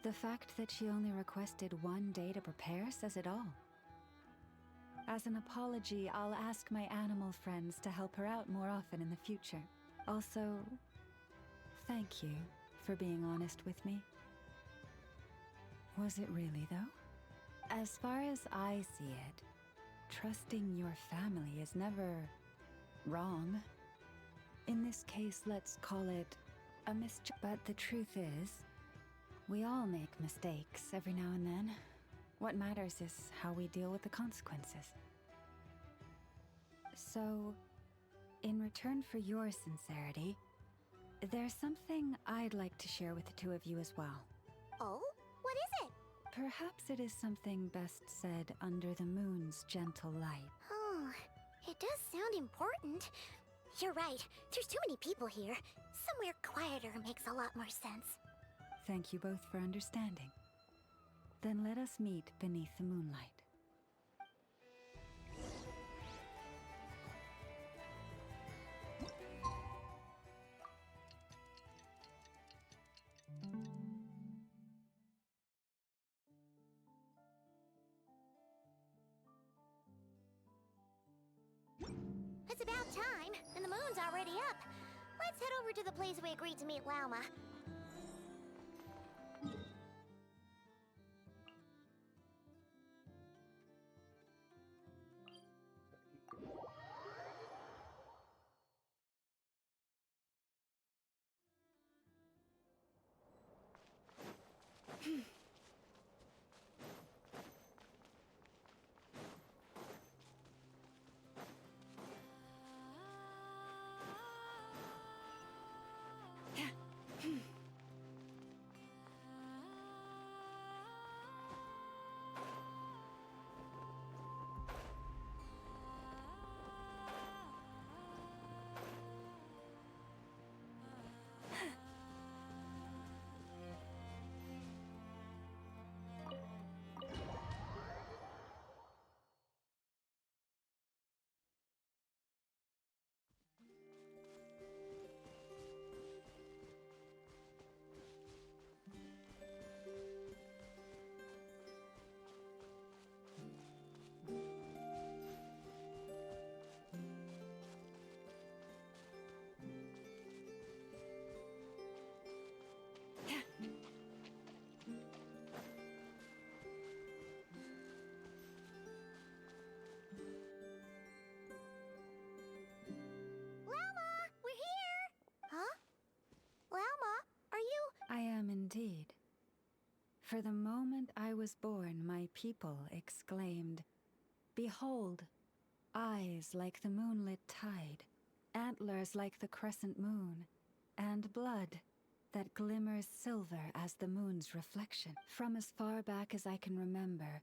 The fact that she only requested 1 day to prepare says it all. As an apology, I'll ask my animal friends to help her out more often in the future. Also, thank you for being honest with me. Was it really, though? As far as I see it, trusting your family is never wrong. In this case, let's call it a misjudgment. But the truth is, we all make mistakes every now and then. What matters is how we deal with the consequences. So, in return for your sincerity, there's something I'd like to share with the 2 of you as well. Oh? What is it? Perhaps it is something best said under the moon's gentle light. Oh, it does sound important. You're right. There's too many people here. Somewhere quieter makes a lot more sense. Thank you both for understanding. Then let us meet beneath the moonlight. It's about time, and the moon's already up. Let's head over to the place we agreed to meet Lauma. I am indeed. For the moment I was born, my people exclaimed, "Behold, eyes like the moonlit tide, antlers like the crescent moon, and blood that glimmers silver as the moon's reflection." From as far back as I can remember,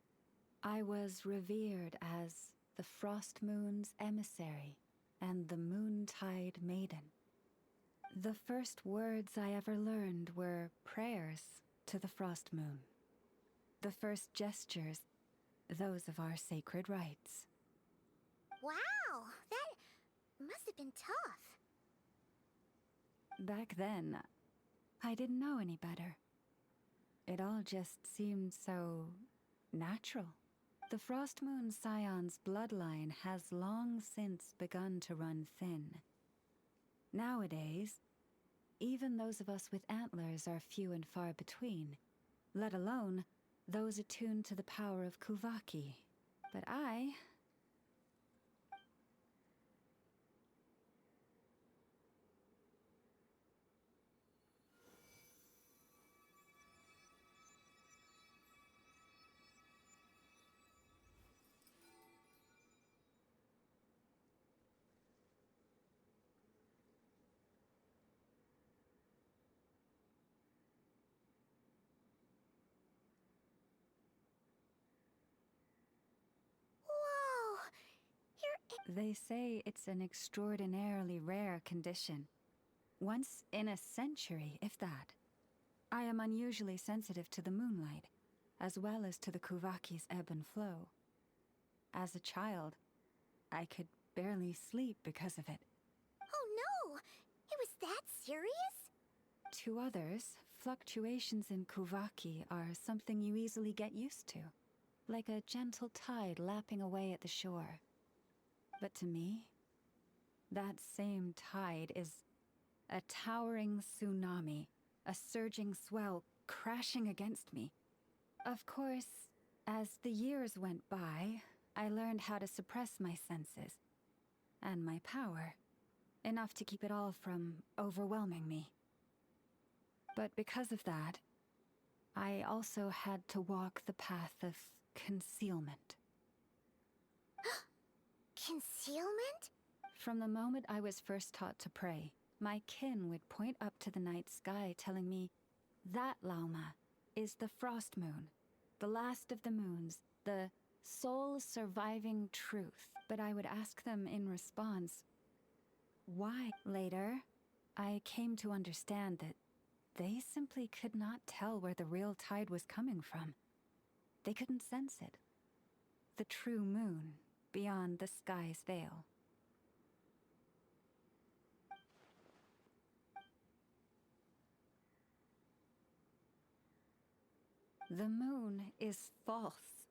I was revered as the Frost Moon's emissary and the Moontide Maiden. The first words I ever learned were prayers to the Frost Moon. The first gestures, those of our sacred rites. Wow, that must have been tough. Back then, I didn't know any better. It all just seemed so natural. The Frost Moon Scion's bloodline has long since begun to run thin. Nowadays, even those of us with antlers are few and far between, let alone those attuned to the power of Kuvaki. But I... Whoa! They say it's an extraordinarily rare condition. Once in a century, if that. I am unusually sensitive to the moonlight, as well as to the Kuvaki's ebb and flow. As a child, I could barely sleep because of it. Oh no! It was that serious? To others, fluctuations in Kuvaki are something you easily get used to, like a gentle tide lapping away at the shore. But to me, that same tide is a towering tsunami, a surging swell crashing against me. Of course, as the years went by, I learned how to suppress my senses and my power, enough to keep it all from overwhelming me. But because of that, I also had to walk the path of concealment. Concealment? From the moment I was first taught to pray, my kin would point up to the night sky telling me, that Lauma is the Frost Moon, the last of the moons, the sole surviving truth. But I would ask them in response, why? Later, I came to understand that they simply could not tell where the real tide was coming from. They couldn't sense it. The true moon beyond the sky's veil. The moon is false.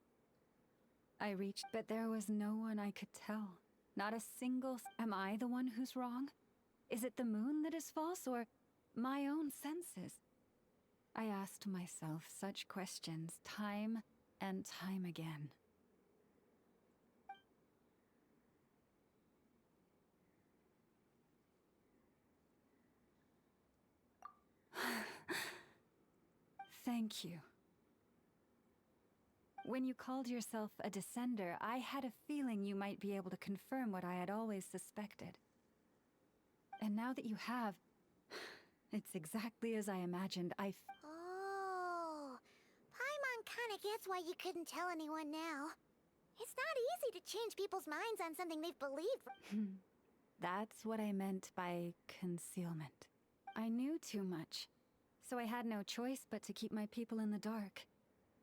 I reached, but there was no one I could tell. Not a single... Am I the one who's wrong? Is it the moon that is false, or my own senses? I asked myself such questions time and time again. Thank you. When you called yourself a descender, I had a feeling you might be able to confirm what I had always suspected. And now that you have, it's exactly as I imagined. Oh, Paimon kinda gets why you couldn't tell anyone now. It's not easy to change people's minds on something they've believed. That's what I meant by concealment. I knew too much, so I had no choice but to keep my people in the dark.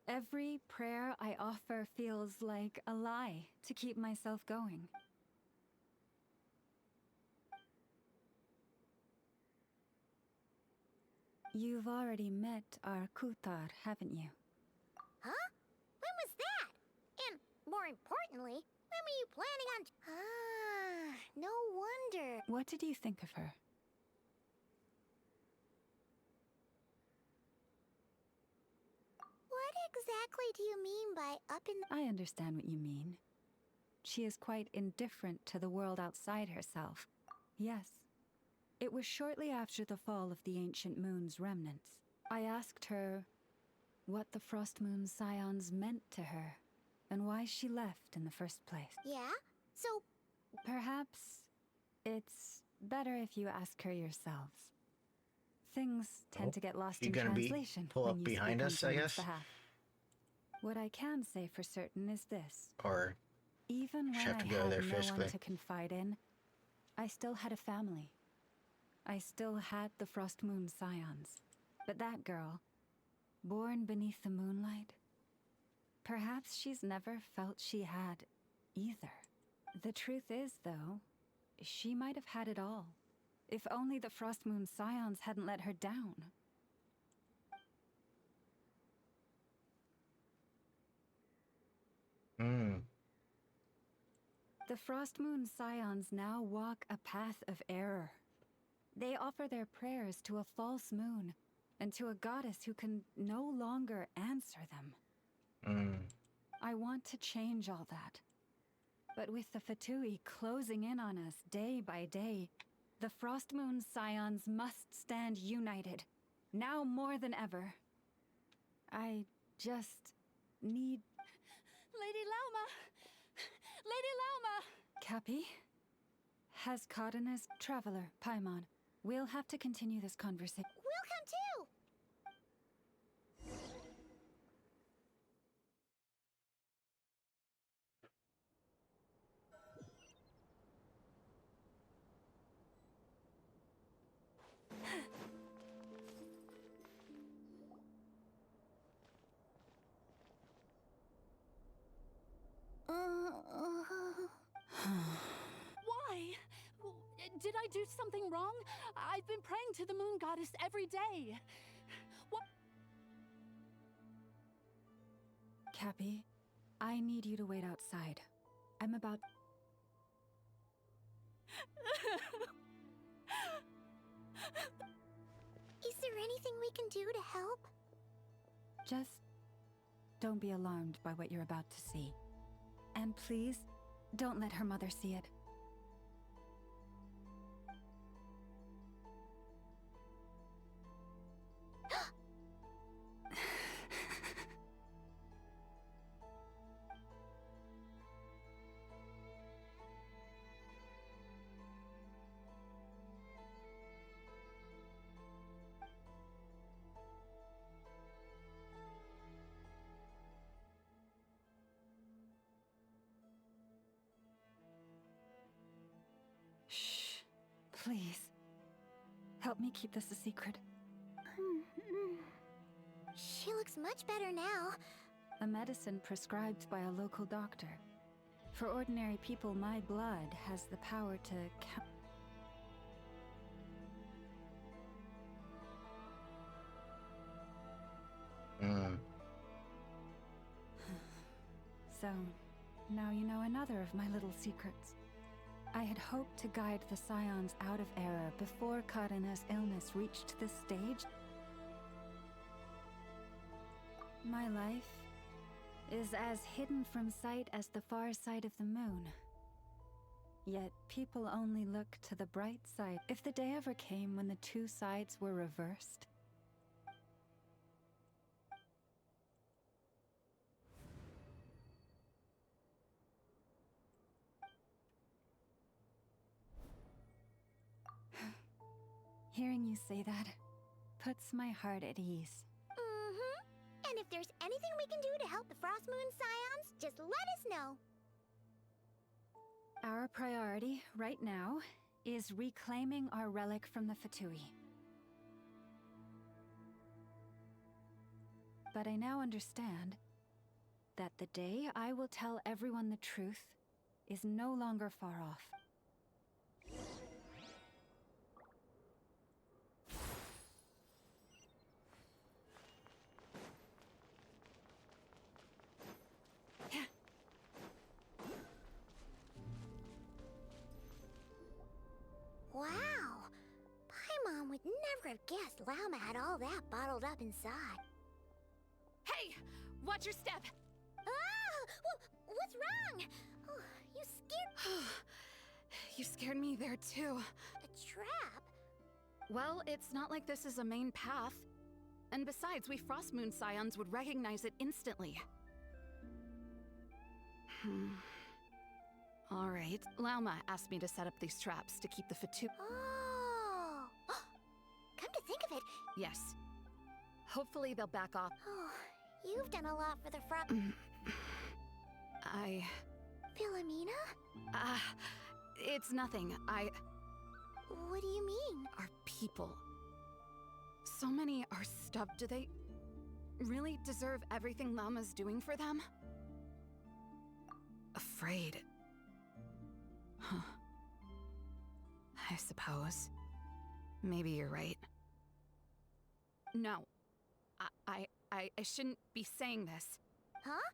Every prayer I offer feels like a lie to keep myself going. You've already met our Kutar, haven't you? Huh? When was that? And more importantly, when were you planning on... Ah, no wonder. What did you think of her? What exactly do you mean by up in the... I understand what you mean. She is quite indifferent to the world outside herself. Yes. It was shortly after the fall of the ancient moon's remnants. I asked her what the Frost Moon Scions meant to her, and why she left in the first place. Yeah? So... Perhaps it's better if you ask her yourselves. Things tend to get lost in translation pull when up you behind speak on us, I someone's guess? behalf. What I can say for certain is this. Or even when have I to go had there no physically. one to confide in, I still had a family. I still had the Frost Moon Scions. But that girl, born beneath the moonlight, perhaps she's never felt she had either. The truth is, though, she might have had it all. If only the Frostmoon Scions hadn't let her down. The Frostmoon Scions now walk a path of error. They offer their prayers to a false moon, and to a goddess who can no longer answer them. I want to change all that. But with the Fatui closing in on us day by day, the Frostmoon Scions must stand united, now more than ever. I just need... Lady Lauma! Lady Lauma! Cappy? Has Cardenas Traveler, Paimon. We'll have to continue this conversation. We'll come too! Why? Did I do something wrong? I've been praying to the moon goddess every day. What? Cappy, I need you to wait outside. I'm about... Is there anything we can do to help? Just don't be alarmed by what you're about to see. And please, don't let her mother see it. Shh. Please. Help me keep this a secret. She looks much better now. A medicine prescribed by a local doctor. For ordinary people, my blood has the power to So, now you know another of my little secrets. I had hoped to guide the Scions out of error before Karina's illness reached this stage. My life is as hidden from sight as the far side of the moon. Yet people only look to the bright side. If the day ever came when the two sides were reversed, hearing you say that puts my heart at ease. And if there's anything we can do to help the Frostmoon Scions, just let us know. Our priority, right now, is reclaiming our relic from the Fatui. But I now understand that the day I will tell everyone the truth is no longer far off. Wow! Paimon would never have guessed Lauma had all that bottled up inside. Hey! Watch your step! Ah! What's wrong? Oh, you scared... You scared me there too. A trap? Well, it's not like this is a main path. And besides, we Frostmoon Scions would recognize it instantly. Alright, Lauma asked me to set up these traps to keep the Fatui... Oh! Come to think of it... Yes. Hopefully they'll back off. Oh, you've done a lot for the Philomena? It's nothing. What do you mean? Our people. So many are stubbed. Do they really deserve everything Lauma's doing for them? Afraid. Huh. I suppose. Maybe you're right. No. I shouldn't be saying this. Huh?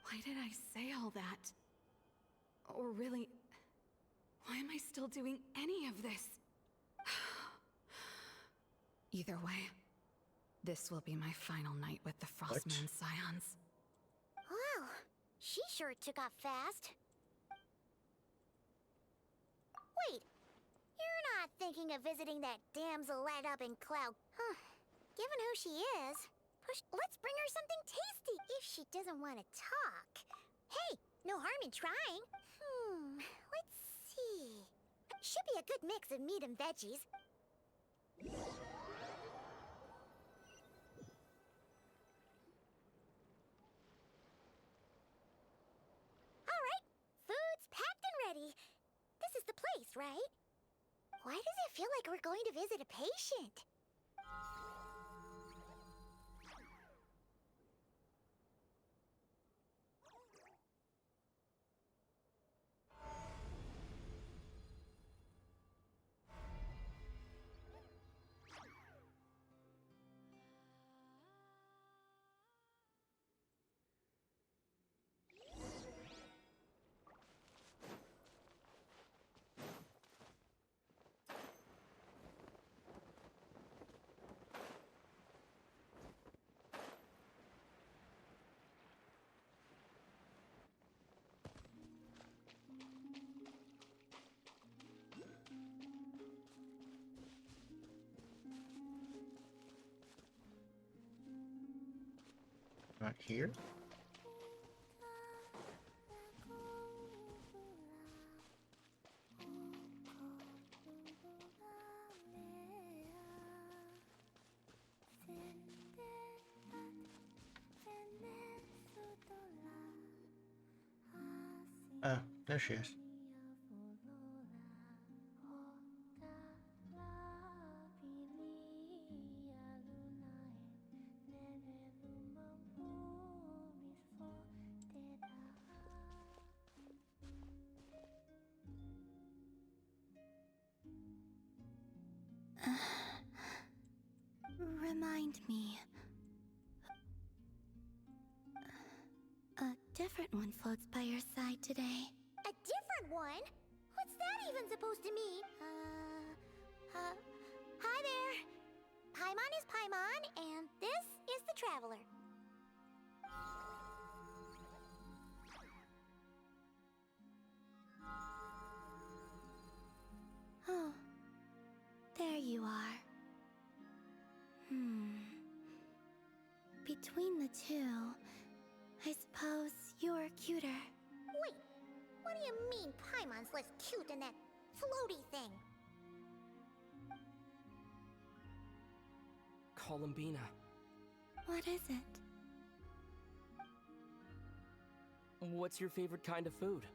Why did I say all that? Or really, why am I still doing any of this? Either way, this will be my final night with the Frostmoon Scions. Wow, she sure took off fast. Wait, you're not thinking of visiting that damsel light up in cloud, huh? Given who she is, let's bring her something tasty if she doesn't want to talk. Hey, no harm in trying. Let's see. Should be a good mix of meat and veggies. All right, food's packed and ready. This is the place, right? Why does it feel like we're going to visit a patient? Not here? Oh, there she is. Remind me. A different one floats by your side today. A different one? What's that even supposed to mean? Hi there. Paimon is Paimon, and this is the Traveler. Oh, there you are. Between the two, I suppose you're cuter. Wait, what do you mean Paimon's less cute than that floaty thing? Columbina. What is it? What's your favorite kind of food?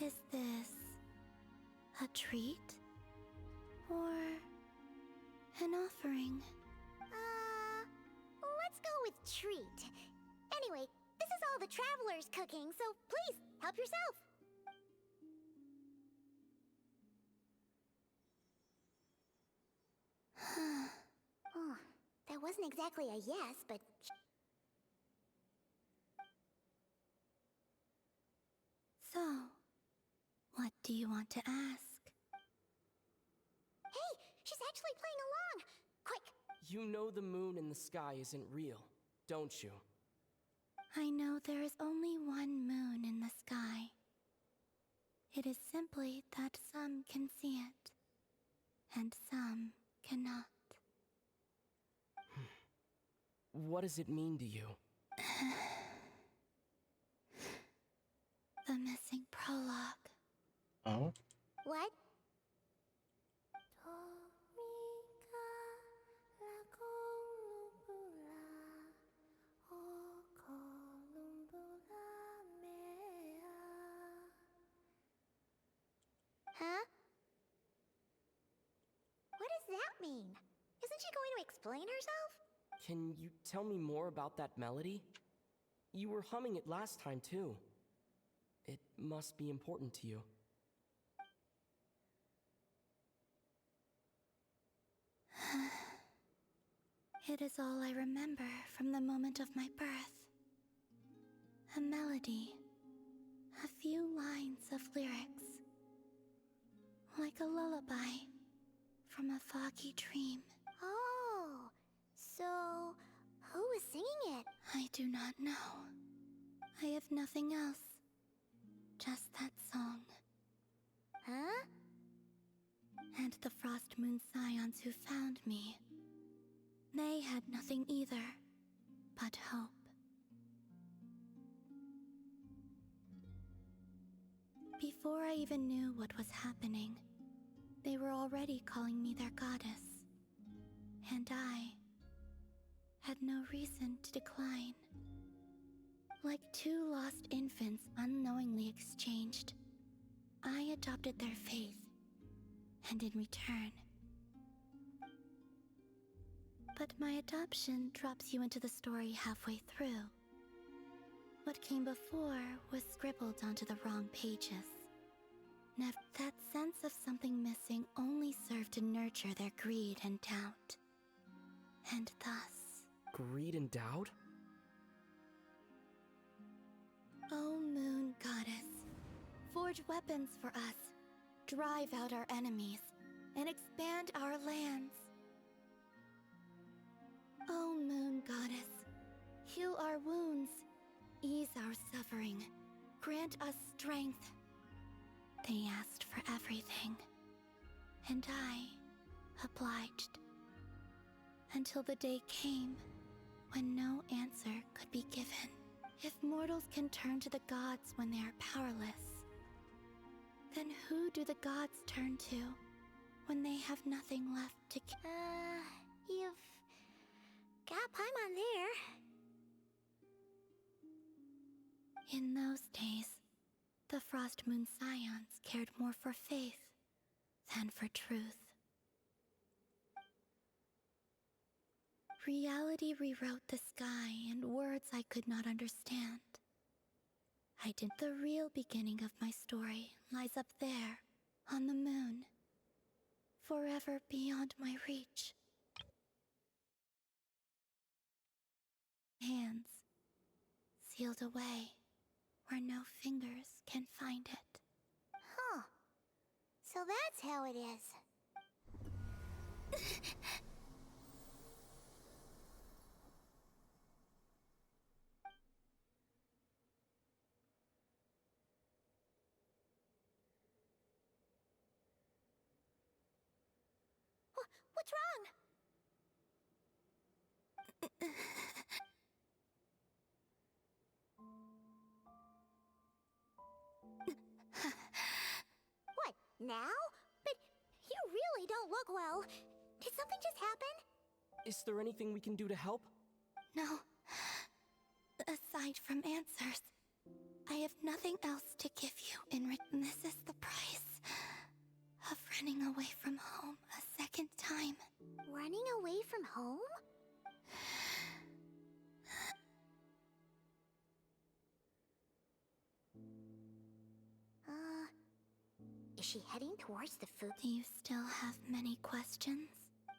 Is this a treat? Or an offering? Let's go with treat. Anyway, this is all the Traveler's cooking, so please, help yourself. Oh, that wasn't exactly a yes, but... So, what do you want to ask? Hey, she's actually playing along! Quick! You know the moon in the sky isn't real, don't you? I know there is only one moon in the sky. It is simply that some can see it, and some cannot. What does it mean to you? The missing prologue. Oh? What? Huh? What does that mean? Isn't she going to explain herself? Can you tell me more about that melody? You were humming it last time, too. It must be important to you. It is all I remember from the moment of my birth. A melody, a few lines of lyrics, like a lullaby from a foggy dream. Oh, so who was singing it? I do not know. I have nothing else. Just that song. Huh? And the Frost Moon Scions who found me. They had nothing either, but hope. Before I even knew what was happening, they were already calling me their goddess. And I had no reason to decline. Like two lost infants unknowingly exchanged, I adopted their faith, and in return. But my adoption drops you into the story halfway through. What came before was scribbled onto the wrong pages. That sense of something missing only served to nurture their greed and doubt. And thus... Greed and doubt? O Moon Goddess, forge weapons for us, drive out our enemies, and expand our lands. O Moon Goddess, heal our wounds, ease our suffering, grant us strength. They asked for everything, and I obliged. Until the day came when no answer could be given. If mortals can turn to the gods when they are powerless, then who do the gods turn to when they have nothing left to You've got Paimon there. In those days, the Frost Moon Scions cared more for faith than for truth. Reality rewrote the sky in words I could not understand. The real beginning of my story lies up there, on the moon, forever beyond my reach. Hands, sealed away, where no fingers can find it. Huh. So that's how it is. What's wrong? What, now? But you really don't look well. Did something just happen? Is there anything we can do to help? No. Aside from answers, I have nothing else to give you in return. This is the price of running away from home a second time. Running away from home? Is she heading towards the food? Do you still have many questions?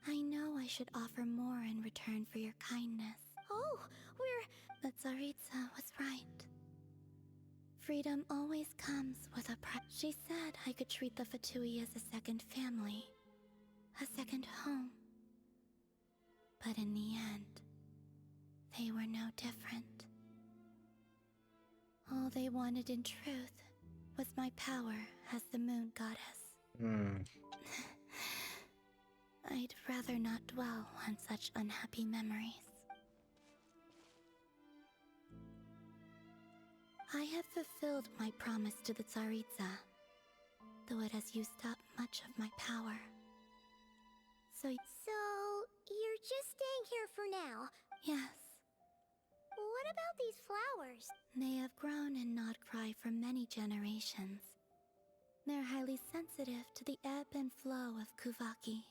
I know I should offer more in return for your kindness. Oh, The Tsaritsa was right. Freedom always comes with a price. She said I could treat the Fatui as a second family, a second home. But in the end, they were no different. All they wanted in truth was my power as the Moon Goddess. I'd rather not dwell on such unhappy memories. I have fulfilled my promise to the Tsaritsa, though it has used up much of my power. So you're just staying here for now? Yes. What about these flowers? They have grown in Krai for many generations. They're highly sensitive to the ebb and flow of Kuvaki.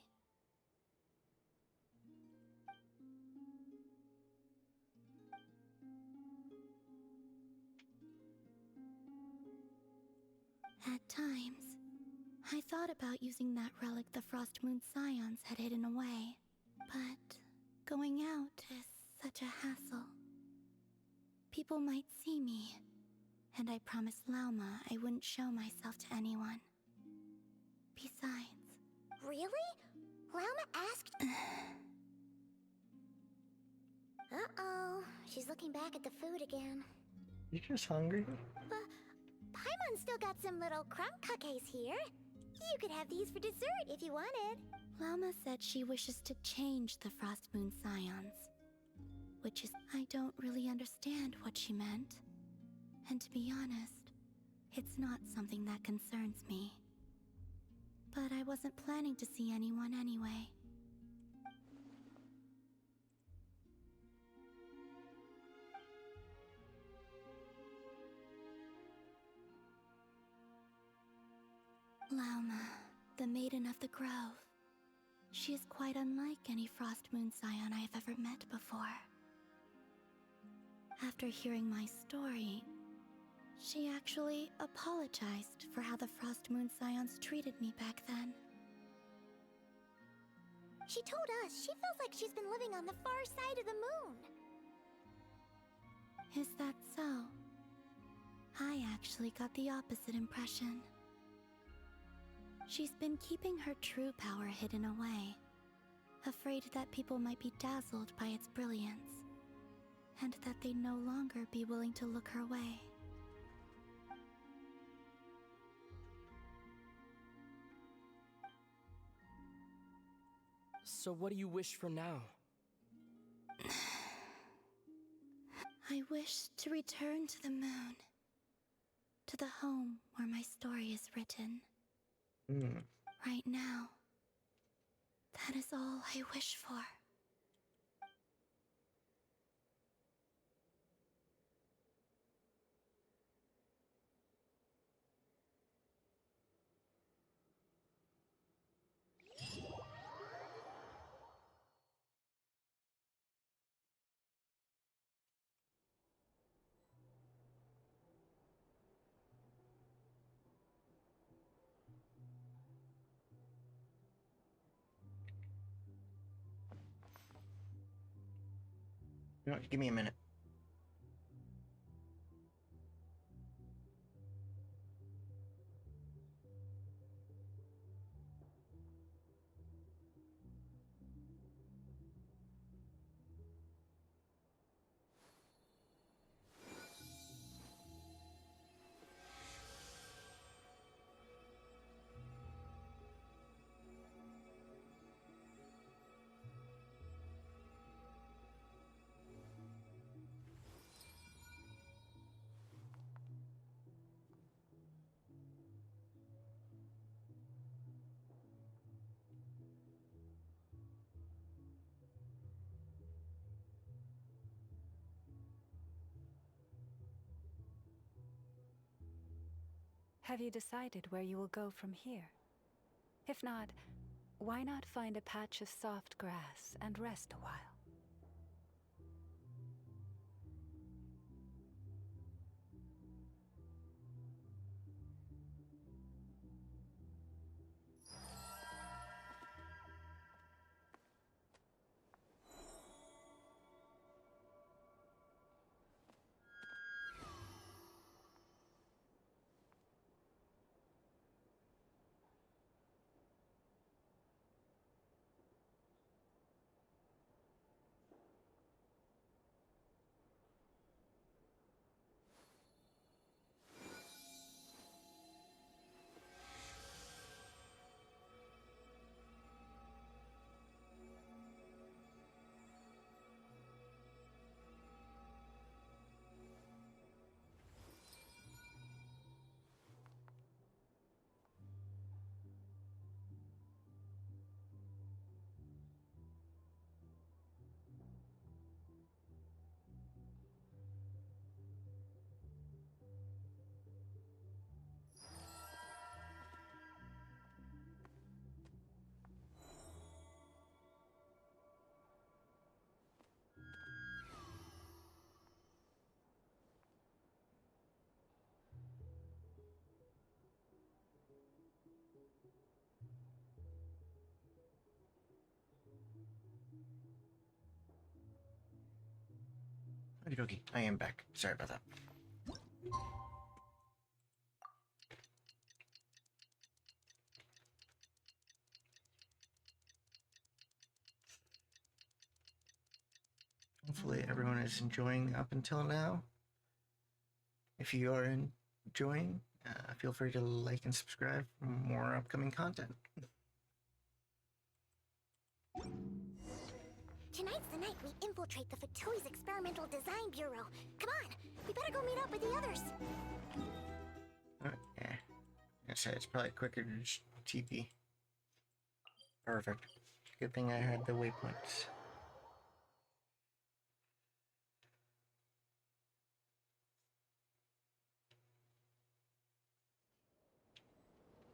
At times, I thought about using that relic the Frost Moon Scions had hidden away, but going out is such a hassle. People might see me, and I promised Lauma I wouldn't show myself to anyone. Besides... Really? Lauma asked... Uh-oh. She's looking back at the food again. You just hungry? Paimon's still got some little crumb cookies here. You could have these for dessert if you wanted. Lauma said she wishes to change the Frost Moon Scions. Which is... I don't really understand what she meant. And to be honest, it's not something that concerns me. But I wasn't planning to see anyone anyway. Lauma, the Maiden of the Grove. She is quite unlike any Frost Moon Scion I have ever met before. After hearing my story, she actually apologized for how the Frost Moon Scions treated me back then. She told us she feels like she's been living on the far side of the moon. Is that so? I actually got the opposite impression. She's been keeping her true power hidden away, afraid that people might be dazzled by its brilliance, and that they'd no longer be willing to look her way. So what do you wish for now? I wish to return to the moon, to the home where my story is written. Right now, that is all I wish for. You know, give me a minute. Have you decided where you will go from here? If not, why not find a patch of soft grass and rest a while? Okie dokie, I am back. Sorry about that. Hopefully everyone is enjoying up until now. If you are enjoying, feel free to like and subscribe for more upcoming content. Tonight's the night we infiltrate the Fatui's Experimental Design Bureau. Come on, we better go meet up with the others. Yeah. I said it's probably quicker to just TP. Perfect. Good thing I had the waypoints.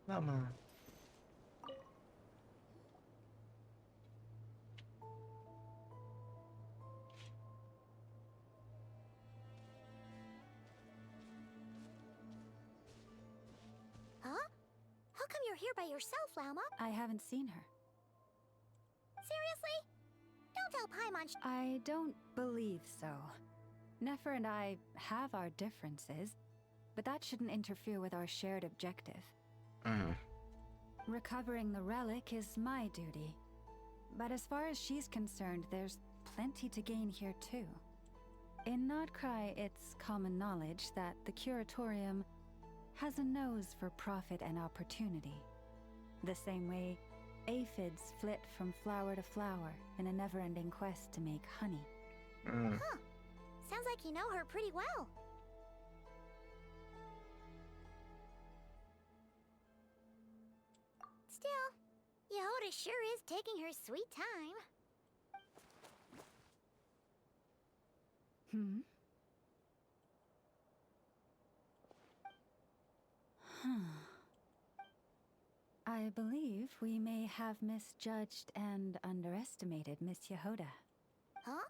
Come on. Huh? How come you're here by yourself, Lauma? I haven't seen her. Seriously? Don't tell Paimon I don't believe so. Nefer and I have our differences, but that shouldn't interfere with our shared objective. Recovering the relic is my duty. But as far as she's concerned, there's plenty to gain here too. In Nodcry, it's common knowledge that the Curatorium has a nose for profit and opportunity. The same way aphids flit from flower to flower in a never-ending quest to make honey. Huh. Sounds like you know her pretty well. Still, Yehoda sure is taking her sweet time. I believe we may have misjudged and underestimated Miss Yehoda. Huh?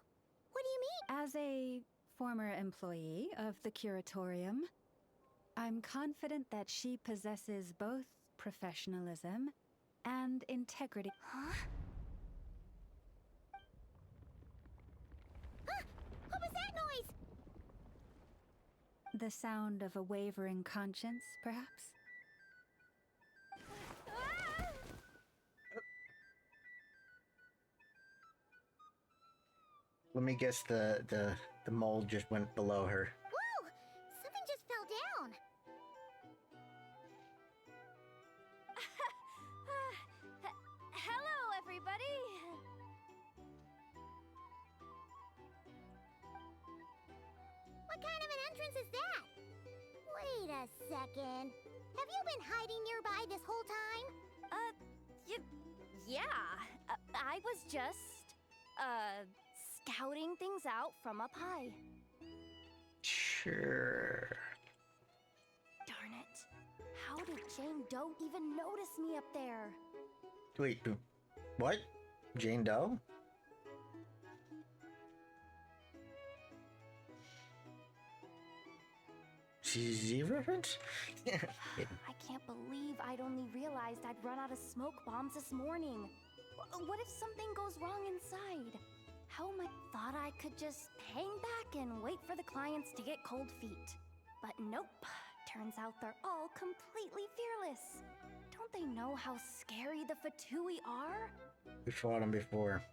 What do you mean? As a former employee of the Curatorium, I'm confident that she possesses both professionalism and integrity. Huh? Huh? What was that noise? The sound of a wavering conscience, perhaps? Let me guess the mold just went below her. Whoa! Something just fell down. Hello, everybody! What kind of an entrance is that? Wait a second. Have you been hiding nearby this whole time? Yeah. I was just, scouting things out from up high. Sure. Darn it. How did Jane Doe even notice me up there? Wait, what? Jane Doe? CZ reference? I can't believe I'd only realized I'd run out of smoke bombs this morning. What if something goes wrong inside? How am I? Thought I could just hang back and wait for the clients to get cold feet. But nope. Turns out they're all completely fearless. Don't they know how scary the Fatui are? We fought them before.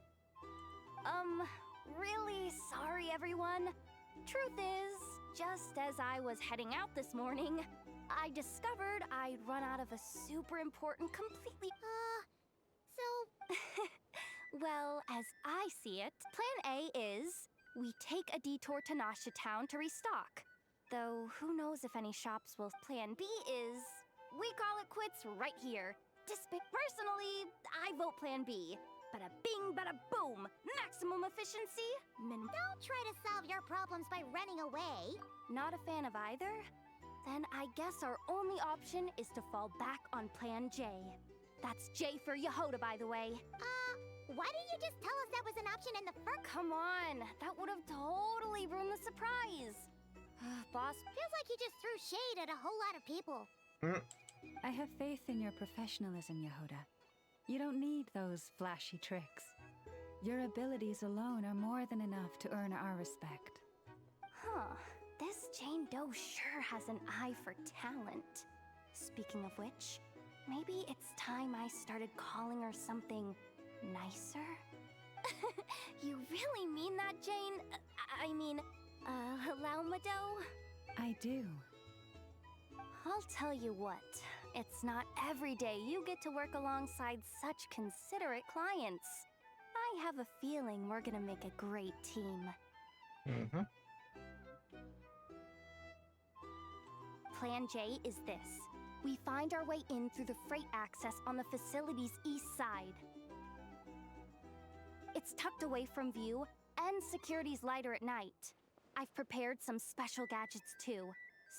Really sorry, everyone. Truth is, just as I was heading out this morning, I discovered I'd run out of a super important, completely... So... Well, as I see it, Plan A is we take a detour to Nasha Town to restock. Though, who knows if any shops will. Plan B is we call it quits right here. Personally, I vote Plan B. Bada bing, bada boom. Maximum efficiency. Don't try to solve your problems by running away. Not a fan of either? Then I guess our only option is to fall back on Plan J. That's J for Yehoda, by the way. Why didn't you just tell us that was an option in the first? Come on, that would have totally ruined the surprise. Boss, feels like you just threw shade at a whole lot of people. I have faith in your professionalism, Yehoda. You don't need those flashy tricks. Your abilities alone are more than enough to earn our respect. Huh. This Jane Doe sure has an eye for talent. Speaking of which, maybe it's time I started calling her something nicer? You really mean that, Jane? I mean, Laumado? I do. I'll tell you what, it's not every day you get to work alongside such considerate clients. I have a feeling we're gonna make a great team. Mm-hmm. Plan J is this. We find our way in through the freight access on the facility's east side. It's tucked away from view, and security's lighter at night. I've prepared some special gadgets too,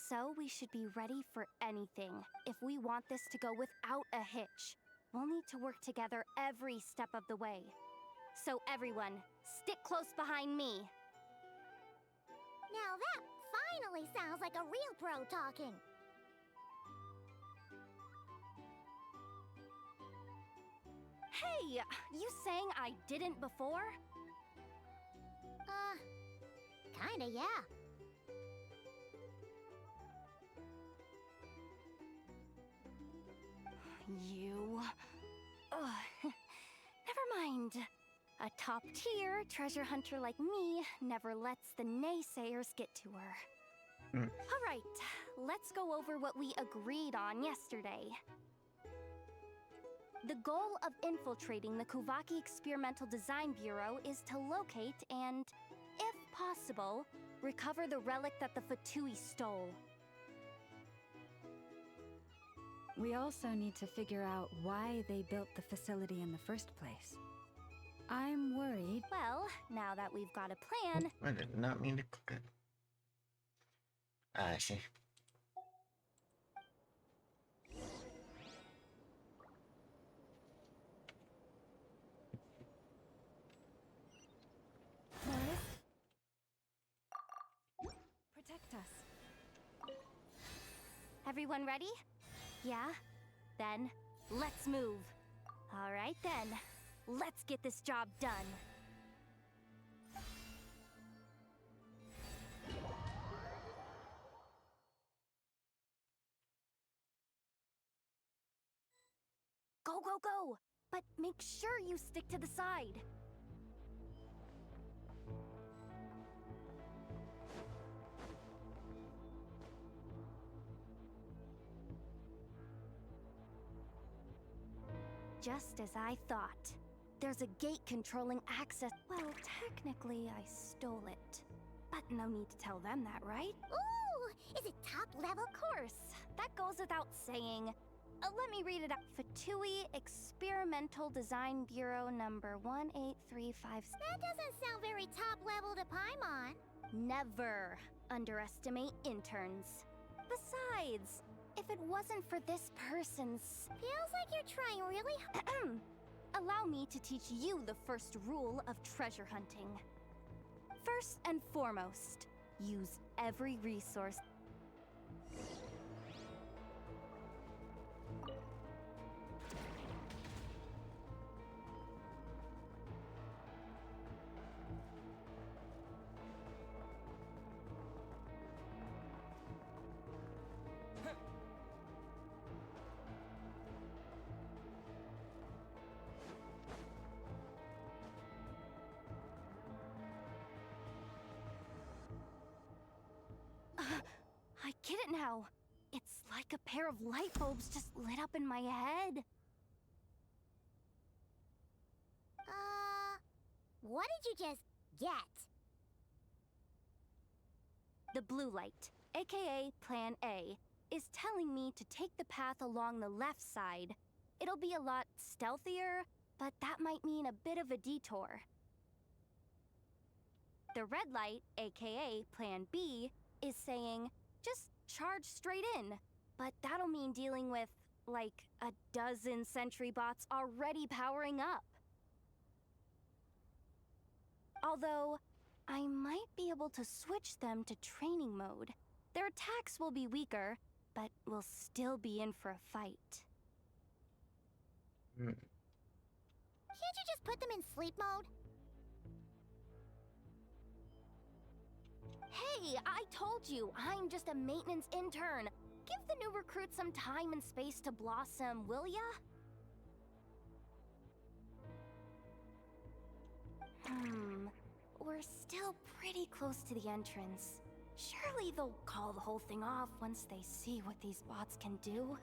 so we should be ready for anything if we want this to go without a hitch. We'll need to work together every step of the way. So everyone, stick close behind me. Now that finally sounds like a real pro talking. Hey, you saying I didn't before? Kinda, yeah. You... Ugh. Never mind. A top-tier treasure hunter like me never lets the naysayers get to her. All right, let's go over what we agreed on yesterday. The goal of infiltrating the Kuvaki Experimental Design Bureau is to locate and, if possible, recover the relic that the Fatui stole. We also need to figure out why they built the facility in the first place. I'm worried. Well, now that we've got a plan... I did not mean to click it. I see. Protect us. Everyone ready? Yeah? Then, let's move. All right then, let's get this job done. Go, go, go! But make sure you stick to the side. Just as I thought. There's a gate controlling access. Well, technically, I stole it. But no need to tell them that, right? Ooh! Is it top level? Of course. That goes without saying. Let me read it out. Fatui Experimental Design Bureau number 18356. That doesn't sound very top level to Paimon. Never underestimate interns. Besides, if it wasn't for this person's... Feels like you're trying really... Allow me to teach you the first rule of treasure hunting. First and foremost, use every resource. I get it now. It's like a pair of light bulbs just lit up in my head. What did you just get? The blue light, aka Plan A, is telling me to take the path along the left side. It'll be a lot stealthier, but that might mean a bit of a detour. The red light, aka Plan B, is saying, just charge straight in. But that'll mean dealing with, like, a dozen sentry bots already powering up. Although, I might be able to switch them to training mode. Their attacks will be weaker, but we'll still be in for a fight. Can't you just put them in sleep mode? Hey, I told you, I'm just a maintenance intern. Give the new recruit some time and space to blossom, will ya? We're still pretty close to the entrance. Surely they'll call the whole thing off once they see what these bots can do.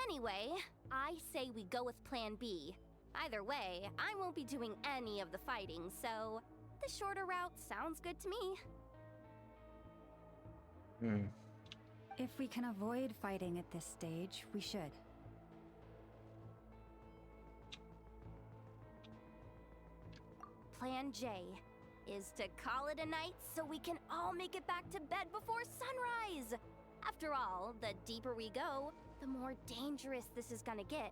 Anyway, I say we go with Plan B. Either way, I won't be doing any of the fighting, so the shorter route sounds good to me. If we can avoid fighting at this stage, we should. Plan J is to call it a night so we can all make it back to bed before sunrise. After all, the deeper we go, the more dangerous this is gonna get.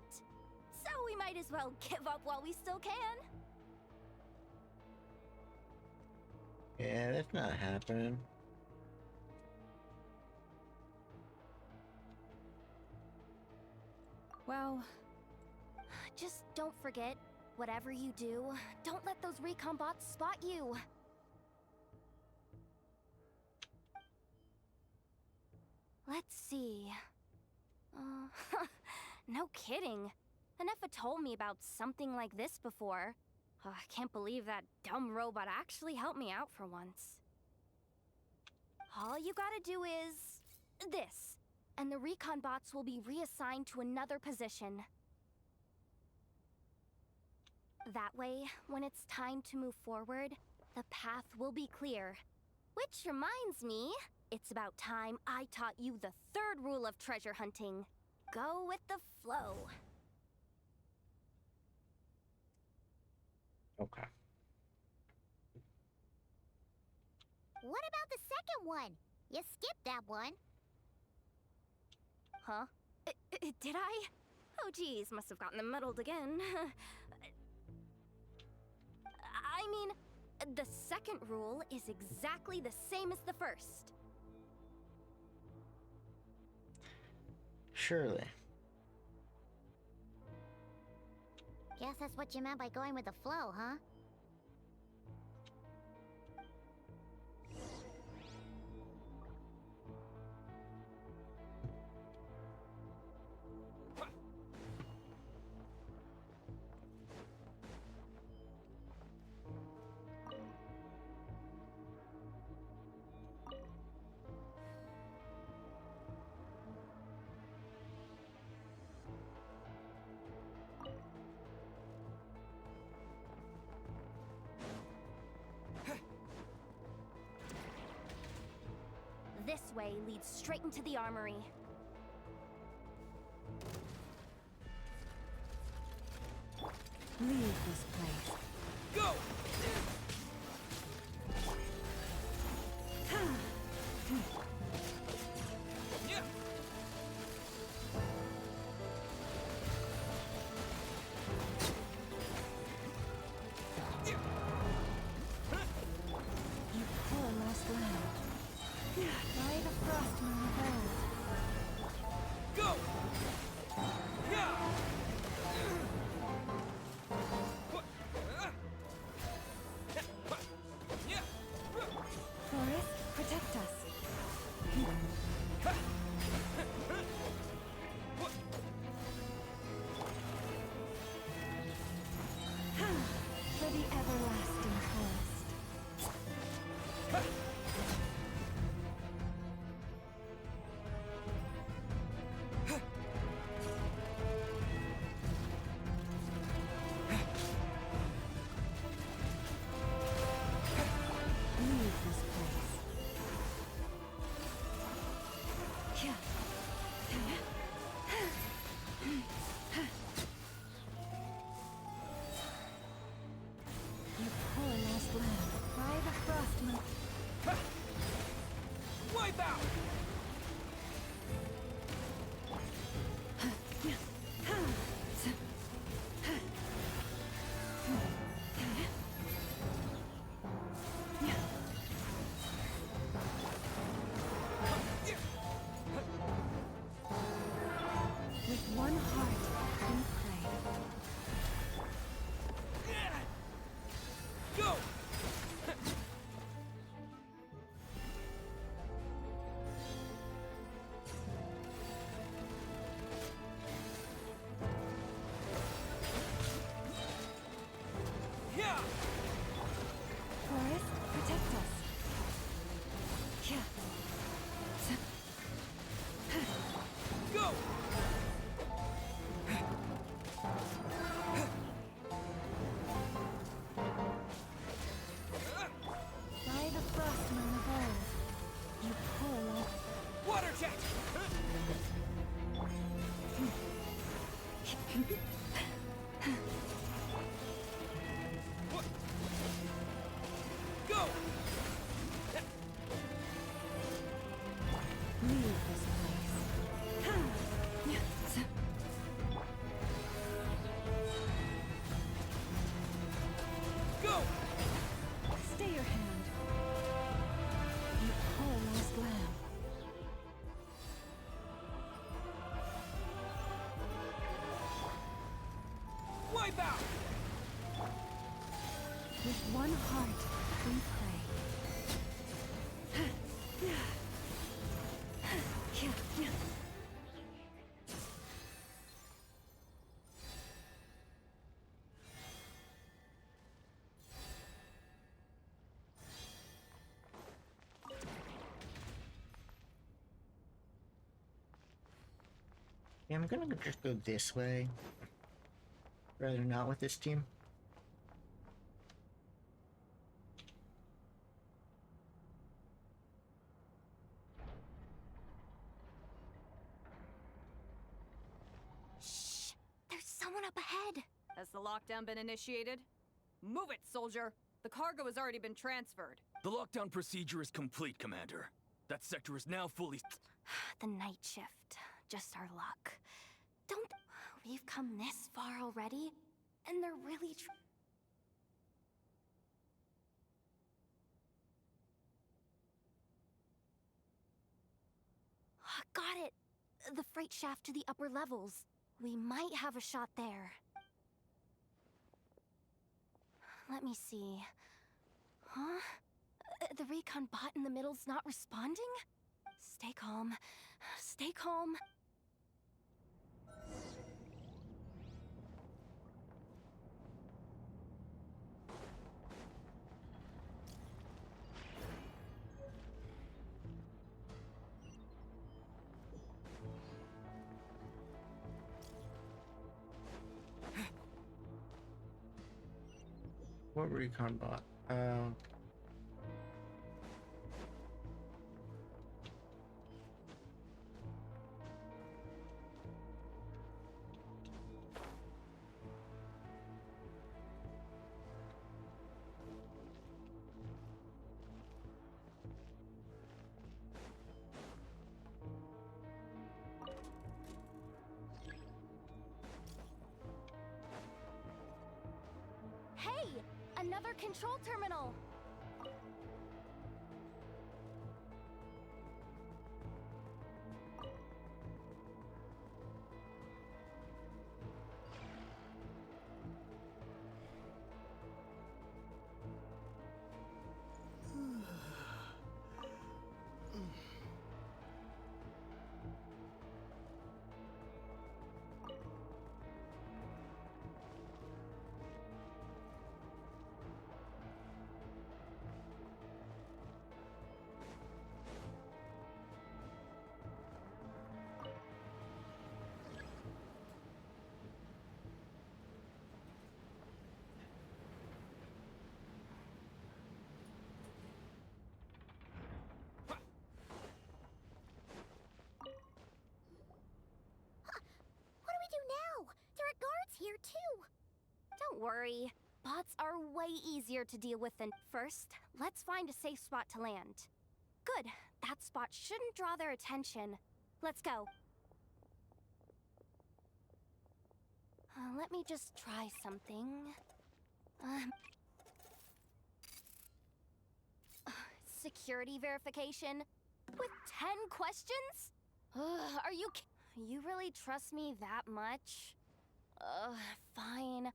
So we might as well give up while we still can. Yeah, that's not happening. Well, just don't forget, whatever you do, don't let those recon bots spot you. Let's see. No kidding. Anefa told me about something like this before. I can't believe that dumb robot actually helped me out for once. All you gotta do is this, and the recon bots will be reassigned to another position. That way, when it's time to move forward, the path will be clear. Which reminds me, it's about time I taught you the third rule of treasure hunting. Go with the flow. Okay. What about the second one? You skipped that one. Huh? Did I? Oh geez, must have gotten them muddled again. I mean, the second rule is exactly the same as the first. Surely. Guess that's what you meant by going with the flow, huh? This way leads straight into the armory. Leave this place. Go! You poor lost lamb. By the frost moon of old. Go! Yeah! With one heart, we pray. Yeah, I'm gonna just go this way. Rather not with this team. Shh! There's someone up ahead! Has the lockdown been initiated? Move it, soldier! The cargo has already been transferred. The lockdown procedure is complete, Commander. That sector is now fully... The night shift. Just our luck. Don't... We've come this far already, and they're really Got it! The freight shaft to the upper levels. We might have a shot there. Let me see. Huh? The recon bot in the middle's not responding? Stay calm. Stay calm. What recon bot? Hey! Another control terminal! What do we do now? There are guards here, too! Don't worry. Bots are way easier to deal with than... First, let's find a safe spot to land. Good. That spot shouldn't draw their attention. Let's go. Let me just try something. Security verification? With 10 questions? Are you You really trust me that much? Fine.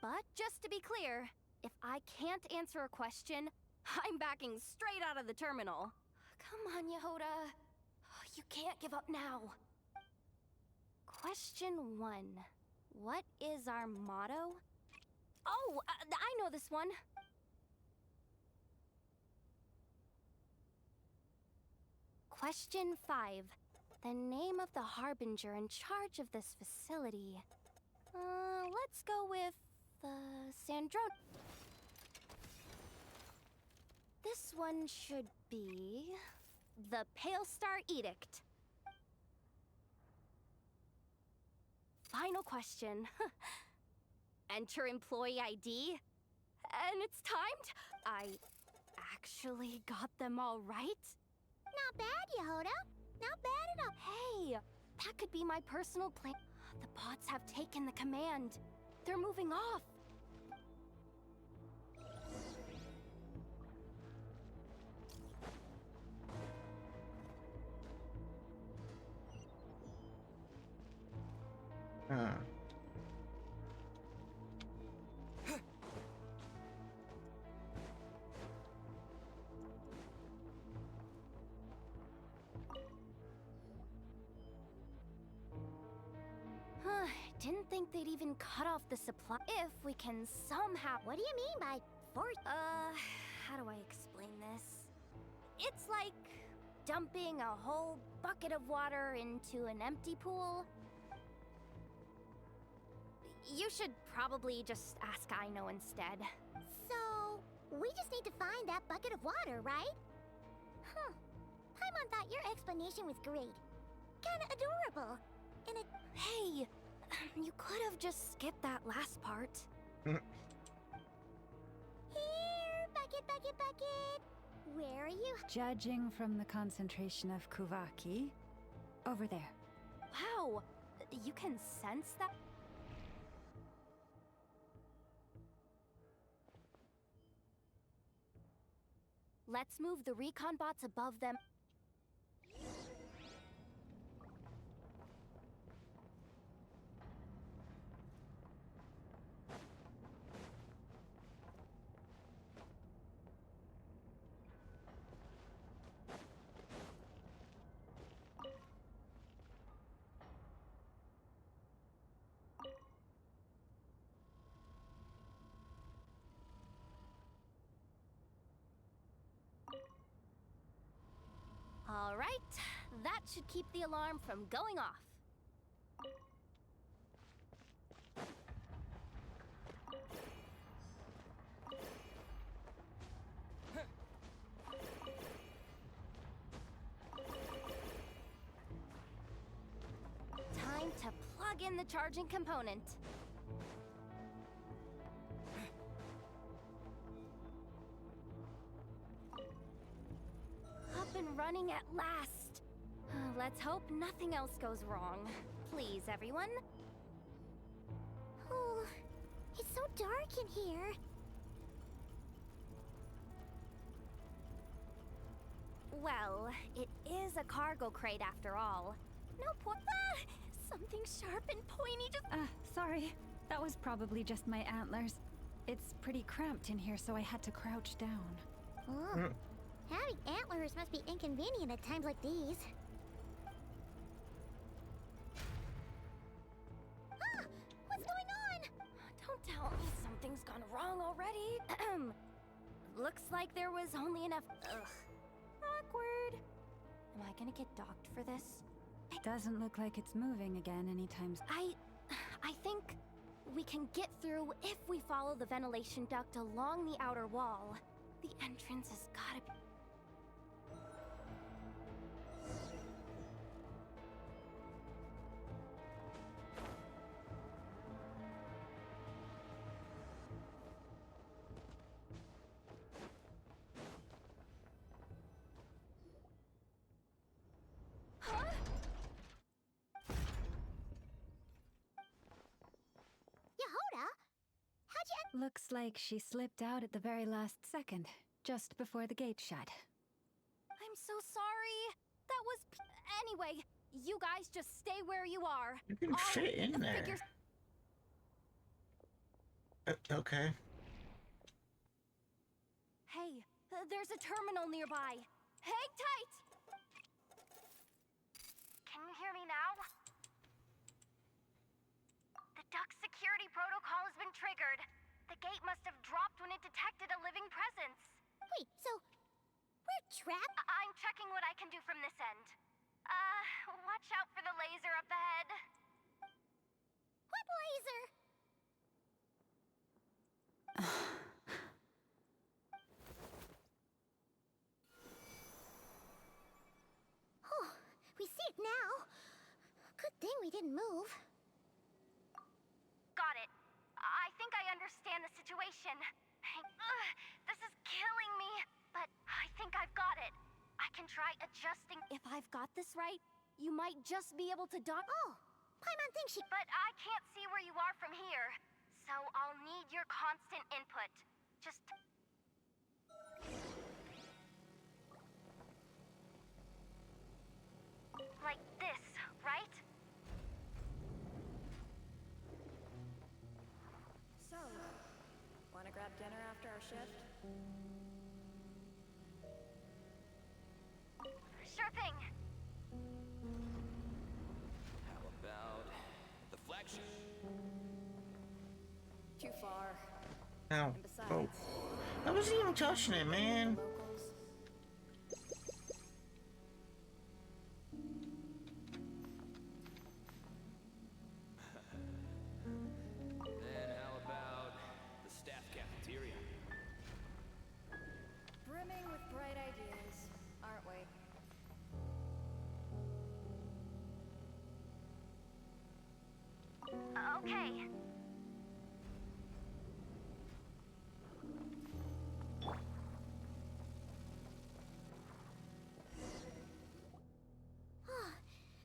But just to be clear, if I can't answer a question, I'm backing straight out of the terminal. Come on, Yehoda. You can't give up now. Question 1. What is our motto? Oh, I know this one. Question 5. The name of the harbinger in charge of this facility. Let's go with, Sandron. This one should be... the Pale Star Edict. Final question. Enter employee ID. And it's timed. I actually got them all right. Not bad, Yehoda. Not bad at all. Hey, that could be my personal plan. The bots have taken the command. They're moving off. didn't think they'd even cut off the supply. If we can somehow. What do you mean by force? How do I explain this? It's like dumping a whole bucket of water into an empty pool. You should probably just ask Aino instead. So, we just need to find that bucket of water, right? Huh. Paimon thought your explanation was great. Kinda adorable. And it... Hey, you could have just skipped that last part. Here, bucket, bucket, bucket. Where are you? Judging from the concentration of Kuvaki, over there. Wow, you can sense that? Let's move the recon bots above them. All right, that should keep the alarm from going off. Time to plug in the charging component. Up and running at last. Let's hope nothing else goes wrong. Please, everyone. Oh, it's so dark in here. Well, it is a cargo crate after all. No point. Ah! Something sharp and pointy just. Sorry. That was probably just my antlers. It's pretty cramped in here, so I had to crouch down. Oh. Having antlers must be inconvenient at times like these. Ah! What's going on? Don't tell me something's gone wrong already. Looks like there was only enough. Ugh. Awkward. Am I gonna get docked for this? Doesn't look like it's moving again anytime soon. I think we can get through if we follow the ventilation duct along the outer wall. The entrance has gotta be. Yehoda? How'd you... Looks like she slipped out at the very last second, just before the gate shut. I'm so sorry. That was... Anyway, you guys just stay where you are. You can fit in there. Okay. Hey, there's a terminal nearby. Hang tight! Can you hear me now? The duct security protocol has been triggered. The gate must have dropped when it detected a living presence. Wait, so... we're trapped? I'm checking what I can do from this end. Watch out for the laser up ahead. What laser? Oh, we see it now. Good thing we didn't move. Got it. I think I understand the situation. This is killing me, but I think I've got it. I can try adjusting. If I've got this right, you might just be able to dock. Oh, Paimon thinks she... But I can't see where you are from here, so I'll need your constant input. Just... like this, right? So, wanna grab dinner after our shift? Sure thing. How about the flagship? Ow. And besides, Oh. I wasn't even touching it, man. Then how about the staff cafeteria? Brimming with bright ideas, aren't we? Okay.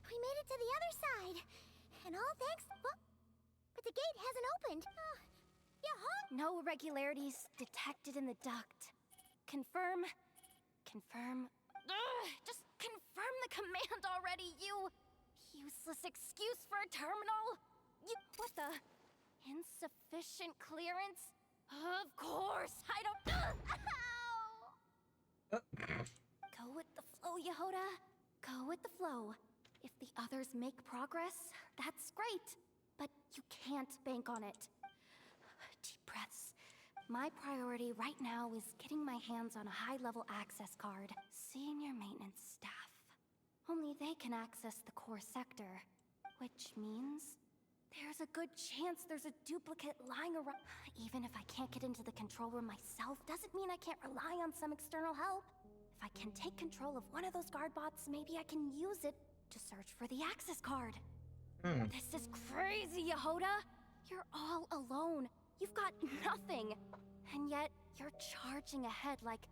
We made it to the other side. And all thanks. Well, but the gate hasn't opened. No irregularities detected in the duct. Confirm. Just confirm the command already, you useless excuse for a terminal. What the? Insufficient clearance? Of course, I don't. Ow! Go with the flow, Yehoda. Go with the flow. If the others make progress, that's great. But you can't bank on it. Deep breaths. My priority right now is getting my hands on a high-level access card. Senior maintenance staff. Only they can access the core sector. Which means there's a good chance there's a duplicate lying around. Even if I can't get into the control room myself, doesn't mean I can't rely on some external help. If I can take control of one of those guard bots, maybe I can use it to search for the access card. This is crazy, Yehoda! You're all alone. You've got nothing. And yet, you're charging ahead like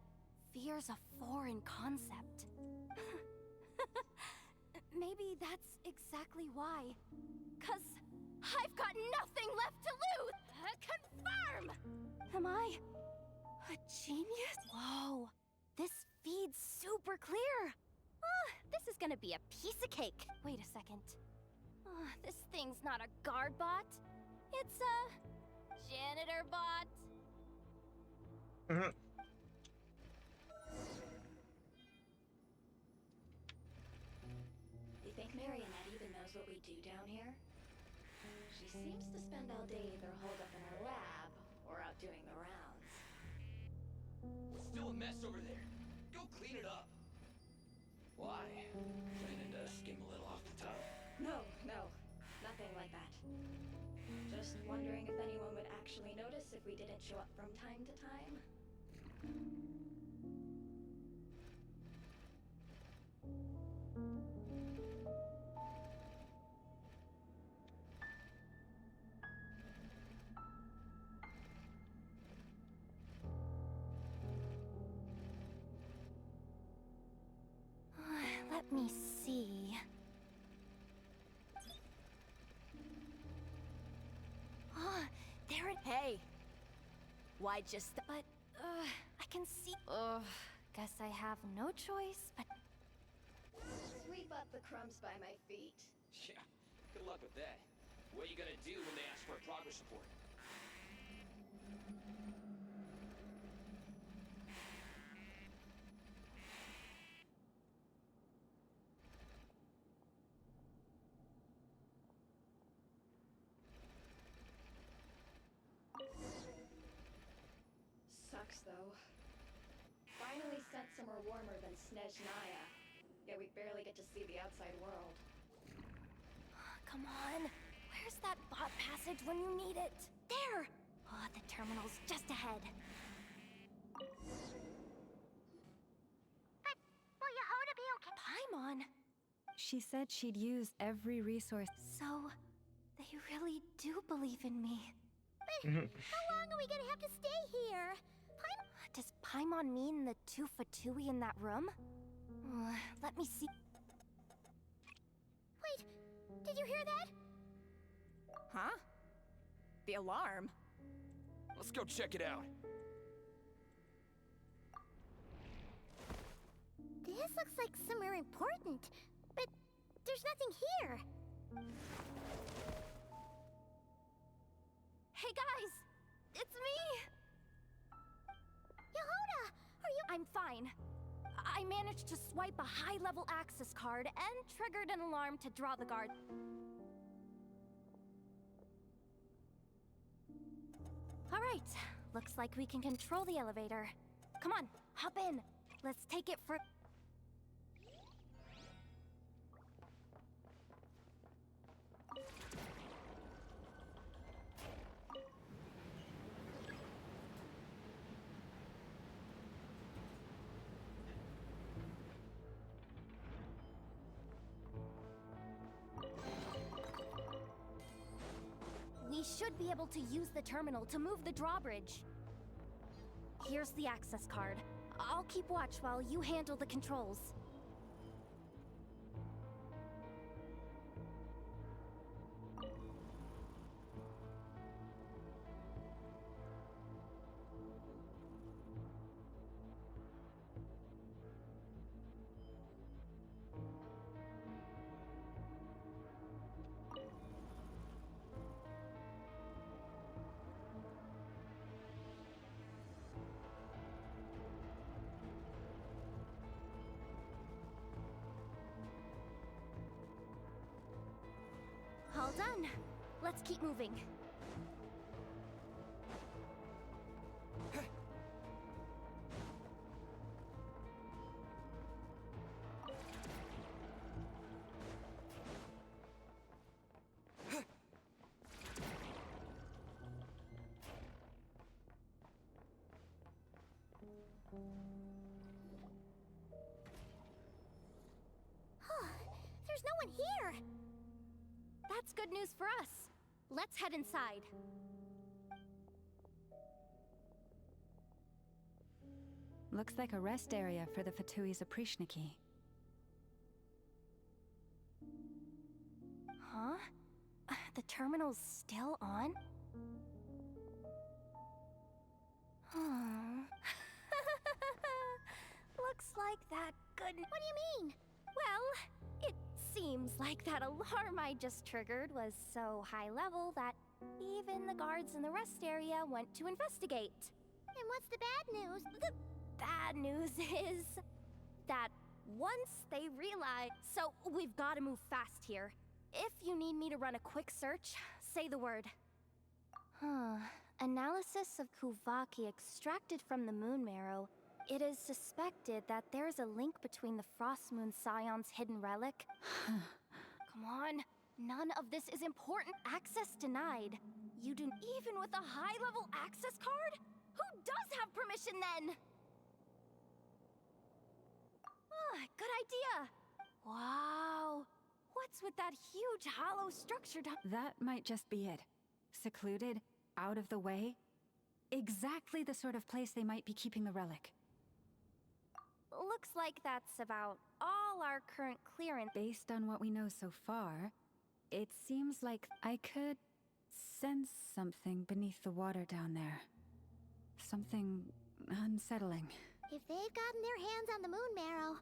fear's a foreign concept. Maybe that's exactly why. 'Cause I've got nothing left to lose! Confirm! Am I a genius? Whoa, this feed's super clear. This is gonna be a piece of cake. Wait a second. This thing's not a guard bot. It's a janitor bot. You think Marionette even knows what we do down here? She seems to spend all day either holed up in her lab or out doing the rounds. It's still a mess over there. Go clean it up. Why? Planning to skim a little off the top? No, nothing like that. Just wondering if anyone would actually notice if we didn't show up from time to time. Let me see. There it. Hey! Why just. But, I can see. Guess I have no choice, but. Sweep up the crumbs by my feet. Yeah, good luck with that. What are you gonna do when they ask for a progress report? Sucks, though. Finally sent somewhere warmer than Snezhnaya, yet we barely get to see the outside world. Come on. Where's that bot passage when you need it? There! The terminal's just ahead. But will Yehoda be okay? Paimon! She said she'd use every resource. So, they really do believe in me. But how long are we gonna have to stay here? Does Paimon mean the two Fatui in that room? Let me see. Wait, did you hear that? Huh? The alarm? Let's go check it out. This looks like somewhere important, but there's nothing here. Hey guys! It's me! Yehoda, are you— I'm fine. I managed to swipe a high-level access card and triggered an alarm to draw the guard. All right, Looks like we can control the elevator. Come on, hop in. Let's take it for... We should be able to use the terminal to move the drawbridge. Here's the access card. I'll keep watch while you handle the controls. All done. Let's keep moving. There's no one here! That's good news for us. Let's head inside. Looks like a rest area for the Fatui's Oprishniki. Huh? The terminal's still on? Looks like that good... What do you mean? Well, it seems like that alarm I just triggered was so high level that even the guards in the rest area went to investigate. And what's the bad news? The bad news is that once they realize... So, we've got to move fast here. If you need me to run a quick search, say the word. Analysis of Kuvaki extracted from the moon marrow. It is suspected that there is a link between the Frost Moon Scion's hidden relic. Come on, none of this is important. Access denied. You do even with a high-level access card? Who does have permission then? Good idea. Wow. What's with that huge hollow structure down... That might just be it. Secluded, out of the way. Exactly the sort of place they might be keeping the relic. Looks like that's about all our current clearance. Based on what we know so far, it seems like I could sense something beneath the water down there. Something unsettling. If they've gotten their hands on the moon marrow,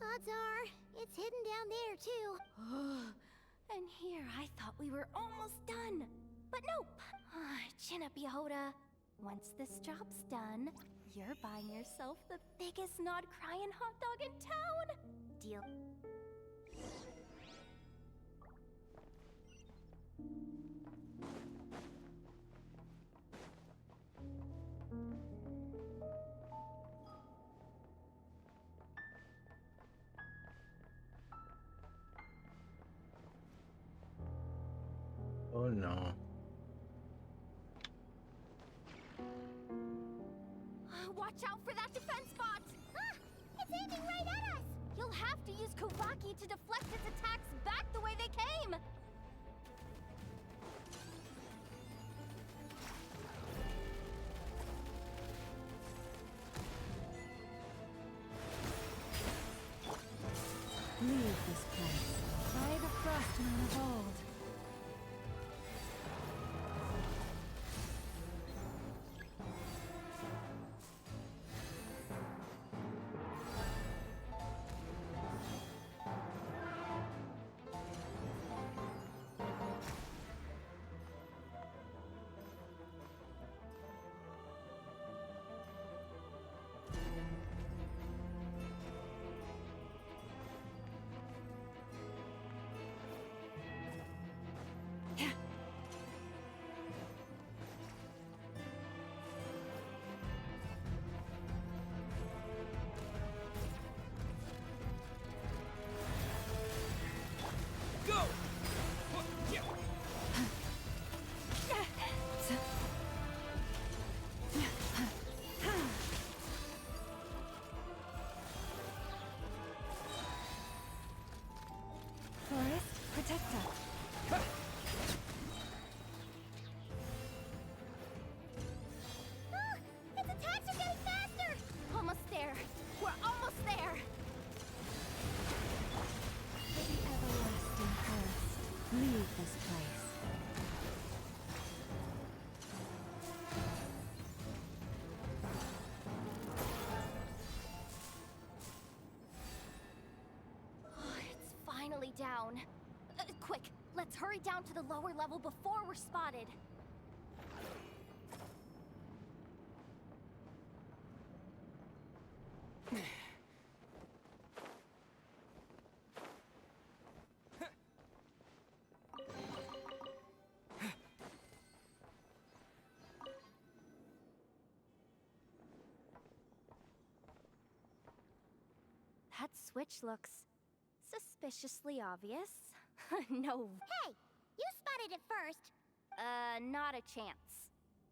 odds are it's hidden down there too. And here I thought we were almost done. But nope. Chin up, Yehoda. Once this job's done, you're buying yourself the biggest nod-crying hot dog in town. Deal. Oh no. Watch out for that defense bot! It's aiming right at us! You'll have to use Kuvaki to deflect its attacks back the way they came! Leave this place. By the Frost Moon of old. down. Quick, let's hurry down to the lower level before we're spotted. That switch looks suspiciously obvious. No. Hey, you spotted it first. Not a chance.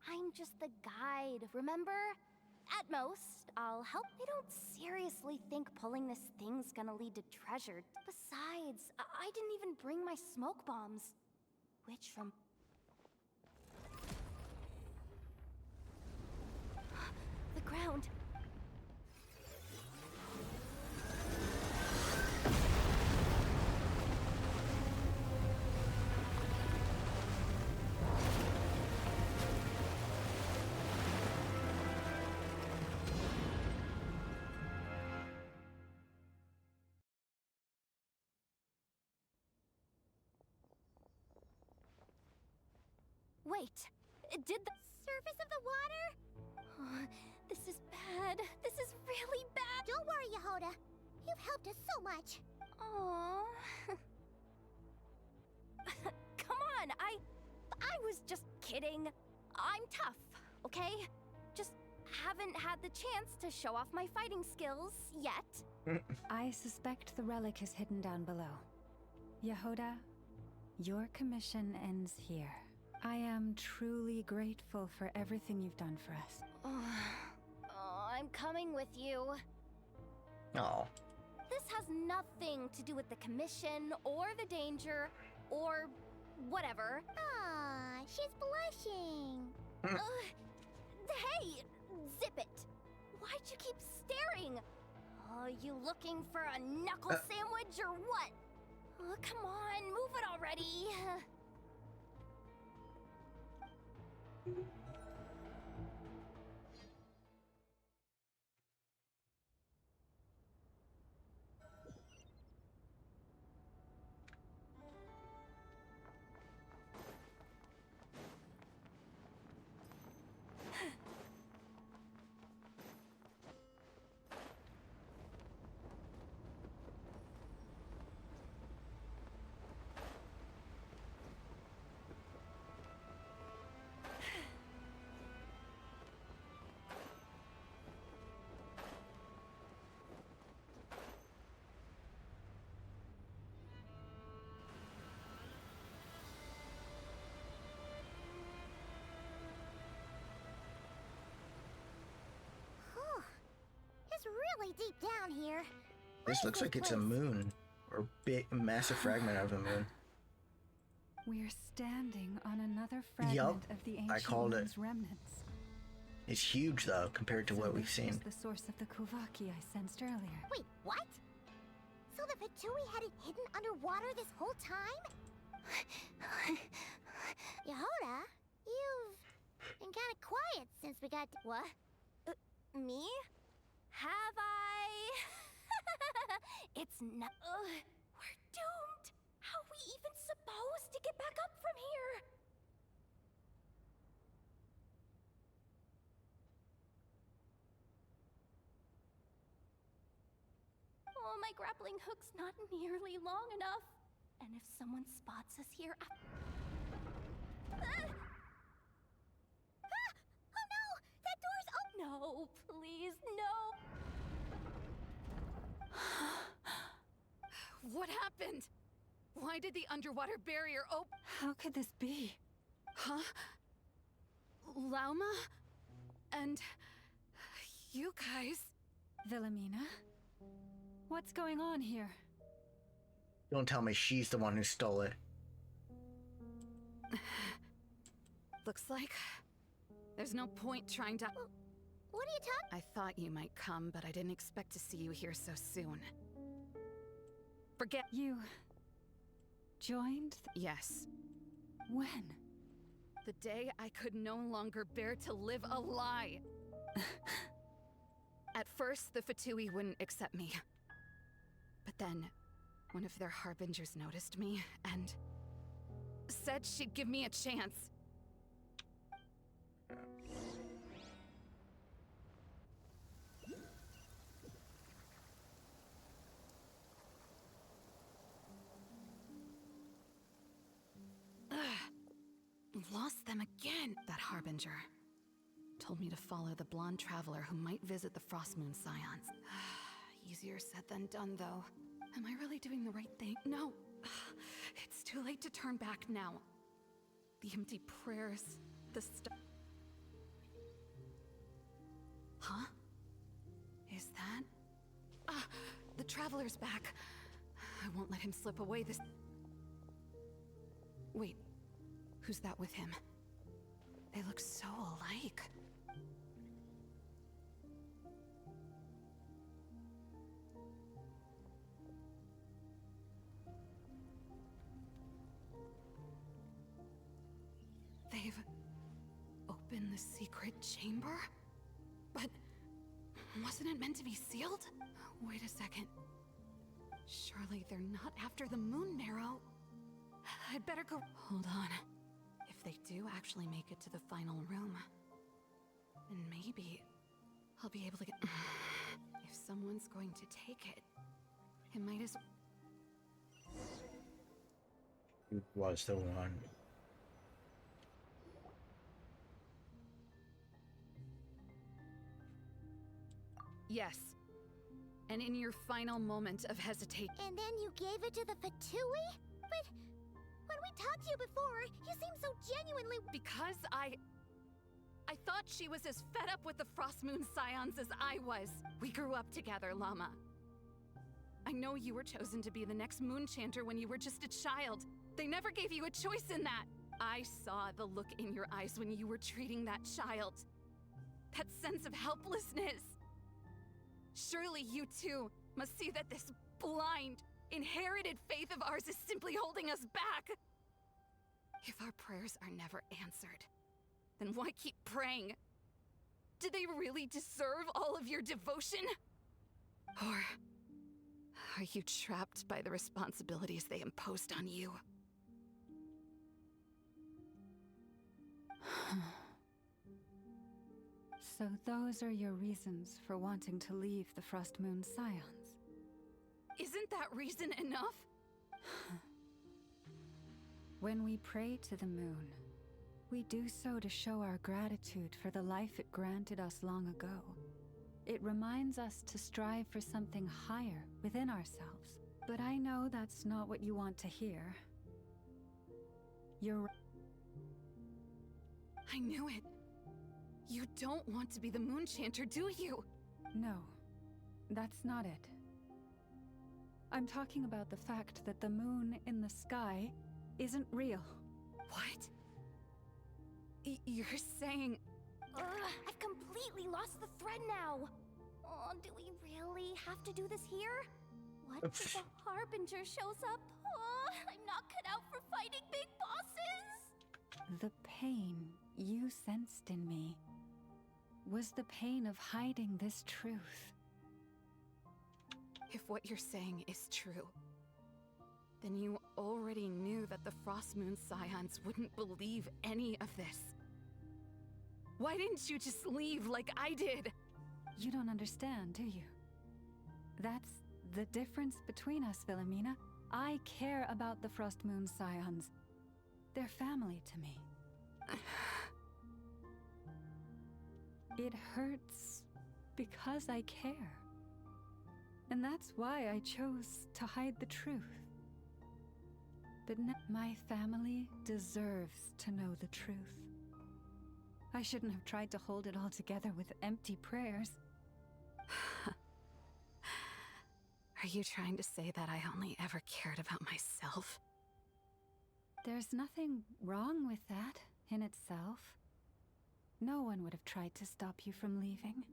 I'm just the guide, remember? At most, I'll help. I don't seriously think pulling this thing's gonna lead to treasure. Besides, I didn't even bring my smoke bombs. Which from... the ground. Wait, did the surface of the water? This is bad. This is really bad. Don't worry, Yehoda. You've helped us so much. Aww. Come on, I was just kidding. I'm tough, okay? Just haven't had the chance to show off my fighting skills yet. I suspect the relic is hidden down below. Yehoda, your commission ends here. I am truly grateful for everything you've done for us. I'm coming with you. Oh. This has nothing to do with the commission, or the danger, or whatever. Aw, she's blushing. Hey, zip it. Why'd you keep staring? You looking for a knuckle sandwich or what? Come on, move it already. It's really deep down here. This looks like it's a moon, or big, massive fragment of a moon. We're standing on another fragment Yup, of the I ancient called it. moon's remnants. It's huge though, compared to So what we've this seen. is the source of the Kuvaki I sensed earlier. Wait, what? So the Fatui had it hidden underwater this whole time? Yehoda, you've been kind of quiet since we got... What? Me? Have I? It's not... we're doomed! How are we even supposed to get back up from here? Oh, my grappling hook's not nearly long enough. And if someone spots us here... Oh no! That door's open! No, please, no! What happened? Why did the underwater barrier open? How could this be? Huh? Lauma? And... you guys... Wilhelmina? What's going on here? Don't tell me she's the one who stole it. Looks like... there's no point trying to... What are you talking? I thought you might come, but I didn't expect to see you here so soon. Forget... You... joined? Yes. When? The day I could no longer bear to live a lie. At first, the Fatui wouldn't accept me. But then, One of their harbingers noticed me and said she'd give me a chance. Lost them again. That harbinger told me to follow the blonde traveler who might visit the Frostmoon Scions. Easier said than done, though. Am I really doing the right thing? No. It's too late to turn back now. The empty prayers, the stuff. Huh? Is that? Ah, the traveler's back. I won't let him slip away this. Wait, who's that with him? They look so alike. They've opened the secret chamber? But wasn't it meant to be sealed? Wait a second. Surely they're not after the moon marrow. I'd better go. Hold on. If they do actually make it to the final room, then maybe I'll be able to get. If someone's going to take it, it might as. Who was the one? Yes. And in your final moment of hesitation. And then you gave it to the Fatui? But when we talked to you before, you seemed so genuinely. Because I thought she was as fed up with the Frostmoon Scions as I was. We grew up together, Llama. I know you were chosen to be the next Moonchanter when you were just a child. They never gave you a choice in that. I saw the look in your eyes when you were treating that child. That sense of helplessness. Surely you too must see that this blind, inherited faith of ours is simply holding us back. If our prayers are never answered, then why keep praying? Do they really deserve all of your devotion? Or are you trapped by the responsibilities they imposed on you? So those are your reasons for wanting to leave the Frostmoon Scions? Isn't that reason enough? When we pray to the moon, we do so to show our gratitude for the life it granted us long ago. It reminds us to strive for something higher within ourselves. But I know that's not what you want to hear. You're... I knew it. You don't want to be the Moonchanter, do you? No, that's not it. I'm talking about the fact that the moon in the sky isn't real. What? You're saying... I've completely lost the thread now. Oh, do we really have to do this here? What if the Harbinger shows up? Oh, I'm not cut out for fighting big bosses! The pain you sensed in me was the pain of hiding this truth. If what you're saying is true, then you already knew that the Frostmoon Scions wouldn't believe any of this. Why didn't you just leave like I did? You don't understand, do you? That's the difference between us, Wilhelmina. I care about the Frostmoon Scions. They're family to me. It hurts because I care. And that's why I chose to hide the truth. But my family deserves to know the truth. I shouldn't have tried to hold it all together with empty prayers. Are you trying to say that I only ever cared about myself? There's nothing wrong with that in itself. No one would have tried to stop you from leaving.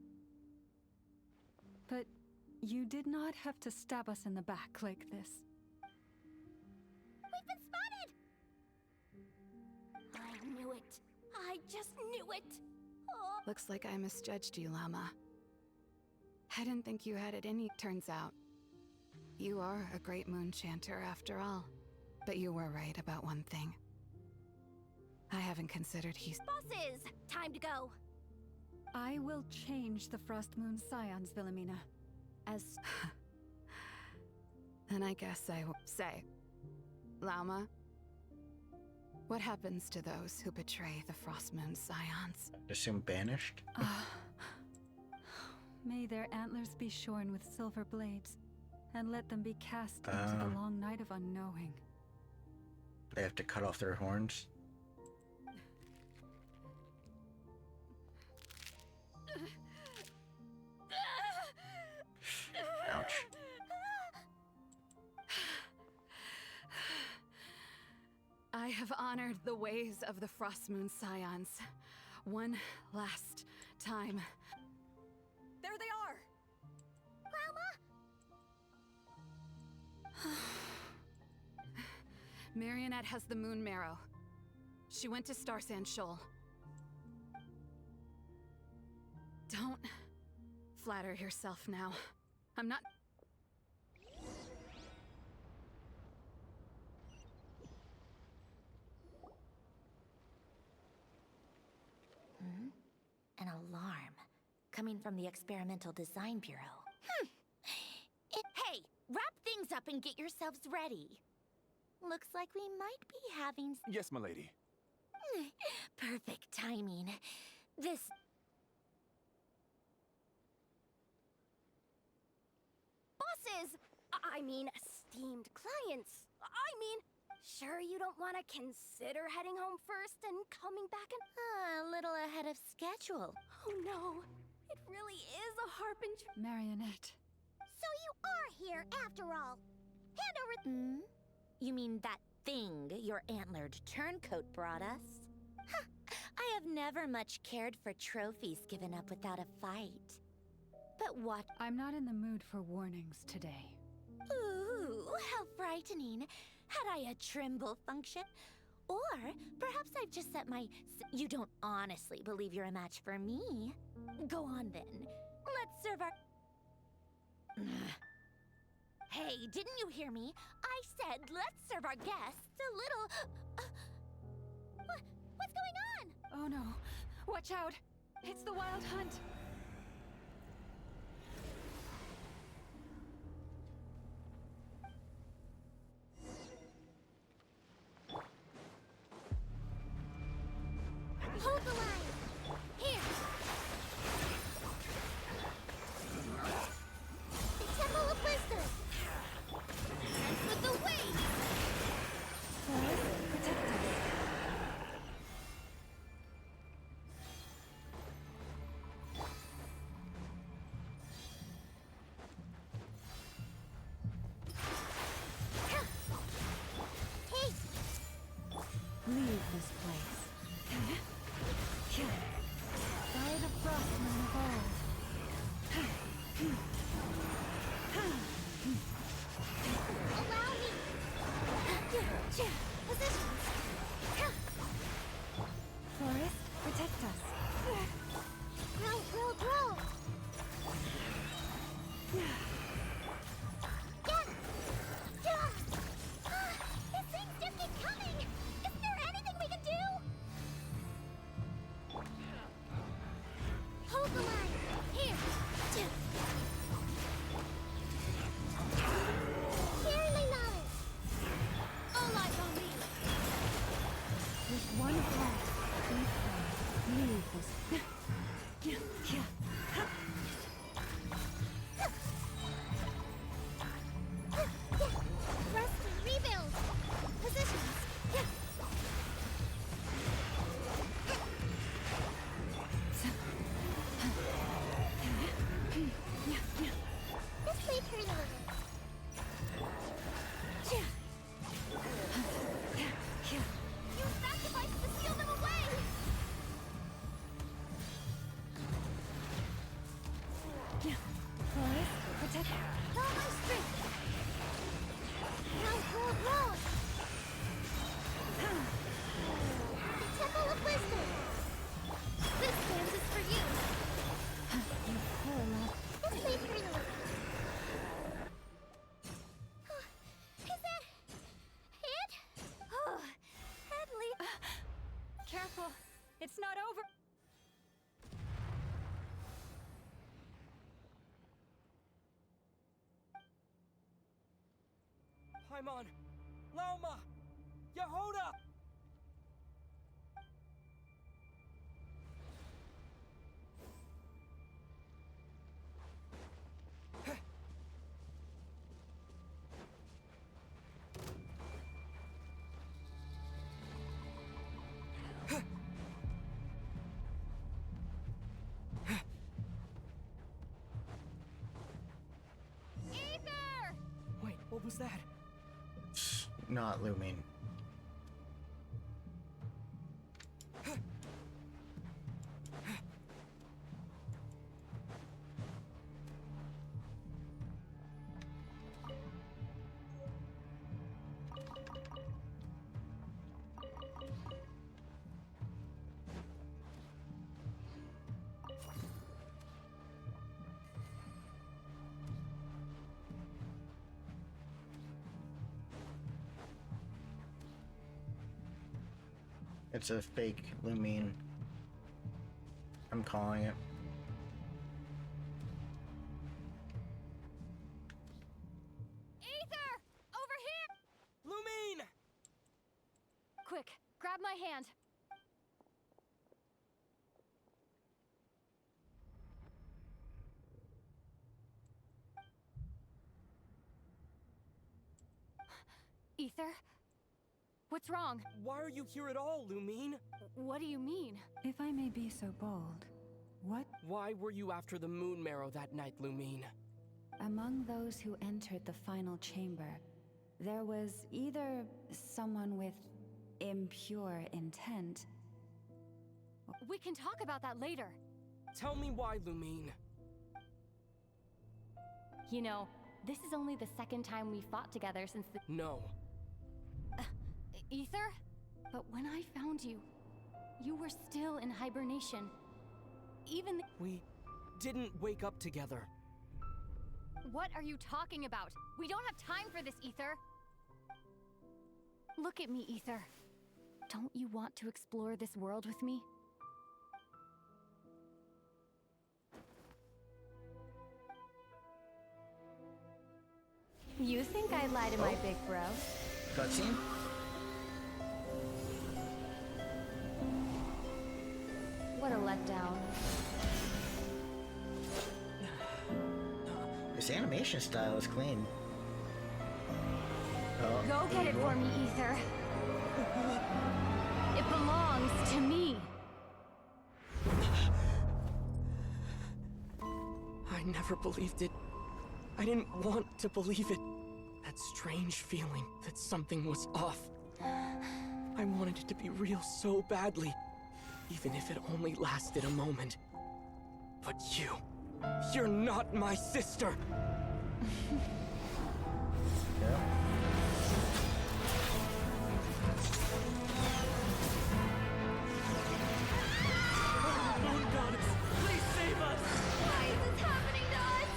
But you did not have to stab us in the back like this. We've been spotted! I knew it. I just knew it. Oh. Looks like I misjudged you, Llama. I didn't think you had it in you, turns out. You are a great moon chanter after all. But you were right about one thing. I haven't considered he's— Bosses! Time to go! I will change the Frost Moon Scions, Wilhelmina. As... And I guess I will say, Lauma, what happens to those who betray the Frost Moon Scions? Assume banished? May their antlers be shorn with silver blades, and let them be cast into the long night of unknowing. They have to cut off their horns? Ouch. I have honored the ways of the Frost Moon Scions one last time. There they are! Grandma? Marionette has the Moon Marrow. She went to Star Sand Shoal. Don't flatter yourself now. I'm not— An alarm. Coming from the Experimental Design Bureau. Hey! Wrap things up and get yourselves ready. Looks like we might be having— Yes, my lady. Perfect timing. This— Bosses! I mean, esteemed clients. I mean, sure you don't want to consider heading home first and coming back and— a little ahead of schedule. Oh no, it really is a harbinger. Marionette. So you are here after all. Hand over— You mean that thing your antlered turncoat brought us? Huh, I have never much cared for trophies given up without a fight. But what— I'm not in the mood for warnings today. Ooh, how frightening. Had I a tremble function? Or perhaps I've just set my— You don't honestly believe you're a match for me? Go on then. Let's serve our— Hey, didn't you hear me? I said let's serve our guests a little— What's going on? Oh no. Watch out. It's the Wild Hunt. Hold the line! Here! The Temple of Wisdom! Dance with the waves! Forest, protect us. Take! Leave this place. By the Frostman of old. Allow me! Positions! Forest, protect us. Grow, grow, grow! These things just keep coming! Isn't there anything we can do? Hold the line! Here! Healing knowledge! All eyes on me! With one heart, we pray. Leave this. Rest and rebuild! Positions! This may turn a little. You sacrificed to seal them away! Forest, protect us. All my strength! Roll, roll, roll! The Temple of Wisdom! This dance is for you! You poor love. This may turn a little. Paimon! Lauma! Yehoda! Wait, what was that? Not Lumine. It's a fake Lumine. I'm calling it. Ether! Over here! Lumine! Quick, grab my hand. Ether? What's wrong? Why are you here at all, Lumine? What do you mean? If I may be so bold, what? Why were you after the moon marrow that night, Lumine? Among those who entered the final chamber, there was either someone with impure intent. We can talk about that later. Tell me why, Lumine. You know, this is only the second time we fought together since the— No. Ether? But when I found you, you were still in hibernation. Even We didn't wake up together. What are you talking about? We don't have time for this, Ether. Look at me, Ether. Don't you want to explore this world with me? You think I'd lie to my big bro? Cutscene? What a letdown. This animation style is clean. Oh, Go get it for me, Ether. It belongs to me. I never believed it. I didn't want to believe it. That strange feeling that something was off. I wanted it to be real so badly, even if it only lasted a moment. But you're not my sister! Moon Goddess, please save us! Why is this happening to us?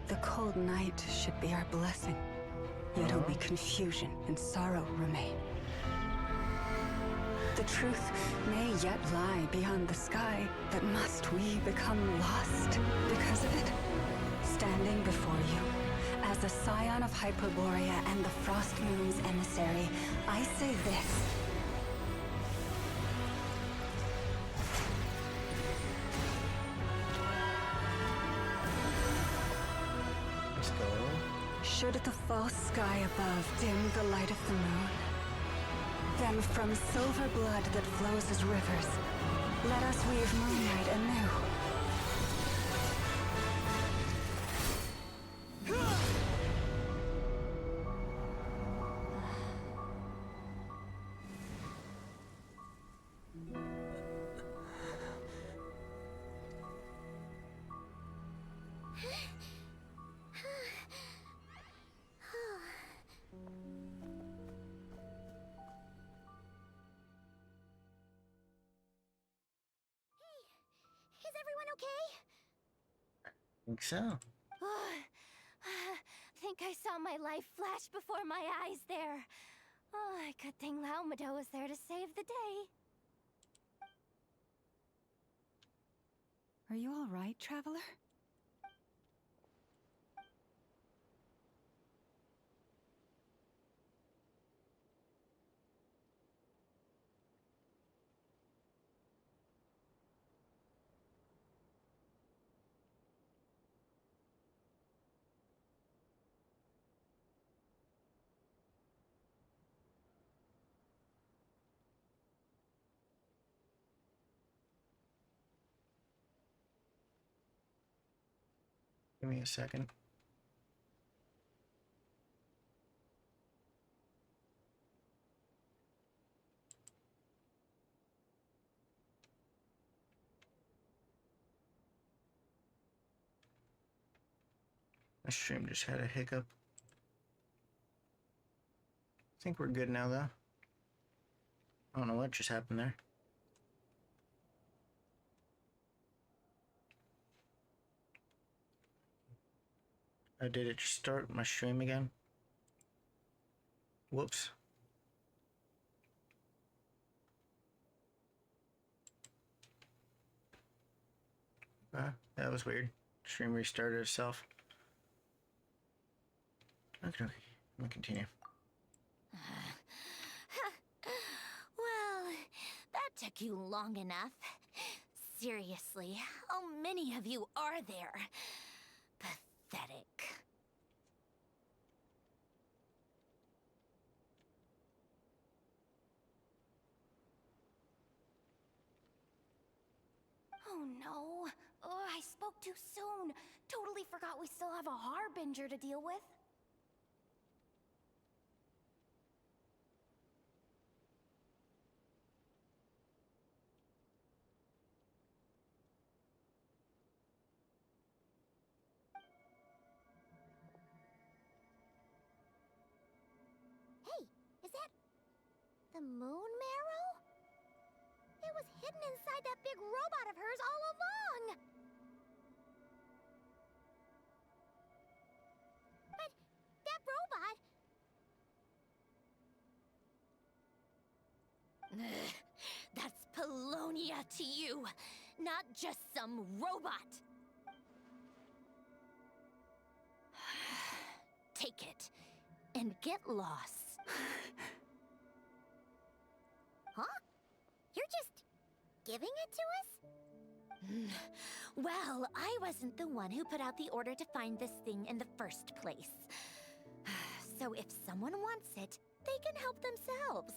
The cold night should be our blessing, yet only confusion and sorrow remain. The truth may yet lie beyond the sky, but must we become lost because of it? Standing before you, as a scion of Hyperborea and the Frost Moon's emissary, I say this. Let's go. Should the false sky above dim the light of the moon, then from silver blood that flows as rivers, let us weave moonlight anew. Is everyone okay? I think so. Think I saw my life flash before my eyes there. Oh, good thing Laumado was there to save the day. Are you all right, traveler? Give me a second. My stream just had a hiccup. I think we're good now, though. I don't know what just happened there. Did it just start my stream again? Whoops. That was weird. Stream restarted itself. Okay, let me continue. Well, that took you long enough. Seriously, how many of you are there? Pathetic. Oh no. Oh, I spoke too soon. Totally forgot we still have a harbinger to deal with. Hey, is that the moon marrow? It was hidden inside that big robot of hers all along! But that robot... That's Polonia to you, not just some robot. Take it and get lost. Huh? You're just giving it to us? Well, I wasn't the one who put out the order to find this thing in the first place. So if someone wants it, they can help themselves.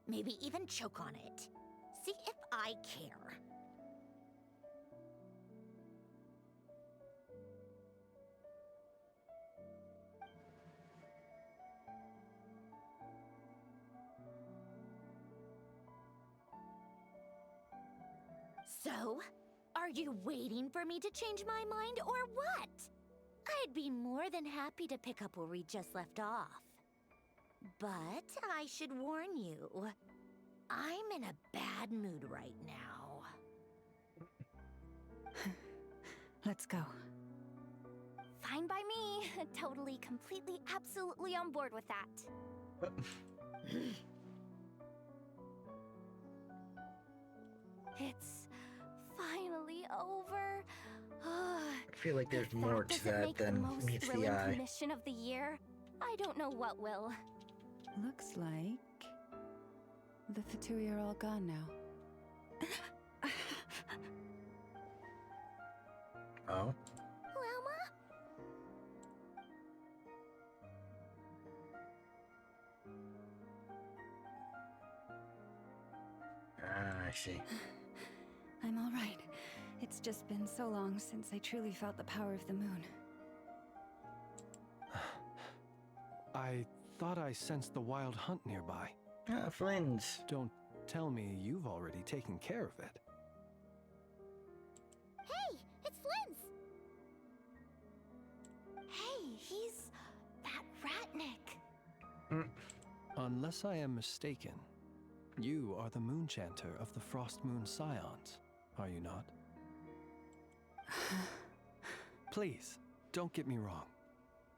Maybe even choke on it. See if I care. So, are you waiting for me to change my mind or what? I'd be more than happy to pick up where we just left off. But I should warn you, I'm in a bad mood right now. Let's go. Fine by me. Totally, completely, absolutely on board with that. It's finally over. I feel like there's more to Doesn't that make than the most meets the thrilling eye. mission of the year. I don't know what will. Looks like the Fatui are all gone now. Oh? Wilma? I see. I'm all right. It's just been so long since I truly felt the power of the moon. I thought I sensed the wild hunt nearby. Flynn's. Don't tell me you've already taken care of it. Hey, it's Flynn's! Hey, he's that Ratnik. Unless I am mistaken, you are the Moonchanter of the Frost Moon Scions, are you not? Please, don't get me wrong.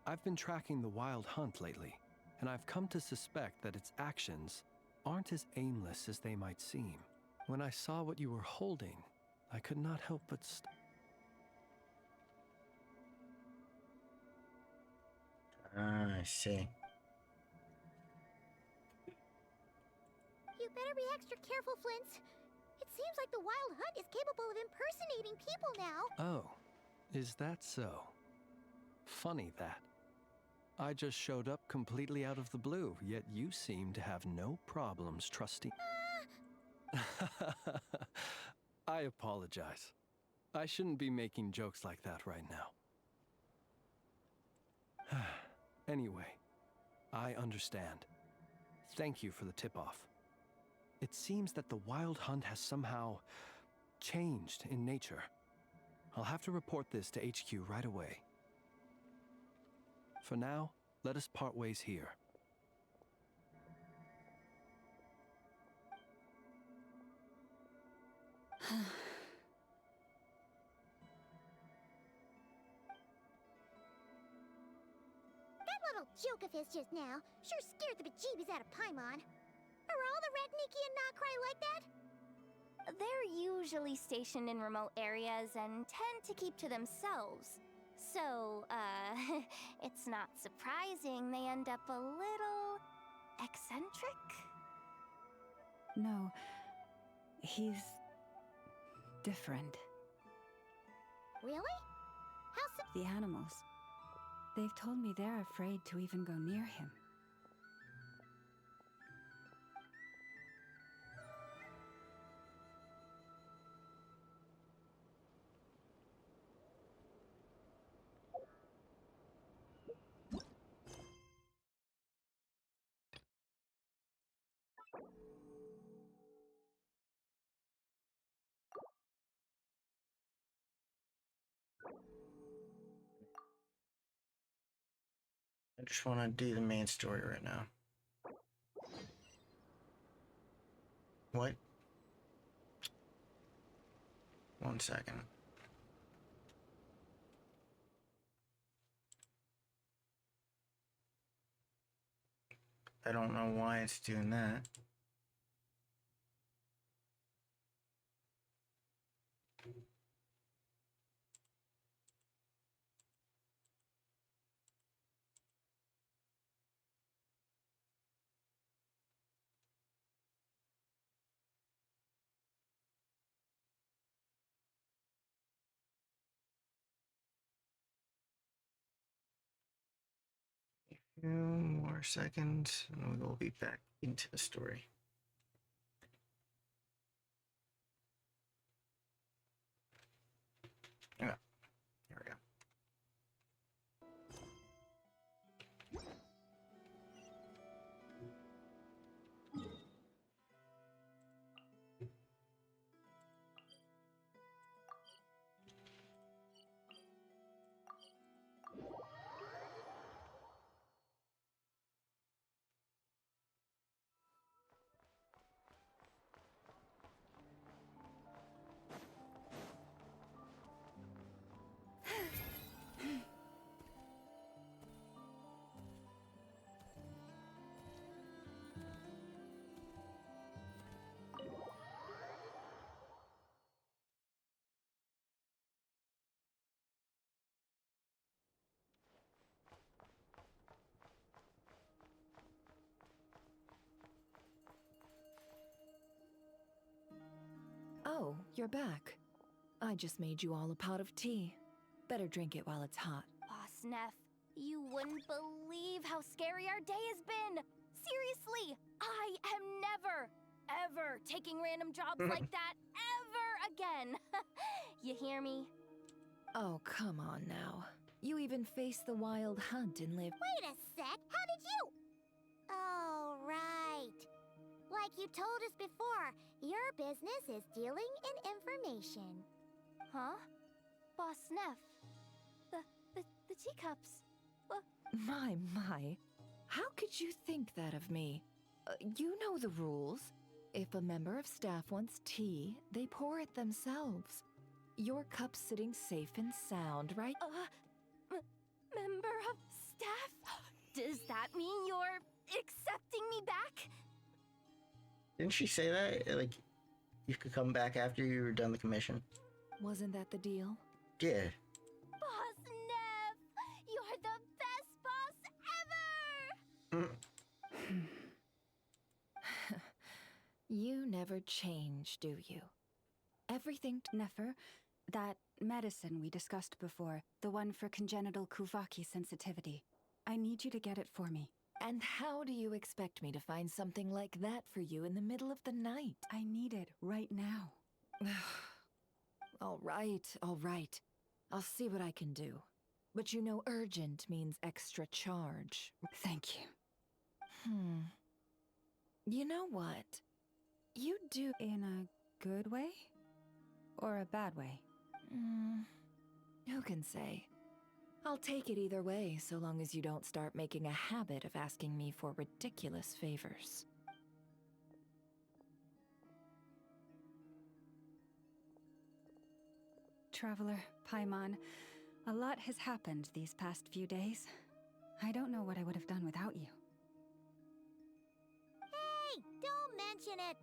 I've been tracking the wild hunt lately, and I've come to suspect that its actions aren't as aimless as they might seem. When I saw what you were holding, I could not help but Ah, I see. You better be extra careful, Flint. It seems like the Wild Hunt is capable of impersonating people now. Oh, is that so? Funny that. I just showed up completely out of the blue, yet you seem to have no problems trusting. I apologize. I shouldn't be making jokes like that right now. Anyway, I understand. Thank you for the tip-off. It seems that the Wild Hunt has somehow changed in nature. I'll have to report this to HQ right away. For now, let us part ways here. That little joke of his just now sure scared the bejeebies out of Paimon. Are all the Redniki and Nokrai like that? They're usually stationed in remote areas and tend to keep to themselves. So, it's not surprising they end up a little eccentric. No, he's different. Really? How so? The animals. They've told me they're afraid to even go near him. I just want to do the main story right now. What? 1 second. I don't know why it's doing that. Few more seconds and we will be back into the story. Okay, here we go. Oh, you're back. I just made you all a pot of tea. Better drink it while it's hot. Boss Neff, you wouldn't believe how scary our day has been! Seriously, I am never, ever taking random jobs like that ever again! You hear me? Oh, come on now. You even faced the Wild Hunt and lived— Wait a sec, how did you? Oh, right. Like you told us before, your business is dealing in information. Huh? Boss Neff, the teacups. My. How could you think that of me? You know the rules. If a member of staff wants tea, they pour it themselves. Your cup's sitting safe and sound, right? Member of staff? Does that mean you're accepting me back? Didn't she say that? Like, you could come back after you were done the commission? Wasn't that the deal? Yeah. Boss Neff, you're the best boss You never change, do you? Everything. Nefer, that medicine we discussed before, the one for congenital Kuvaki sensitivity. I need you to get it for me. And how do you expect me to find something like that for you in the middle of the night? I need it right now. All right, all right. I'll see what I can do. But you know urgent means extra charge. Thank you. You know what? You do... In a good way? Or a bad way? Who can say? I'll take it either way, so long as you don't start making a habit of asking me for ridiculous favors. Traveler, Paimon, a lot has happened these past few days. I don't know what I would have done without you. Hey, don't mention it.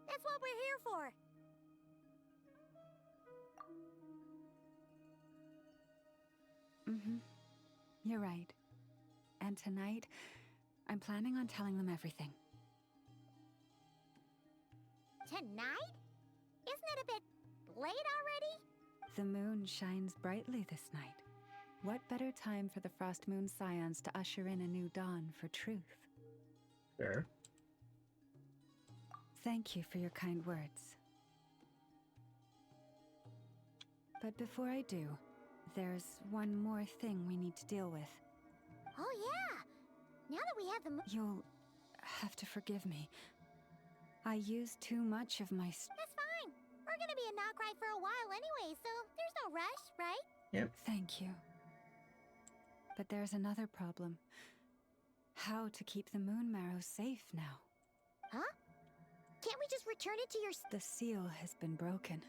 That's what we're here for. You're right. And tonight, I'm planning on telling them everything. Tonight? Isn't it a bit late already? The moon shines brightly this night. What better time for the Frost Moon Scions to usher in a new dawn for truth? Fair. Thank you for your kind words. But before I do, there's one more thing we need to deal with. Oh yeah! Now that we have the You'll have to forgive me. I used too much of my... That's fine! We're gonna be in Krai for a while anyway, so there's no rush, right? Yep. Thank you. But there's another problem. How to keep the Moon Marrow safe now? Huh? Can't we just return it to your... The seal has been broken.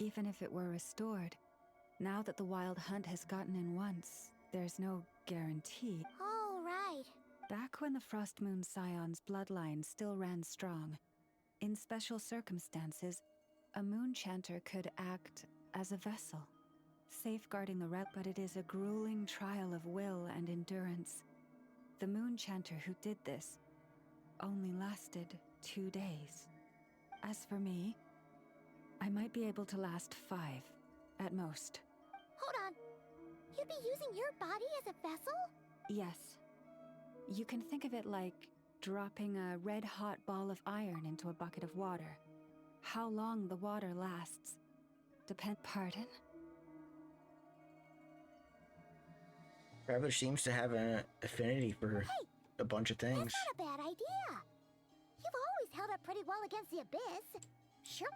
Even if it were restored, now that the Wild Hunt has gotten in once, there's no guarantee. Oh, right. Back when the Frost Moon Scion's bloodline still ran strong, in special circumstances, a moon chanter could act as a vessel, safeguarding the relic, but it is a grueling trial of will and endurance. The moon chanter who did this only lasted 2 days. As for me, I might be able to last 5, at most. Hold on. You'd be using your body as a vessel? Yes. You can think of it like dropping a red-hot ball of iron into a bucket of water. How long the water lasts Pardon? Traveler seems to have an affinity for a bunch of things. That's not a bad idea. You've always held up pretty well against the abyss. Sure.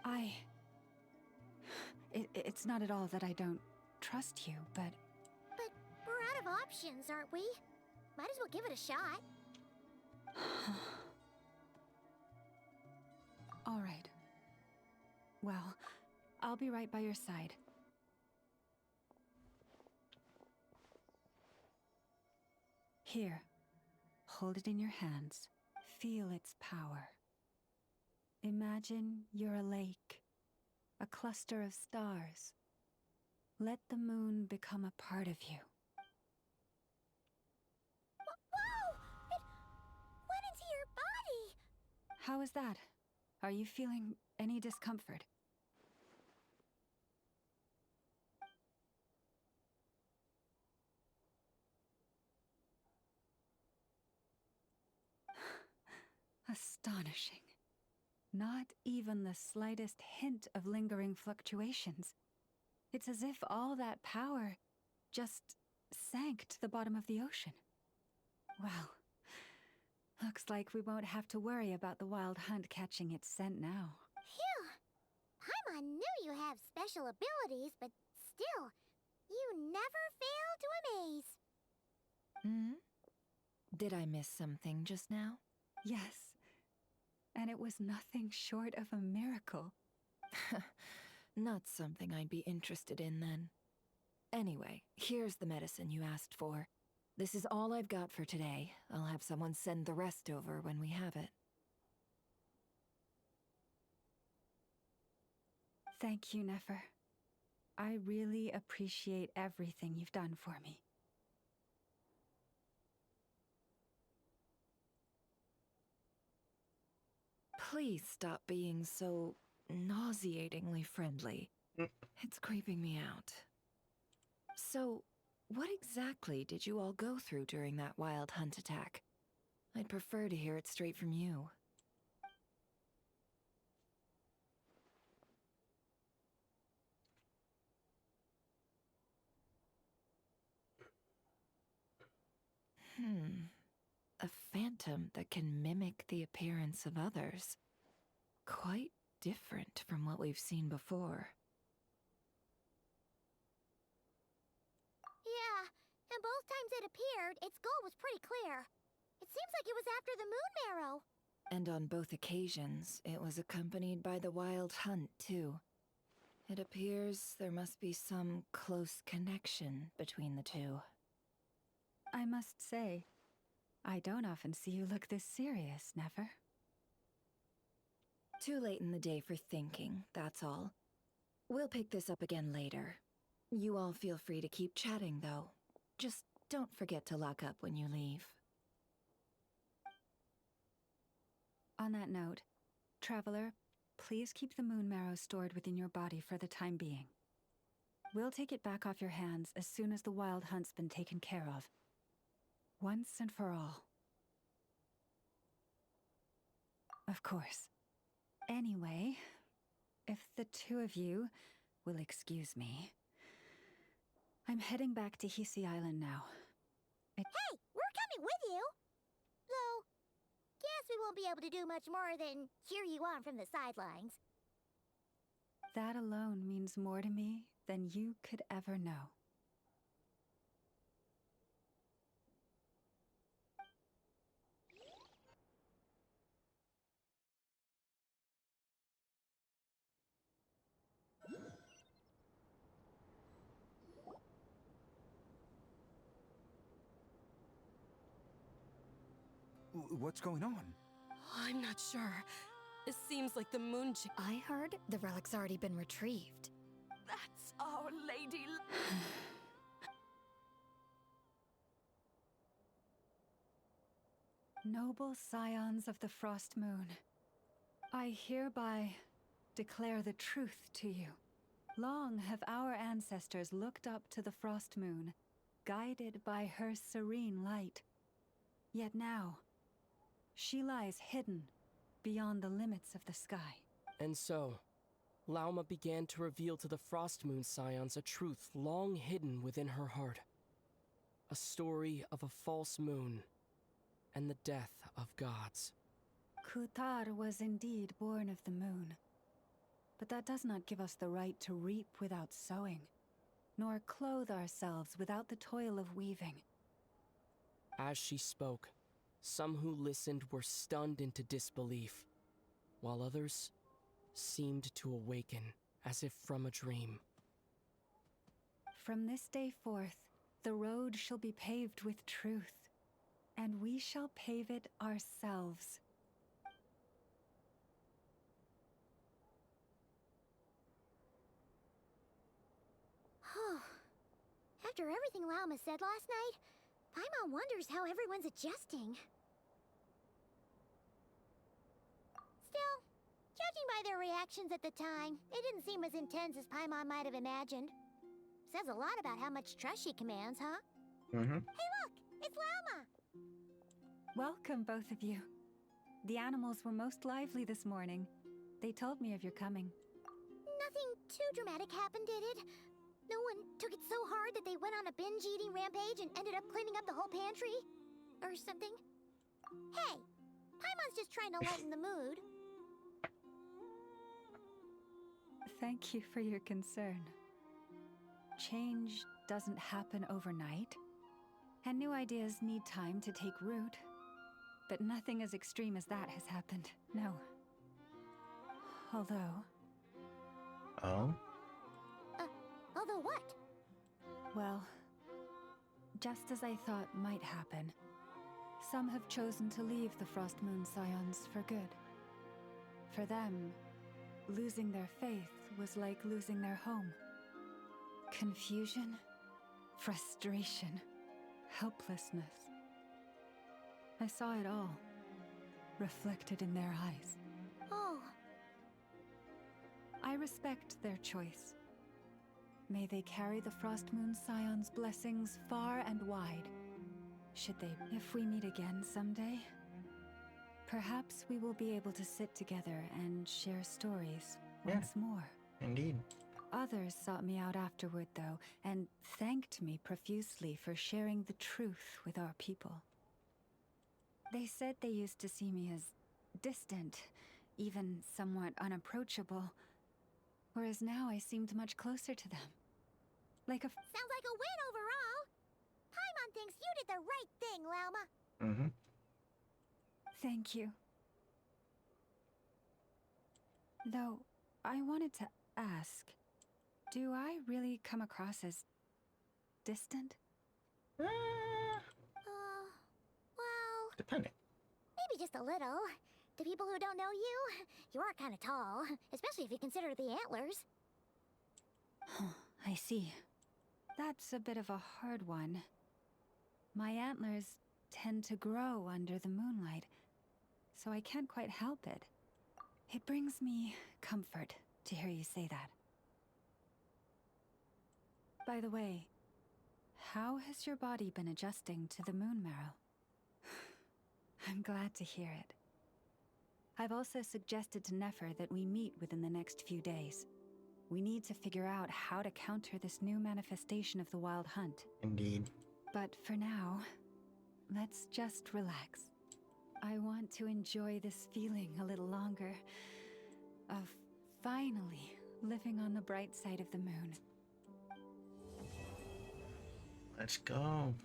It's not at all that I don't trust you, but... But we're out of options, aren't we? Might as well give it a shot. All right. Well, I'll be right by your side. Here. Hold it in your hands. Feel its power. Imagine you're a lake, a cluster of stars. Let the moon become a part of you. Whoa! It went into your body! How is that? Are you feeling any discomfort? Astonishing. Not even the slightest hint of lingering fluctuations. It's as if all that power just sank to the bottom of the ocean. Well, looks like we won't have to worry about the Wild Hunt catching its scent now. Phew! Paimon knew you have special abilities, but still, you never fail to amaze. Did I miss something just now? Yes. And it was nothing short of a miracle. Not something I'd be interested in then. Anyway, here's the medicine you asked for. This is all I've got for today. I'll have someone send the rest over when we have it. Thank you, Nefer. I really appreciate everything you've done for me. Please stop being so nauseatingly friendly. It's creeping me out. So, what exactly did you all go through during that wild hunt attack? I'd prefer to hear it straight from you. A phantom that can mimic the appearance of others. Quite different from what we've seen before. Yeah, and both times it appeared, its goal was pretty clear. It seems like it was after the moon marrow. And on both occasions, it was accompanied by the wild hunt, too. It appears there must be some close connection between the two. I must say, I don't often see you look this serious, Never. Too late in the day for thinking, that's all. We'll pick this up again later. You all feel free to keep chatting, though. Just don't forget to lock up when you leave. On that note, Traveler, please keep the moon marrow stored within your body for the time being. We'll take it back off your hands as soon as the wild hunt's been taken care of. Once and for all. Of course. Anyway, if the two of you will excuse me, I'm heading back to Hisi Island now. Hey, we're coming with you! Though, guess we won't be able to do much more than cheer you on from the sidelines. That alone means more to me than you could ever know. What's going on? I'm not sure. It seems like the moon I heard the relic's already been retrieved. That's Our Lady. Noble scions of the Frost Moon, I hereby declare the truth to you. Long have our ancestors looked up to the Frost Moon, guided by her serene light. Yet now, she lies hidden beyond the limits of the sky. And so, Lauma began to reveal to the Frost Moon Scions a truth long hidden within her heart. A story of a false moon and the death of gods. Kutar was indeed born of the moon. But that does not give us the right to reap without sowing, nor clothe ourselves without the toil of weaving. As she spoke, some who listened were stunned into disbelief, while others seemed to awaken as if from a dream. From this day forth, the road shall be paved with truth, and we shall pave it ourselves. After everything Lauma said last night, Paimon wonders how everyone's adjusting. Still, judging by their reactions at the time, it didn't seem as intense as Paimon might have imagined. Says a lot about how much trust she commands, huh? Mm-hmm. Hey look! It's Lauma! Welcome, both of you. The animals were most lively this morning. They told me of your coming. Nothing too dramatic happened, did it? No one took it so hard that they went on a binge-eating rampage and ended up cleaning up the whole pantry? Or something? Hey! Paimon's just trying to lighten the mood. Thank you for your concern. Change doesn't happen overnight, and new ideas need time to take root. But nothing as extreme as that has happened, no. Although... Oh? Although what? Well, just as I thought might happen, some have chosen to leave the Frost Moon Scions for good. For them, losing their faith was like losing their home. Confusion, frustration, helplessness. I saw it all, reflected in their eyes. I respect their choice. May they carry the Frost Moon Scion's blessings far and wide. Should they, if we meet again someday, perhaps we will be able to sit together and share stories once more. Indeed. Others sought me out afterward, though, and thanked me profusely for sharing the truth with our people. They said they used to see me as distant, even somewhat unapproachable, whereas now I seemed much closer to them. Like a... Sounds like a win overall! Paimon thinks you did the right thing, Lauma. Mm-hmm. Thank you. Though, I wanted to ask, do I really come across as distant? Well... Depending. Maybe just a little. To people who don't know you, you are kind of tall, especially if you consider the antlers. I see. That's a bit of a hard one. My antlers tend to grow under the moonlight, so I can't quite help it. It brings me comfort to hear you say that. By the way, how has your body been adjusting to the moon marrow? I'm glad to hear it. I've also suggested to Nefer that we meet within the next few days. We need to figure out how to counter this new manifestation of the Wild Hunt. Indeed. But for now, let's just relax. I want to enjoy this feeling a little longer of finally living on the bright side of the moon. Let's go.